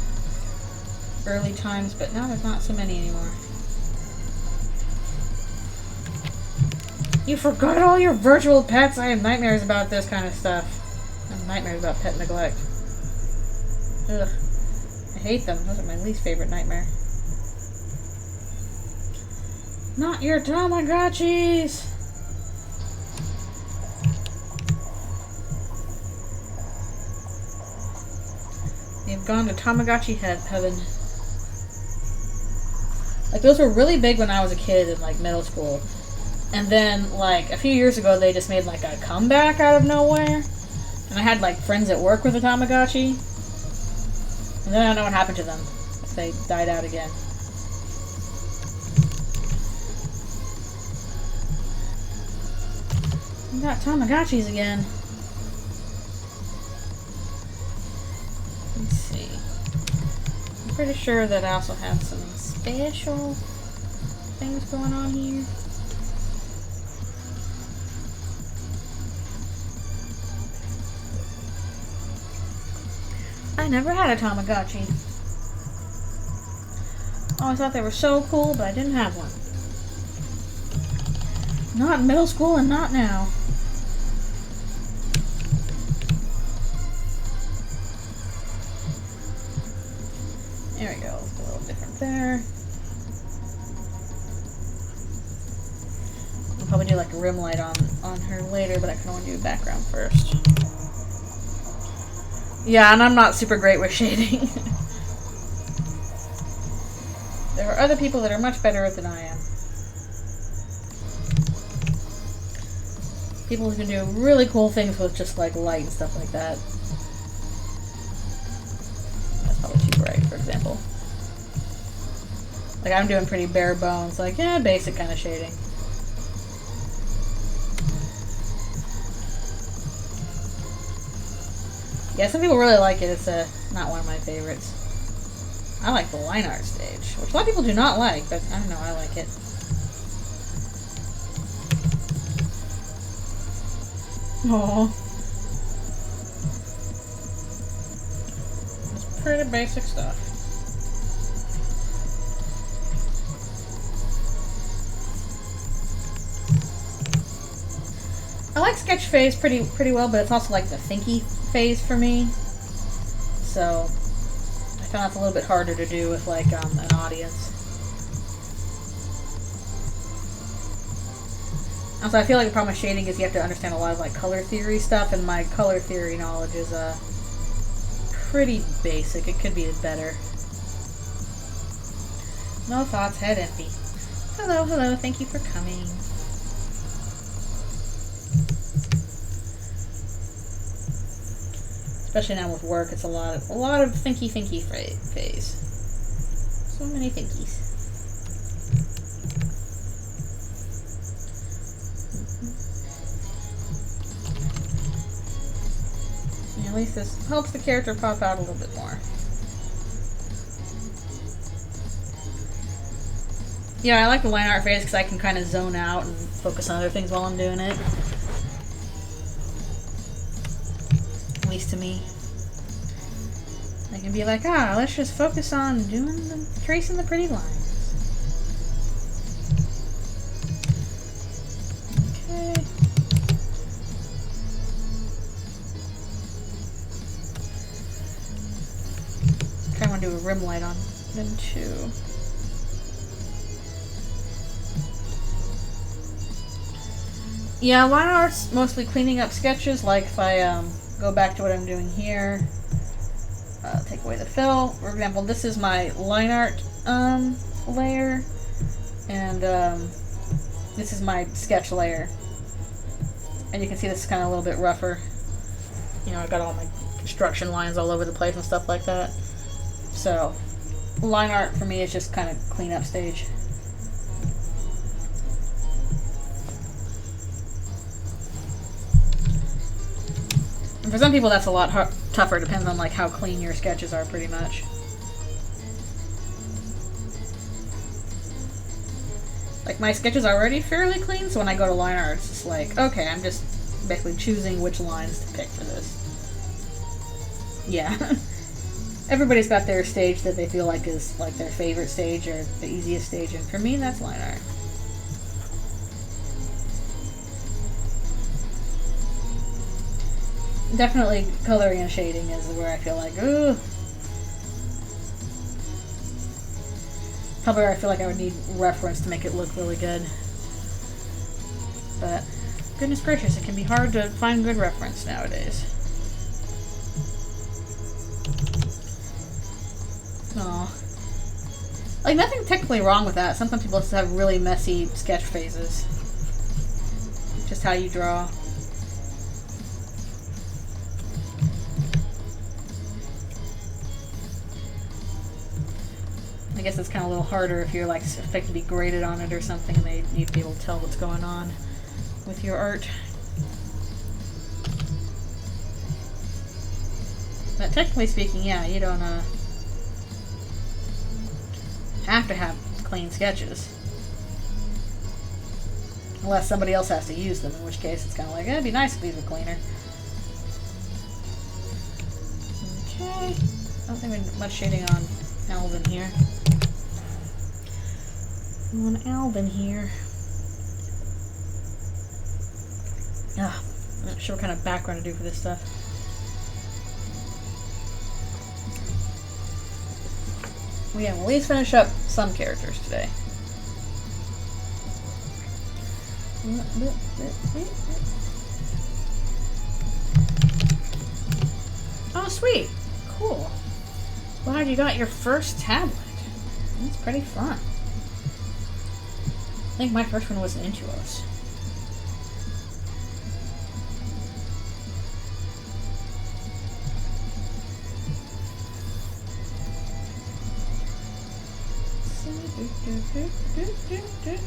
early times, but now there's not so many anymore. You forgot all your virtual pets? I have nightmares about this kind of stuff. I have nightmares about pet neglect. Ugh. I hate them. Those are my least favorite nightmare. Not your Tamagotchis! You've gone to Tamagotchi heaven. Like, those were really big when I was a kid in, like, middle school. And then, like, a few years ago, they just made, like, a comeback out of nowhere. And I had, like, friends at work with a Tamagotchi. And then I don't know what happened to them. They died out again. We got Tamagotchis again. Let's see. Pretty sure that I also have some special things going on here. I never had a Tamagotchi. Always thought they were so cool, but I didn't have one. Not in middle school and not now. There we go. It's a little different there. I'll probably do like a rim light on her later, but I can only do background first. Yeah, and I'm not super great with shading. There are other people that are much better at it than I am. People who can do really cool things with just like light and stuff like that. That's probably too bright, for example. Like I'm doing pretty bare bones, like yeah, basic kind of shading. Yeah, some people really like it. It's not one of my favorites. I like the line art stage, which a lot of people do not like, but I don't know, I like it. Aww. It's pretty basic stuff. I like sketch phase pretty well, but it's also like the thinky phase for me. So I found it's a little bit harder to do with like an audience. Also, I feel like the problem with shading is you have to understand a lot of like color theory stuff, and my color theory knowledge is pretty basic. It could be better. No thoughts, head empty. Hello, hello, thank you for coming. Especially now with work, it's a lot of thinky phase. So many thinkies. At least this helps the character pop out a little bit more. Yeah, I like the line art phase because I can kind of zone out and focus on other things while I'm doing it. At least to me. I can be like, let's just focus on tracing the pretty lines. Okay. I want to do a rim light on them too. Yeah, line art's mostly cleaning up sketches. Like if I go back to what I'm doing here, take away the fill. For example, this is my line art layer, and this is my sketch layer. And you can see this is kind of a little bit rougher. You know, I've got all my construction lines all over the place and stuff like that. So, line art for me is just kind of clean up stage. And for some people that's a lot tougher. It depends on like how clean your sketches are pretty much. Like my sketches are already fairly clean, so when I go to line art it's just like, okay, I'm just basically choosing which lines to pick for this. Yeah. Everybody's got their stage that they feel like is like their favorite stage or the easiest stage, and for me that's line art. Definitely coloring and shading is where I feel like, ooh. Probably where I feel like I would need reference to make it look really good. But, goodness gracious, it can be hard to find good reference nowadays. Aw. Like, nothing technically wrong with that. Sometimes people just have really messy sketch phases. Just how you draw. I guess it's kind of a little harder if you're like expected to be graded on it or something, and they need to be able to tell what's going on with your art. But technically speaking, yeah, you don't have to have clean sketches. Unless somebody else has to use them, in which case it's kind of like, it'd be nice if these were cleaner. Okay. I don't think we need much shading on Alvin here. On Alvin here. I'm not sure what kind of background to do for this stuff. Well, yeah, we'll at least finish up some characters today. Oh, sweet. Cool. Glad you got your first tablet. That's pretty fun. I think my first one was an Intuos.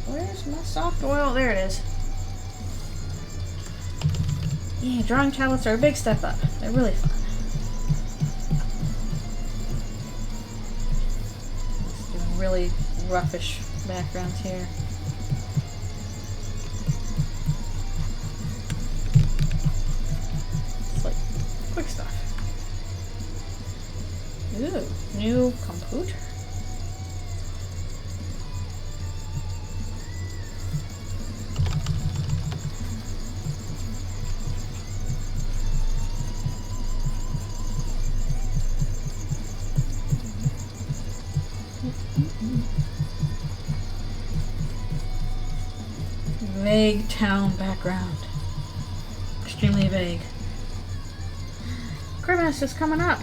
Where's my soft oil? There it is. Yeah, drawing tablets are a big step up. They're really fun. Just doing really roughish backgrounds here. It's like quick stuff. Ooh, new computer. Vague town background. Extremely vague. Christmas is coming up.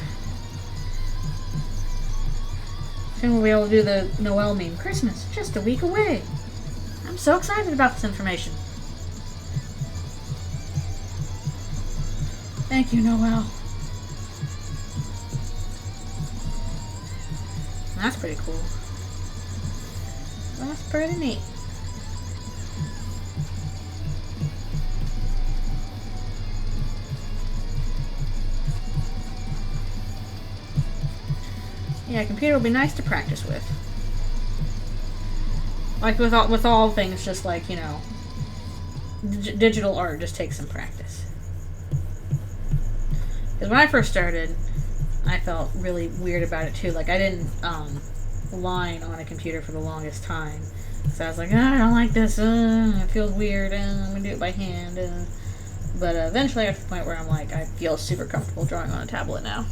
Soon we'll be able to do the Noel meme. Christmas, just a week away. I'm so excited about this information. Thank you, Noel. That's pretty cool. That's pretty neat. Yeah, a computer will be nice to practice with. Like with all things, just like, you know, digital art just takes some practice. Because when I first started, I felt really weird about it too. Like, I didn't line on a computer for the longest time. So I was like, I don't like this, it feels weird, I'm going to do it by hand. But eventually I got to the point where I'm like, I feel super comfortable drawing on a tablet now.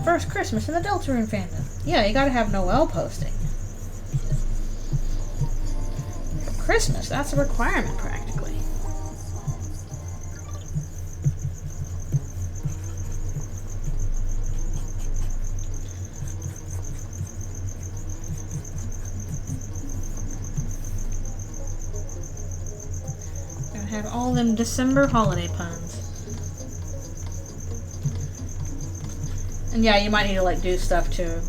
First Christmas in the Eldritchrune fandom. Yeah, you gotta have Noel posting. For Christmas, that's a requirement practically. Gotta have all them December holiday puns. And yeah, you might need to like do stuff to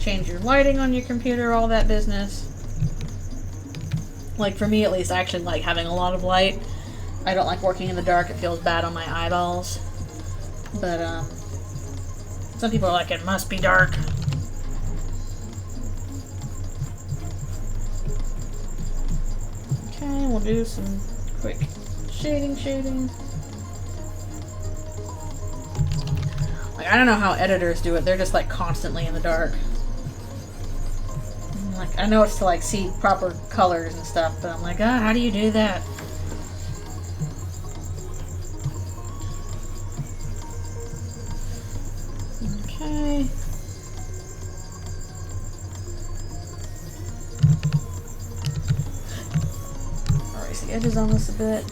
change your lighting on your computer, all that business. Like for me at least, I actually like having a lot of light. I don't like working in the dark, it feels bad on my eyeballs. But some people are like, it must be dark. Okay, we'll do some quick shading. I don't know how editors do it. They're just like constantly in the dark. Like, I know it's to like see proper colors and stuff, but I'm like, how do you do that? Okay. Erase the edges on this a bit.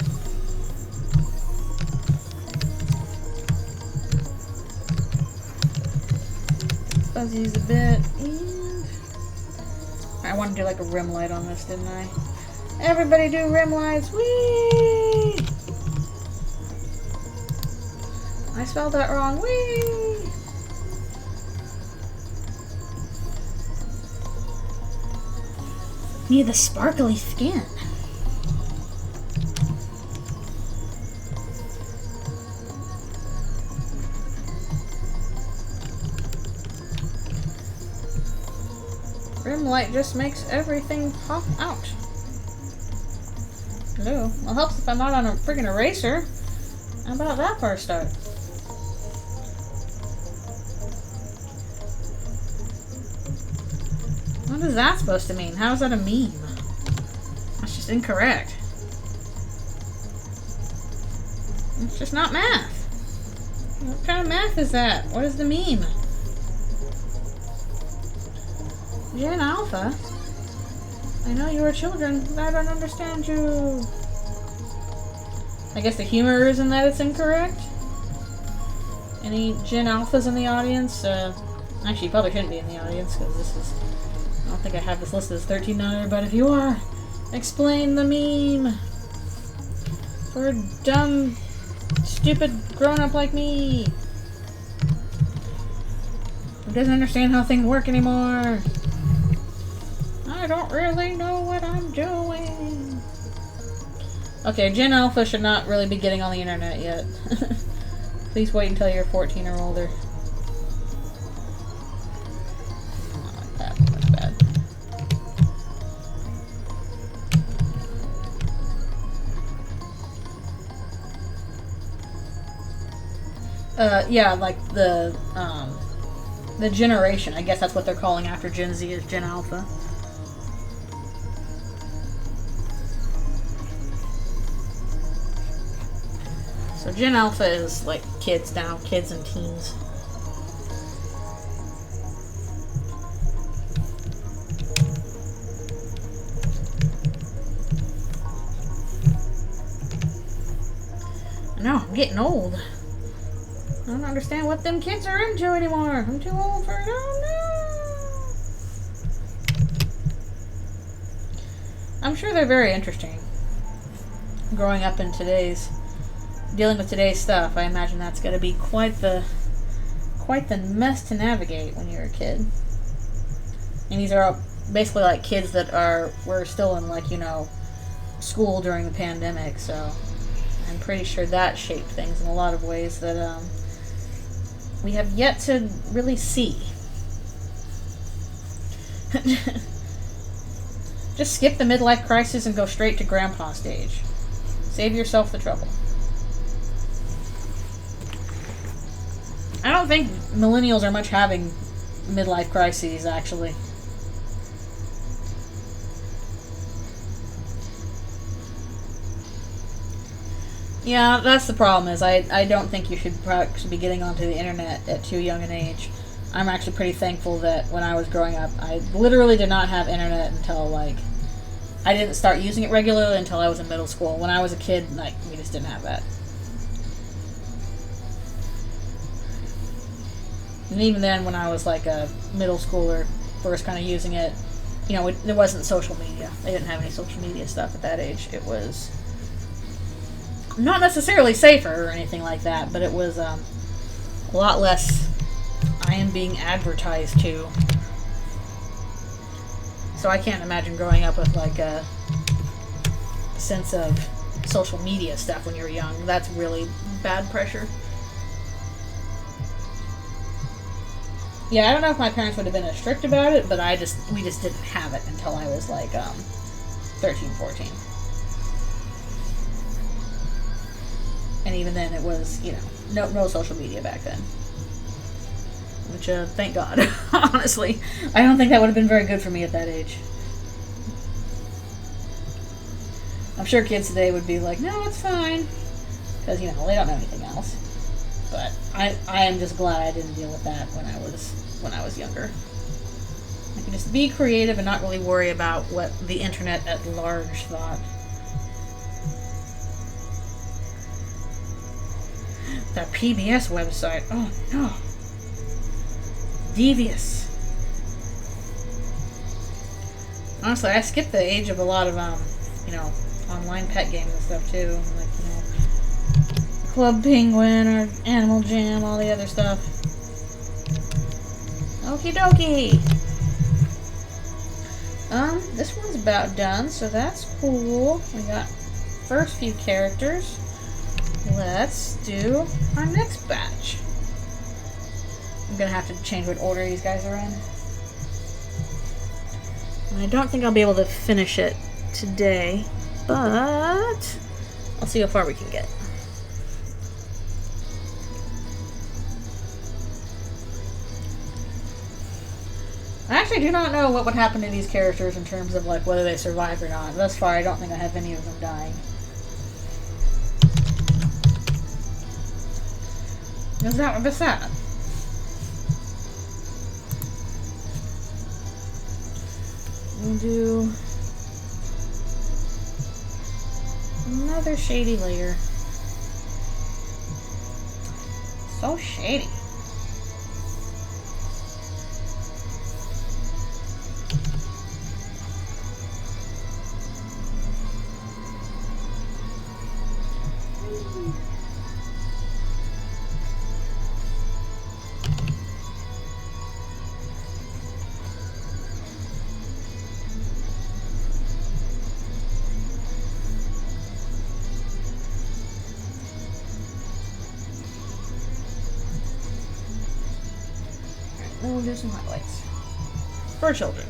Fuzzies a bit, and I want to do like a rim light on this, didn't I? Everybody do rim lights, whee! I spelled that wrong, whee! Need the sparkly skin. Rim light just makes everything pop out. Hello. Well, helps if I'm not on a friggin' eraser. How about that for a start? What is that supposed to mean? How is that a meme? That's just incorrect. It's just not math. What kind of math is that? What is the meme? Gen Alpha? I know you are children, but I don't understand you. I guess the humor is in that it's incorrect. Any Gen Alphas in the audience? Actually, you probably shouldn't be in the audience, because this is... I don't think I have this listed as 13 under, but if you are, explain the meme. For a dumb, stupid grown-up like me. Who doesn't understand how things work anymore. I don't really know what I'm doing. Okay, Gen Alpha should not really be getting on the internet yet. Please wait until you're 14 or older. Not like that. That's bad. Yeah, like the generation. I guess that's what they're calling after Gen Z is Gen Alpha. So Gen Alpha is like kids now, kids and teens. No, I'm getting old. I don't understand what them kids are into anymore. I'm too old for it. Oh no! I'm sure they're very interesting. Growing up in dealing with today's stuff, I imagine that's going to be quite the mess to navigate when you're a kid. And these are basically like kids that were still in, like, you know, school during the pandemic, so I'm pretty sure that shaped things in a lot of ways that we have yet to really see. Just skip the midlife crisis and go straight to grandpa stage. Save yourself the trouble. I don't think millennials are much having midlife crises, actually. Yeah, that's the problem, is I don't think you should be getting onto the internet at too young an age. I'm actually pretty thankful that when I was growing up, I literally did not have internet until, like, I didn't start using it regularly until I was in middle school. When I was a kid, like, we just didn't have that. And even then, when I was like a middle schooler, first kind of using it, you know, there wasn't social media. They didn't have any social media stuff at that age. It was not necessarily safer or anything like that, but it was a lot less I am being advertised to. So I can't imagine growing up with like a sense of social media stuff when you're young. That's really bad pressure. Yeah, I don't know if my parents would have been as strict about it, but we just didn't have it until I was like 13, 14. And even then it was, you know, no social media back then. Which, thank God. Honestly, I don't think that would have been very good for me at that age. I'm sure kids today would be like, no, it's fine. Because, you know, they don't know anything else. But I am just glad I didn't deal with that when I was younger. I could just be creative and not really worry about what the internet at large thought. That PBS website. Oh no. Devious. Honestly, I skipped the age of a lot of you know, online pet games and stuff too. Like, you know, Club Penguin or Animal Jam, all the other stuff. Okie dokie. This one's about done, so that's cool. We got first few characters. Let's do our next batch. I'm gonna have to change what order these guys are in. I don't think I'll be able to finish it today, but I'll see how far we can get. I actually do not know what would happen to these characters in terms of like whether they survive or not. Thus far, I don't think I have any of them dying. Is that what's that? We'll do another shady layer. So shady. Then we'll do some highlights for children.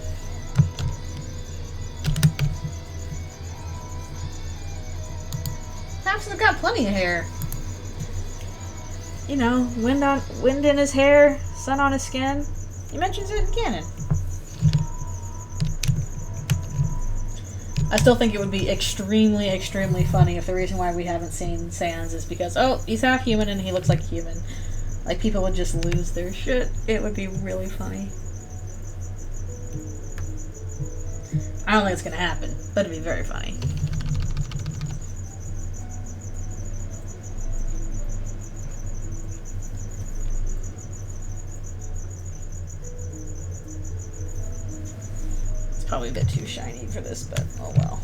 Thompson's got plenty of hair. You know, wind in his hair, sun on his skin. He mentions it in canon. I still think it would be extremely, extremely funny if the reason why we haven't seen Sans is because, oh, he's half human and he looks like a human. Like, people would just lose their shit. It would be really funny. I don't think it's gonna happen, but it'd be very funny. It's probably a bit too shiny for this, but oh well.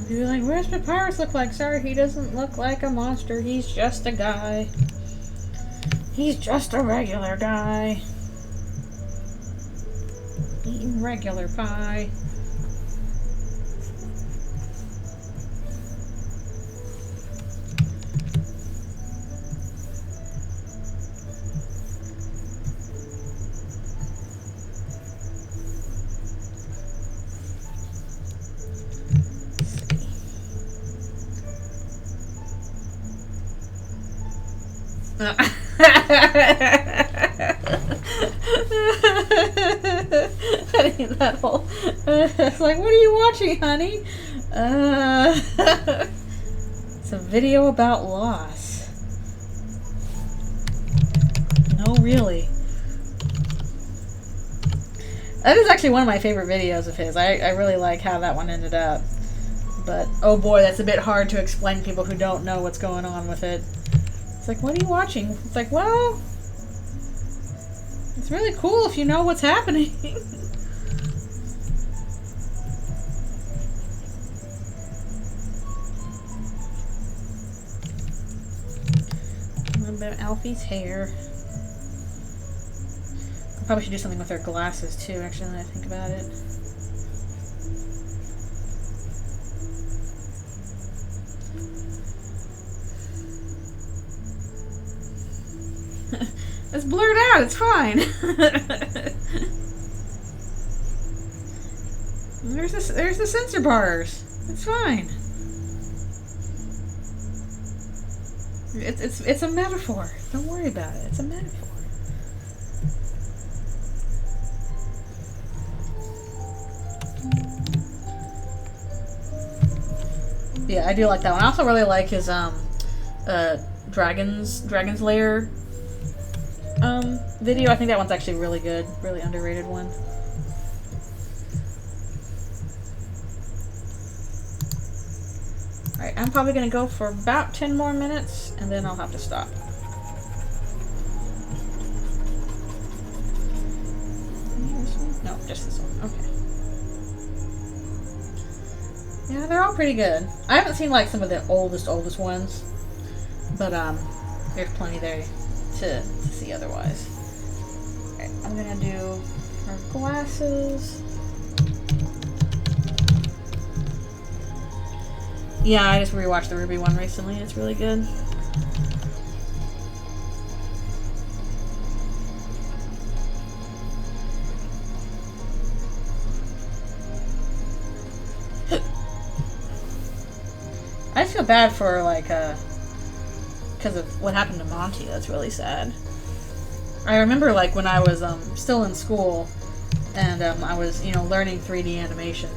You're like, where's Papyrus look like? Sorry, he doesn't look like a monster. He's just a guy. He's just a regular guy. Eating regular pie. That whole it's like, what are you watching, honey? It's a video about loss. No, really. That is actually one of my favorite videos of his. I really like how that one ended up. But, oh boy, that's a bit hard to explain to people who don't know what's going on with it. It's like, what are you watching? It's like, well, it's really cool if you know what's happening. A little bit of Alfie's hair. I probably should do something with her glasses too, actually, now that I think about it. It's blurred out, it's fine. There's the sensor bars. It's fine. It's a metaphor. Don't worry about it. It's a metaphor. Yeah, I do like that one. I also really like his Dragon's Lair video. I think that one's actually really good. Really underrated one. Alright, I'm probably going to go for about 10 more minutes, and then I'll have to stop. This one? No, just this one. Okay. Yeah, they're all pretty good. I haven't seen like some of the oldest ones, but there's plenty there to see otherwise. Alright, I'm gonna do her glasses. Yeah, I just rewatched the Ruby one recently. It's really good. I just feel bad for, like, because of what happened to Monty. That's really sad. I remember, like, when I was, still in school, and, I was, you know, learning 3D animation.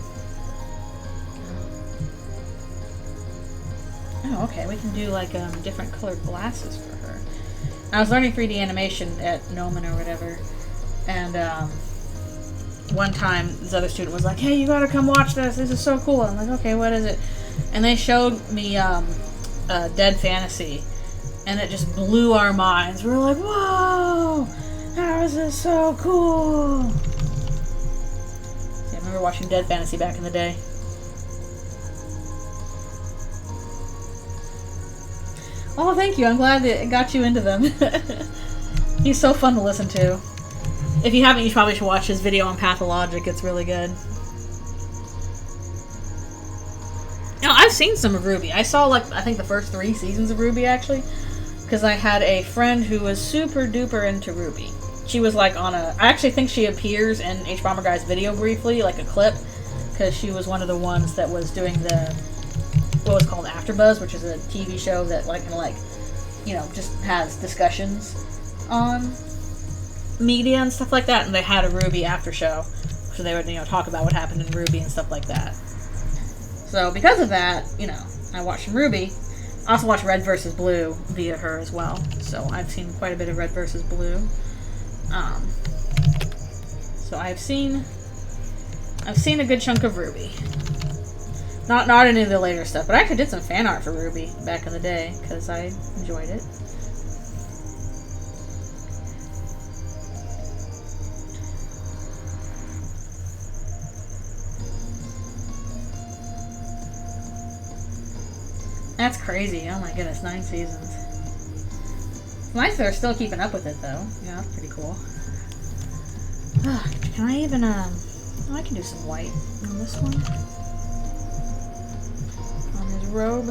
Oh, okay, we can do, like, different colored glasses for her. I was learning 3D animation at Noman or whatever, and, one time, this other student was like, hey, you gotta come watch this is so cool. I'm like, okay, what is it? And they showed me, Dead Fantasy, and it just blew our minds. We were like, whoa! How is this so cool? Yeah, I remember watching Dead Fantasy back in the day. Oh, thank you. I'm glad that it got you into them. He's so fun to listen to. If you haven't, you probably should watch his video on Pathologic. It's really good. Now, I've seen some of RWBY. I saw, like, I think the first 3 seasons of RWBY, actually. Because I had a friend who was super duper into RWBY. She was, like, on a... I actually think she appears in H-Bomber Guy's video briefly, like a clip. Because she was one of the ones that was doing the... what was called AfterBuzz, which is a TV show that, like, you know, just has discussions on media and stuff like that. And they had a RWBY after show. So they would, you know, talk about what happened in RWBY and stuff like that. So, because of that, you know, I watched some RWBY. I also watched Red vs. Blue via her as well. So, I've seen quite a bit of Red vs. Blue. So, I've seen a good chunk of RWBY. Not any of the later stuff, but I actually did some fan art for RWBY back in the day, because I enjoyed it. That's crazy. Oh my goodness, 9 seasons. It's nice they're still keeping up with it, though. Yeah, that's pretty cool. Can I even, oh, I can do some white on this one. On his robe.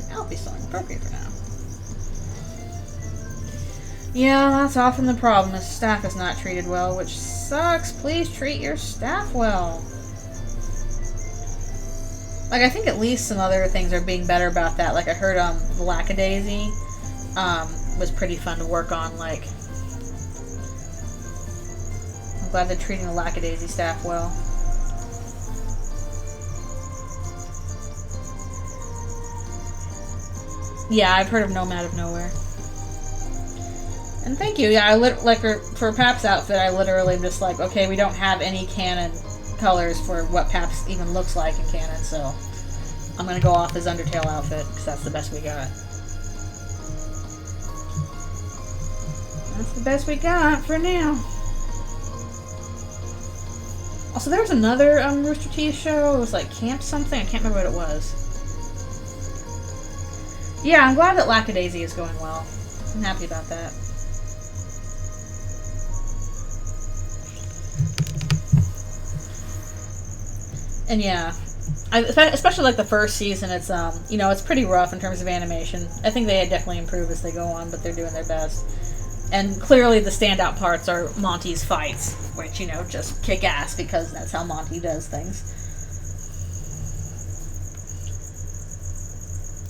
That'll be something appropriate for now. Yeah, that's often the problem. His staff is not treated well, which sucks. Please treat your staff well. Like, I think at least some other things are being better about that. Like, I heard, Lackadaisy, was pretty fun to work on. Like, I'm glad they're treating the Lackadaisy staff well. Yeah, I've heard of Nomad of Nowhere. And thank you. Yeah, like for Pap's outfit, I literally am just like, okay, we don't have any canon colors for what Pap's even looks like in canon, so I'm gonna go off his Undertale outfit because that's the best we got. That's the best we got for now. Also, there was another Rooster Teeth show. It was like Camp something. I can't remember what it was. Yeah, I'm glad that Lackadaisy is going well. I'm happy about that. And yeah, especially like the first season, it's you know, it's pretty rough in terms of animation. I think they definitely improve as they go on, but they're doing their best. And clearly the standout parts are Monty's fights, which, you know, just kick ass because that's how Monty does things.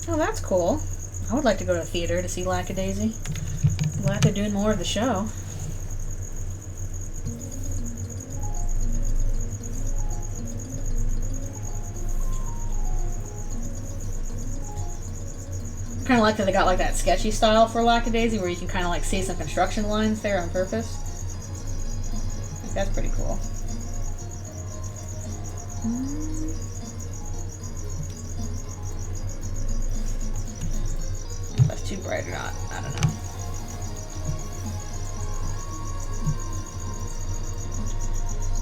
Oh, that's cool. I would like to go to a theater to see Lackadaisy. I'm glad they're doing more of the show. Kind of like that they got like that sketchy style for Lackadaisy where you can kind of like see some construction lines there on purpose. I think that's pretty cool. If that's too bright or not, I don't know.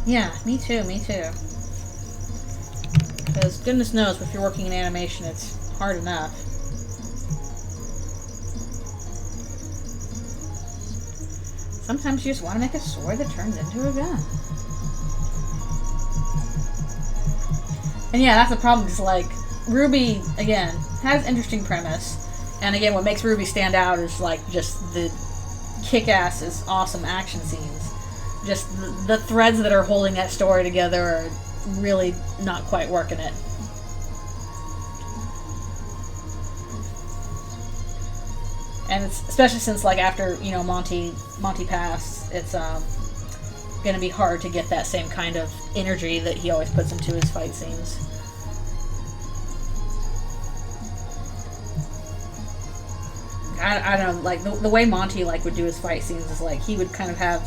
Yeah, me too, me too. Because goodness knows if you're working in animation, it's hard enough. Sometimes you just want to make a sword that turns into a gun. And yeah, that's the problem, because, like, Ruby, again, has interesting premise. And again, what makes Ruby stand out is, like, just the kick-ass is awesome action scenes. Just the threads that are holding that story together are really not quite working it. And it's, especially since, like, after, you know, Monty passed, it's gonna be hard to get that same kind of energy that he always puts into his fight scenes. I don't know, like, the way Monty, like, would do his fight scenes is, like, he would kind of have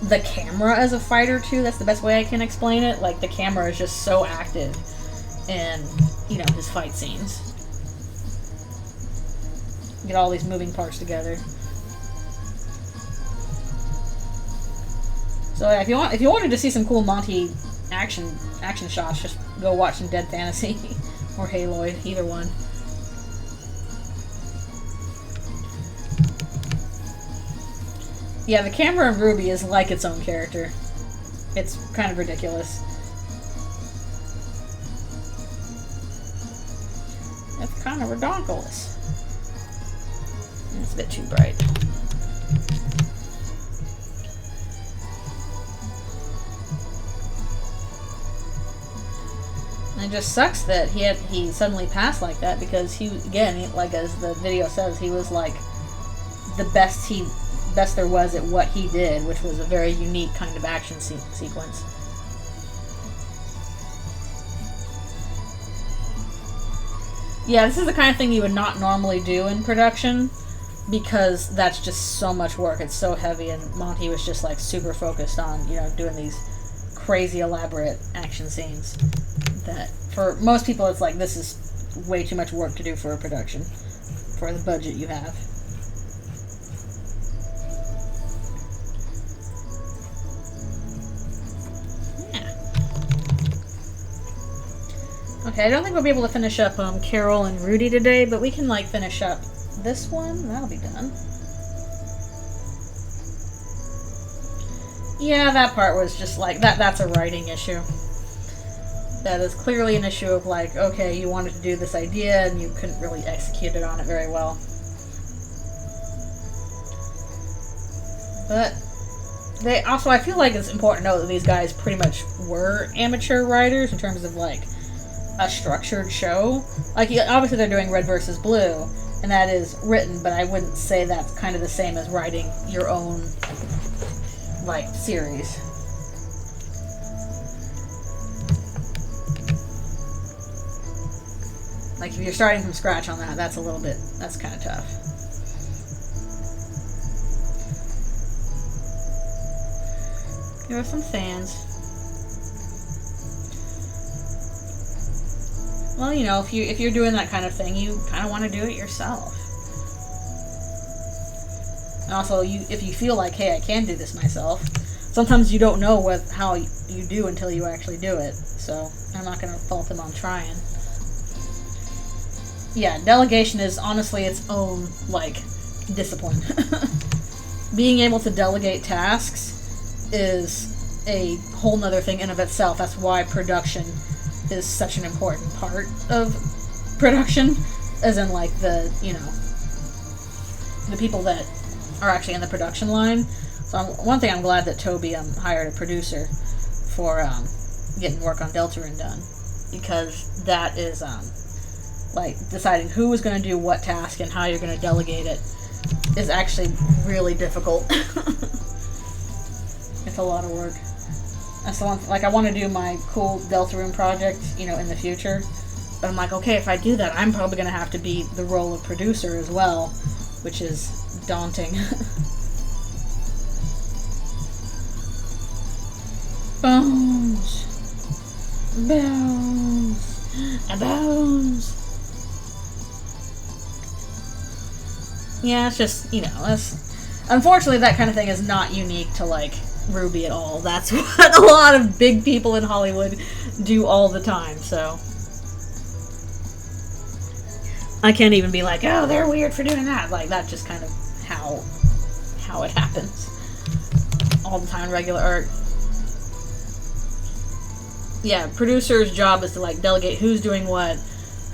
the camera as a fighter, too. That's the best way I can explain it. Like, the camera is just so active in, you know, his fight scenes. Get all these moving parts together. So yeah, if you wanted to see some cool Monty action shots, just go watch some Dead Fantasy or Haloid, either one. Yeah, the camera in Ruby is like its own character. It's kind of ridiculous. It's kind of redonkulous. It's a bit too bright. And it just sucks that he suddenly passed like that, because he, again, like as the video says, he was like the best there was at what he did, which was a very unique kind of action sequence. Yeah, this is the kind of thing you would not normally do in production, because that's just so much work. It's so heavy, and Monty was just like super focused on, you know, doing these crazy elaborate action scenes that for most people it's like, this is way too much work to do for a production for the budget you have. Okay, I don't think we'll be able to finish up Carol and Rudy today, but we can, like, finish up this one. That'll be done. Yeah, that part was just, like, that's a writing issue. That is clearly an issue of, like, okay, you wanted to do this idea, and you couldn't really execute it on it very well. But they also, I feel like it's important to know that these guys pretty much were amateur writers in terms of, like, a structured show. Like, obviously they're doing Red versus Blue, and that is written, but I wouldn't say that's kind of the same as writing your own, like, series. Like, if you're starting from scratch on that, that's kind of tough. There are some fans. Well, you know, if you're doing that kind of thing, you kind of want to do it yourself. And also, if you feel like, hey, I can do this myself, sometimes you don't know how you do until you actually do it. So I'm not going to fault them on trying. Yeah, delegation is honestly its own, like, discipline. Being able to delegate tasks is a whole nother thing in of itself. That's why production is such an important part of production, as in, like, the, you know, the people that are actually in the production line. So one thing I'm glad that Toby hired a producer for getting work on Eldritchrune done, because that is like, deciding who is going to do what task and how you're going to delegate it is actually really difficult. It's a lot of work. That's the one, like, I want to do my cool Eldritchrune project, you know, in the future. But I'm like, okay, if I do that, I'm probably going to have to be the role of producer as well, which is daunting. Bones. Bones. Bones. Yeah, it's just, you know, that's... Unfortunately, that kind of thing is not unique to, like, Ruby at all. That's what a lot of big people in Hollywood do all the time, so... I can't even be like, oh, they're weird for doing that. Like, that's just kind of how it happens. all the time in regular art. Yeah, producer's job is to like delegate who's doing what,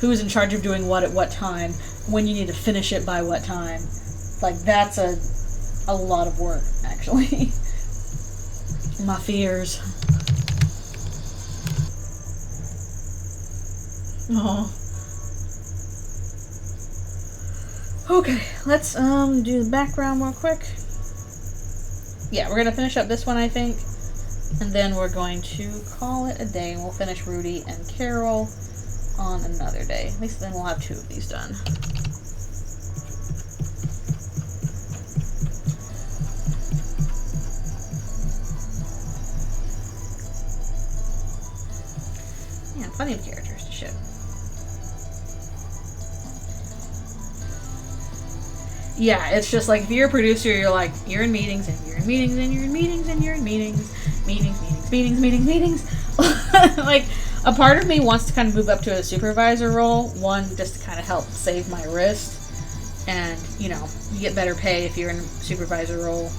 who's in charge of doing what at what time, when you need to finish it by what time. Like, that's a lot of work, actually. My fears. Oh. Okay, let's do the background real quick. Yeah, we're gonna finish up this one, I think, and then we're going to call it a day, and we'll finish Rudy and Carol on another day. At least then we'll have 2 of these done. Yeah, plenty of characters to ship. Yeah, it's just like if you're a producer, you're like, you're in meetings and you're in meetings and you're in meetings and you're in meetings. Meetings. Like, a part of me wants to kind of move up to a supervisor role. One, just to kind of help save my wrist. And, you know, you get better pay if you're in a supervisor role.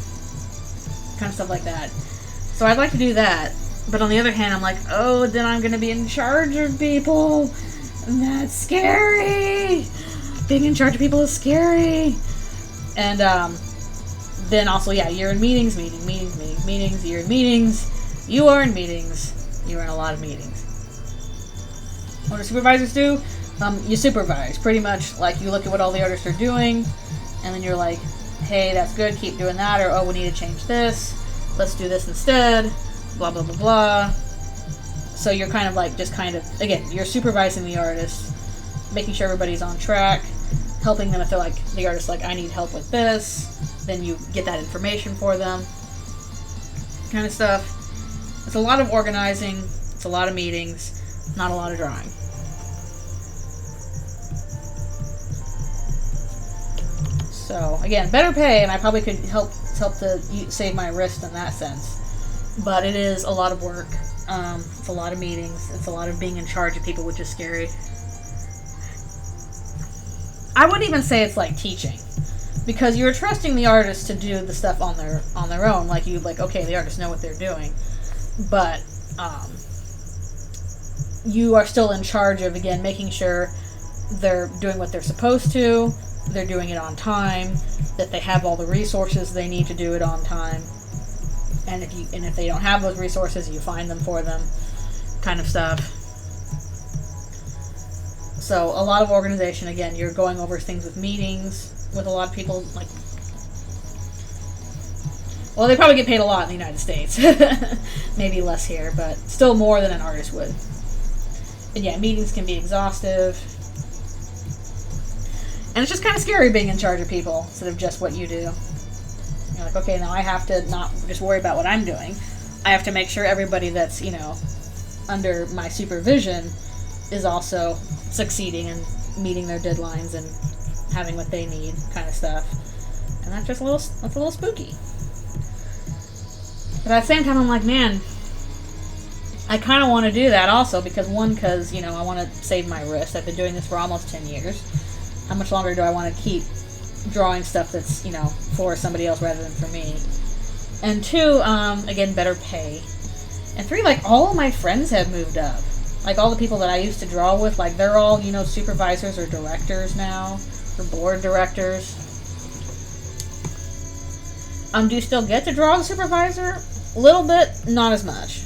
Kind of stuff like that. So I'd like to do that. But on the other hand, I'm like, oh, then I'm going to be in charge of people. And that's scary. Being in charge of people is scary. And then also, yeah, you're in meetings, you're in meetings, you are in meetings, you're in a lot of meetings. What do supervisors do? You supervise, pretty much. Like, you look at what all the artists are doing, and then you're like, hey, that's good, keep doing that, or oh, we need to change this, let's do this instead, blah, blah, blah, blah. So you're kind of like, just kind of, again, you're supervising the artists, making sure everybody's on track, helping them if they're like, the artist's like, I need help with this, then you get that information for them, kind of stuff. It's a lot of organizing, it's a lot of meetings, not a lot of drawing. So, again, better pay, and I probably could help to save my wrist in that sense. But it is a lot of work, it's a lot of meetings, it's a lot of being in charge of people, which is scary. I wouldn't even say it's like teaching, because you're trusting the artists to do the stuff on their own. Like, okay, the artists know what they're doing, but you are still in charge of, again, making sure they're doing what they're supposed to, they're doing it on time, that they have all the resources they need to do it on time, and if they don't have those resources, you find them for them, kind of stuff. So, a lot of organization. Again, you're going over things with meetings with a lot of people. Like, well, they probably get paid a lot in the United States. Maybe less here, but still more than an artist would. And yeah, meetings can be exhaustive. And it's just kind of scary being in charge of people instead of just what you do. You're like, okay, now I have to not just worry about what I'm doing. I have to make sure everybody that's, you know, under my supervision is also succeeding and meeting their deadlines and having what they need, kind of stuff. And that's a little spooky. But at the same time, I'm like, man, I kind of want to do that also because, you know, I want to save my wrist. I've been doing this for almost 10 years. How much longer do I want to keep drawing stuff that's, you know, for somebody else rather than for me? And 2, again, better pay. And 3, like, all of my friends have moved up. Like, all the people that I used to draw with, like, they're all, you know, supervisors or directors now, or board directors. Do you still get to draw as a supervisor? A little bit, not as much.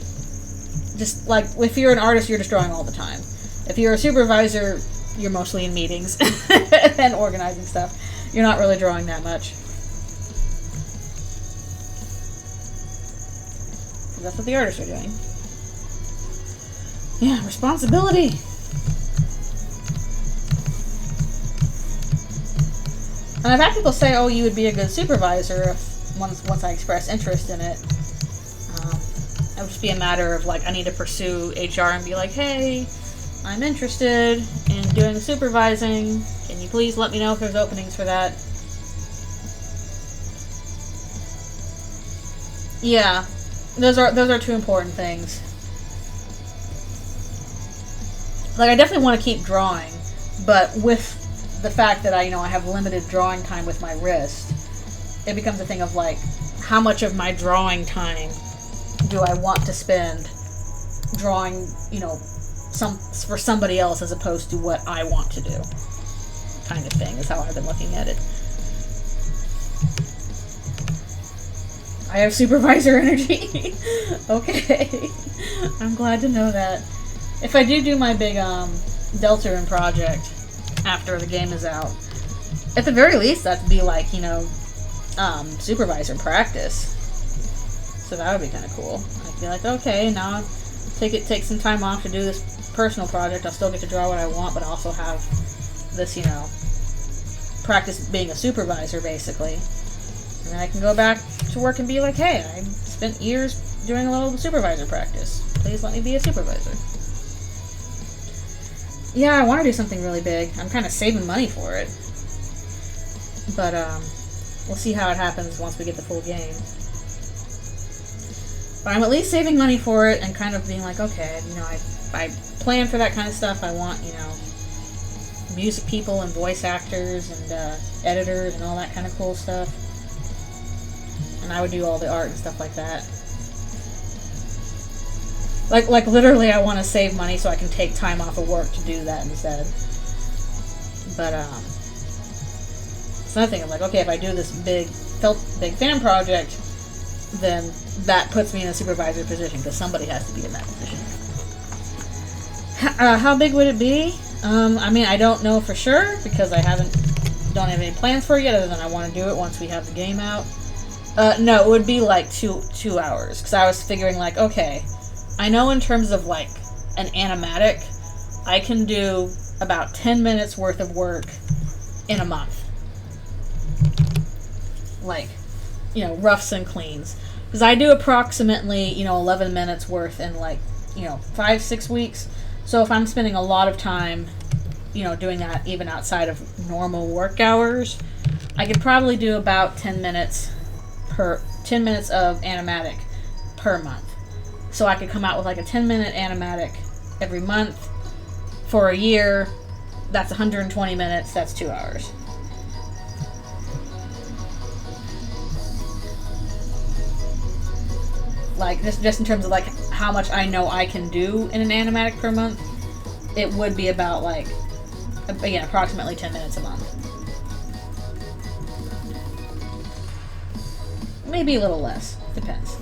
Just, like, if you're an artist, you're just drawing all the time. If you're a supervisor, you're mostly in meetings and organizing stuff. You're not really drawing that much. That's what the artists are doing. Yeah, responsibility. And I've had people say, oh, you would be a good supervisor if once I express interest in it. It would just be a matter of, like, I need to pursue HR and be like, hey, I'm interested in doing the supervising. Can you please let me know if there's openings for that? Yeah, those are 2 important things. Like, I definitely want to keep drawing, but with the fact that I have limited drawing time with my wrist, it becomes a thing of, like, how much of my drawing time do I want to spend drawing, you know, for somebody else as opposed to what I want to do, kind of thing, is how I've been looking at it. I have supervisor energy. Okay. I'm glad to know that. If I do my big Deltarune project after the game is out, at the very least that'd be like, you know, supervisor practice. So that would be kind of cool. I'd be like, okay, now take some time off to do this personal project. I'll still get to draw what I want, but I also have this, you know, practice being a supervisor, basically. And then I can go back to work and be like, hey, I spent years doing a little supervisor practice. Please let me be a supervisor. Yeah, I want to do something really big. I'm kind of saving money for it. But, we'll see how it happens once we get the full game. But I'm at least saving money for it and kind of being like, okay, you know, I plan for that kind of stuff. I want, you know, music people and voice actors and editors and all that kind of cool stuff. And I would do all the art and stuff like that. Like literally I want to save money so I can take time off of work to do that instead. But, it's another thing. I'm like, okay, if I do this big fan project, then that puts me in a supervisor position because somebody has to be in that position. How big would it be? I mean, I don't know for sure because I don't have any plans for it yet other than I want to do it once we have the game out. No, it would be like two hours because I was figuring like, okay, I know in terms of like an animatic, I can do about 10 minutes worth of work in a month. Like, you know, roughs and cleans. Because I do approximately, you know, 11 minutes worth in like, you know, 5-6 weeks. So if I'm spending a lot of time, you know, doing that even outside of normal work hours, I could probably do about 10 minutes of animatic per month. So I could come out with like a 10-minute animatic every month for a year. That's 120 minutes. That's 2 hours. Like, just in terms of, like, how much I know I can do in an animatic per month, it would be about, like, again, approximately 10 minutes a month. Maybe a little less. Depends.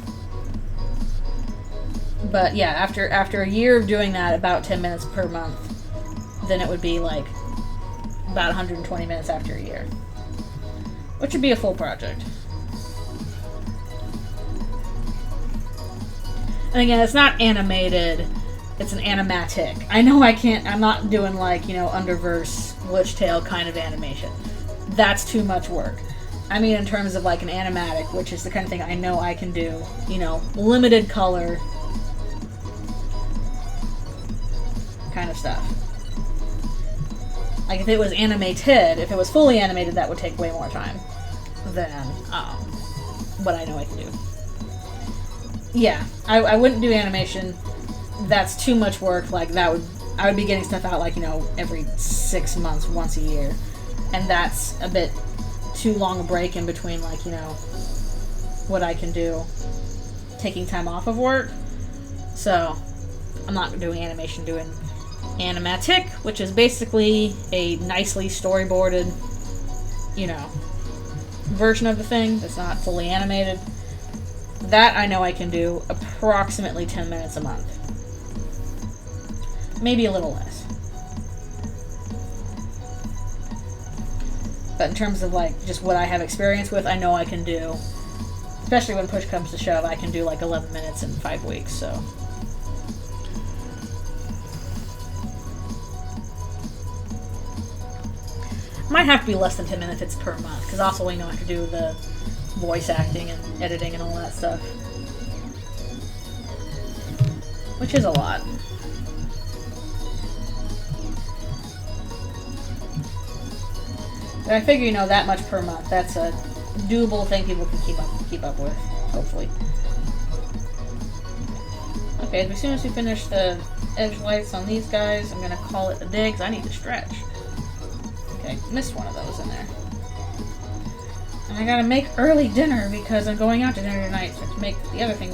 But, yeah, after a year of doing that, about 10 minutes per month, then it would be, like, about 120 minutes after a year. Which would be a full project. And again, it's not animated, it's an animatic. I know I'm not doing like, you know, Underverse, Glitch Tail kind of animation. That's too much work. I mean in terms of like an animatic, which is the kind of thing I know I can do, you know, limited color kind of stuff. Like if it was animated, if it was fully animated, that would take way more time than what I know I can do. Yeah, I wouldn't do animation. That's too much work. Like I would be getting stuff out like, you know, every 6 months, once a year. And that's a bit too long a break in between, like, you know, what I can do taking time off of work. So I'm not doing animation, doing animatic, which is basically a nicely storyboarded, you know, version of the thing that's not fully animated. That I know I can do approximately 10 minutes a month. Maybe a little less. But in terms of like just what I have experience with, I know I can do, especially when push comes to shove, I can do like 11 minutes in 5 weeks, so. Might have to be less than 10 minutes per month, because also we know I have to do the voice acting and editing and all that stuff. Which is a lot. But I figure, you know, that much per month, that's a doable thing people can keep up with, hopefully. Okay, as soon as we finish the edge lights on these guys, I'm gonna call it a day, because I need to stretch. Okay, missed one of those in there. And I gotta make early dinner because I'm going out to dinner tonight, so I have to make the other thing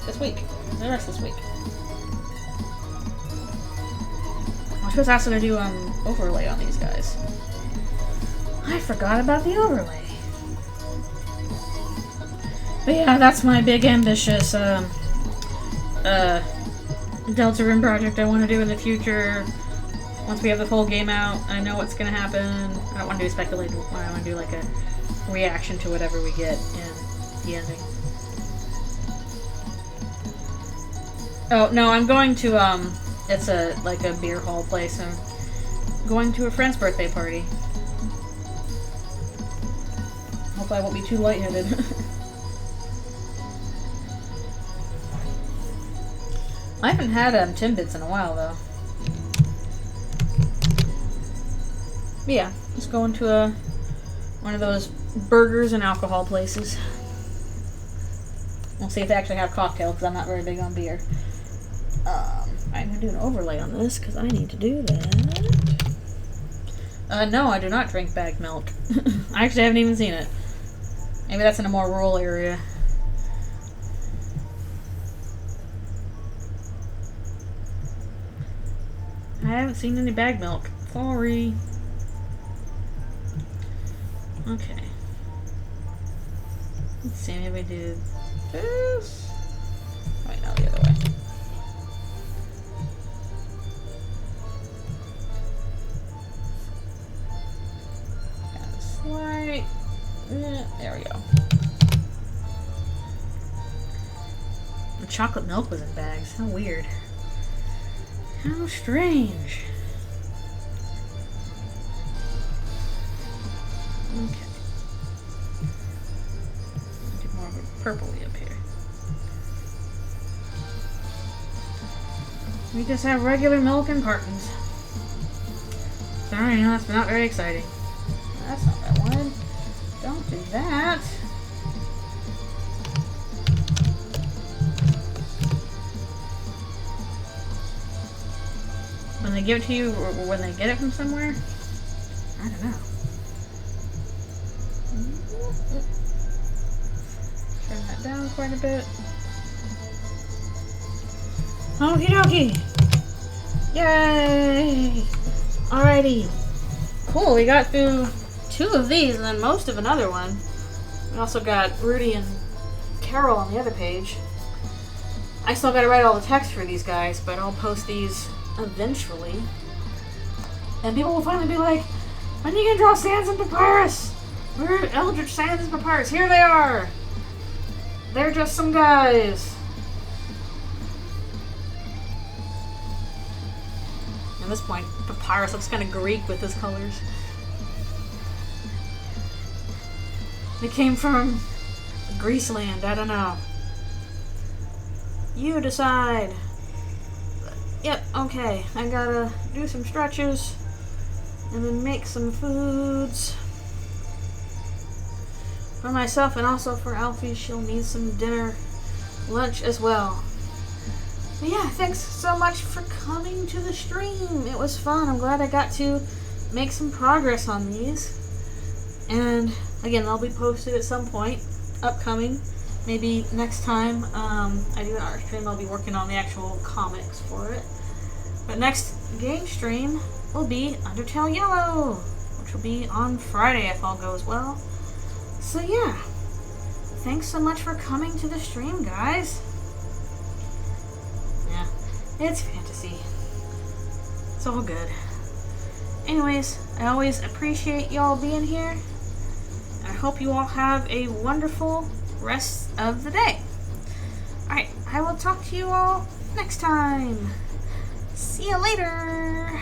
this week. The rest of this week. I was also gonna do overlay on these guys. I forgot about the overlay. But yeah, that's my big ambitious Deltarune project I want to do in the future. Once we have the full game out, I know what's gonna happen. I don't want to do speculation. I want to do like a reaction to whatever we get in the ending. Oh no, I'm going to it's like a beer hall place. I'm going to a friend's birthday party. Hope I won't be too lightheaded. I haven't had Timbits in a while though. But yeah, just going to one of those burgers and alcohol places. We'll see if they actually have cocktail because I'm not very big on beer. I'm going to do an overlay on this because I need to do that. No, I do not drink bagged milk. I actually haven't even seen it. Maybe that's in a more rural area. I haven't seen any bagged milk. Sorry. Okay. Let's see, maybe we do this. Wait, no, the other way. Slight. There we go. The chocolate milk was in bags. How weird. How strange. Okay. Get more of a purpley up here. We just have regular milk and cartons. Sorry, no, that's not very exciting. That's not what I wanted. Don't do that. When they give it to you, or when they get it from somewhere? I don't know. Turn that down quite a bit. Okie dokie! Yay! Alrighty. Cool, we got through 2 of these and then most of another one. We also got Rudy and Carol on the other page. I still gotta write all the text for these guys, but I'll post these eventually. And people will finally be like, when are you gonna draw Sands and Papyrus? Where are Eldritch Sands and Papyrus? Here they are! They're just some guys. At this point, Papyrus looks kind of Greek with his colors. They came from Greeceland, I don't know. You decide. Yep, okay. I gotta do some stretches and then make some foods for myself and also for Alfie. She'll need some dinner, lunch as well. But yeah, thanks so much for coming to the stream. It was fun. I'm glad I got to make some progress on these. And again, they'll be posted at some point, upcoming. Maybe next time I do an art stream, I'll be working on the actual comics for it. But next game stream will be Undertale Yellow, which will be on Friday if all goes well. So yeah, thanks so much for coming to the stream, guys. Yeah, it's fantasy. It's all good. Anyways, I always appreciate y'all being here. I hope you all have a wonderful rest of the day. Alright, I will talk to you all next time. See you later.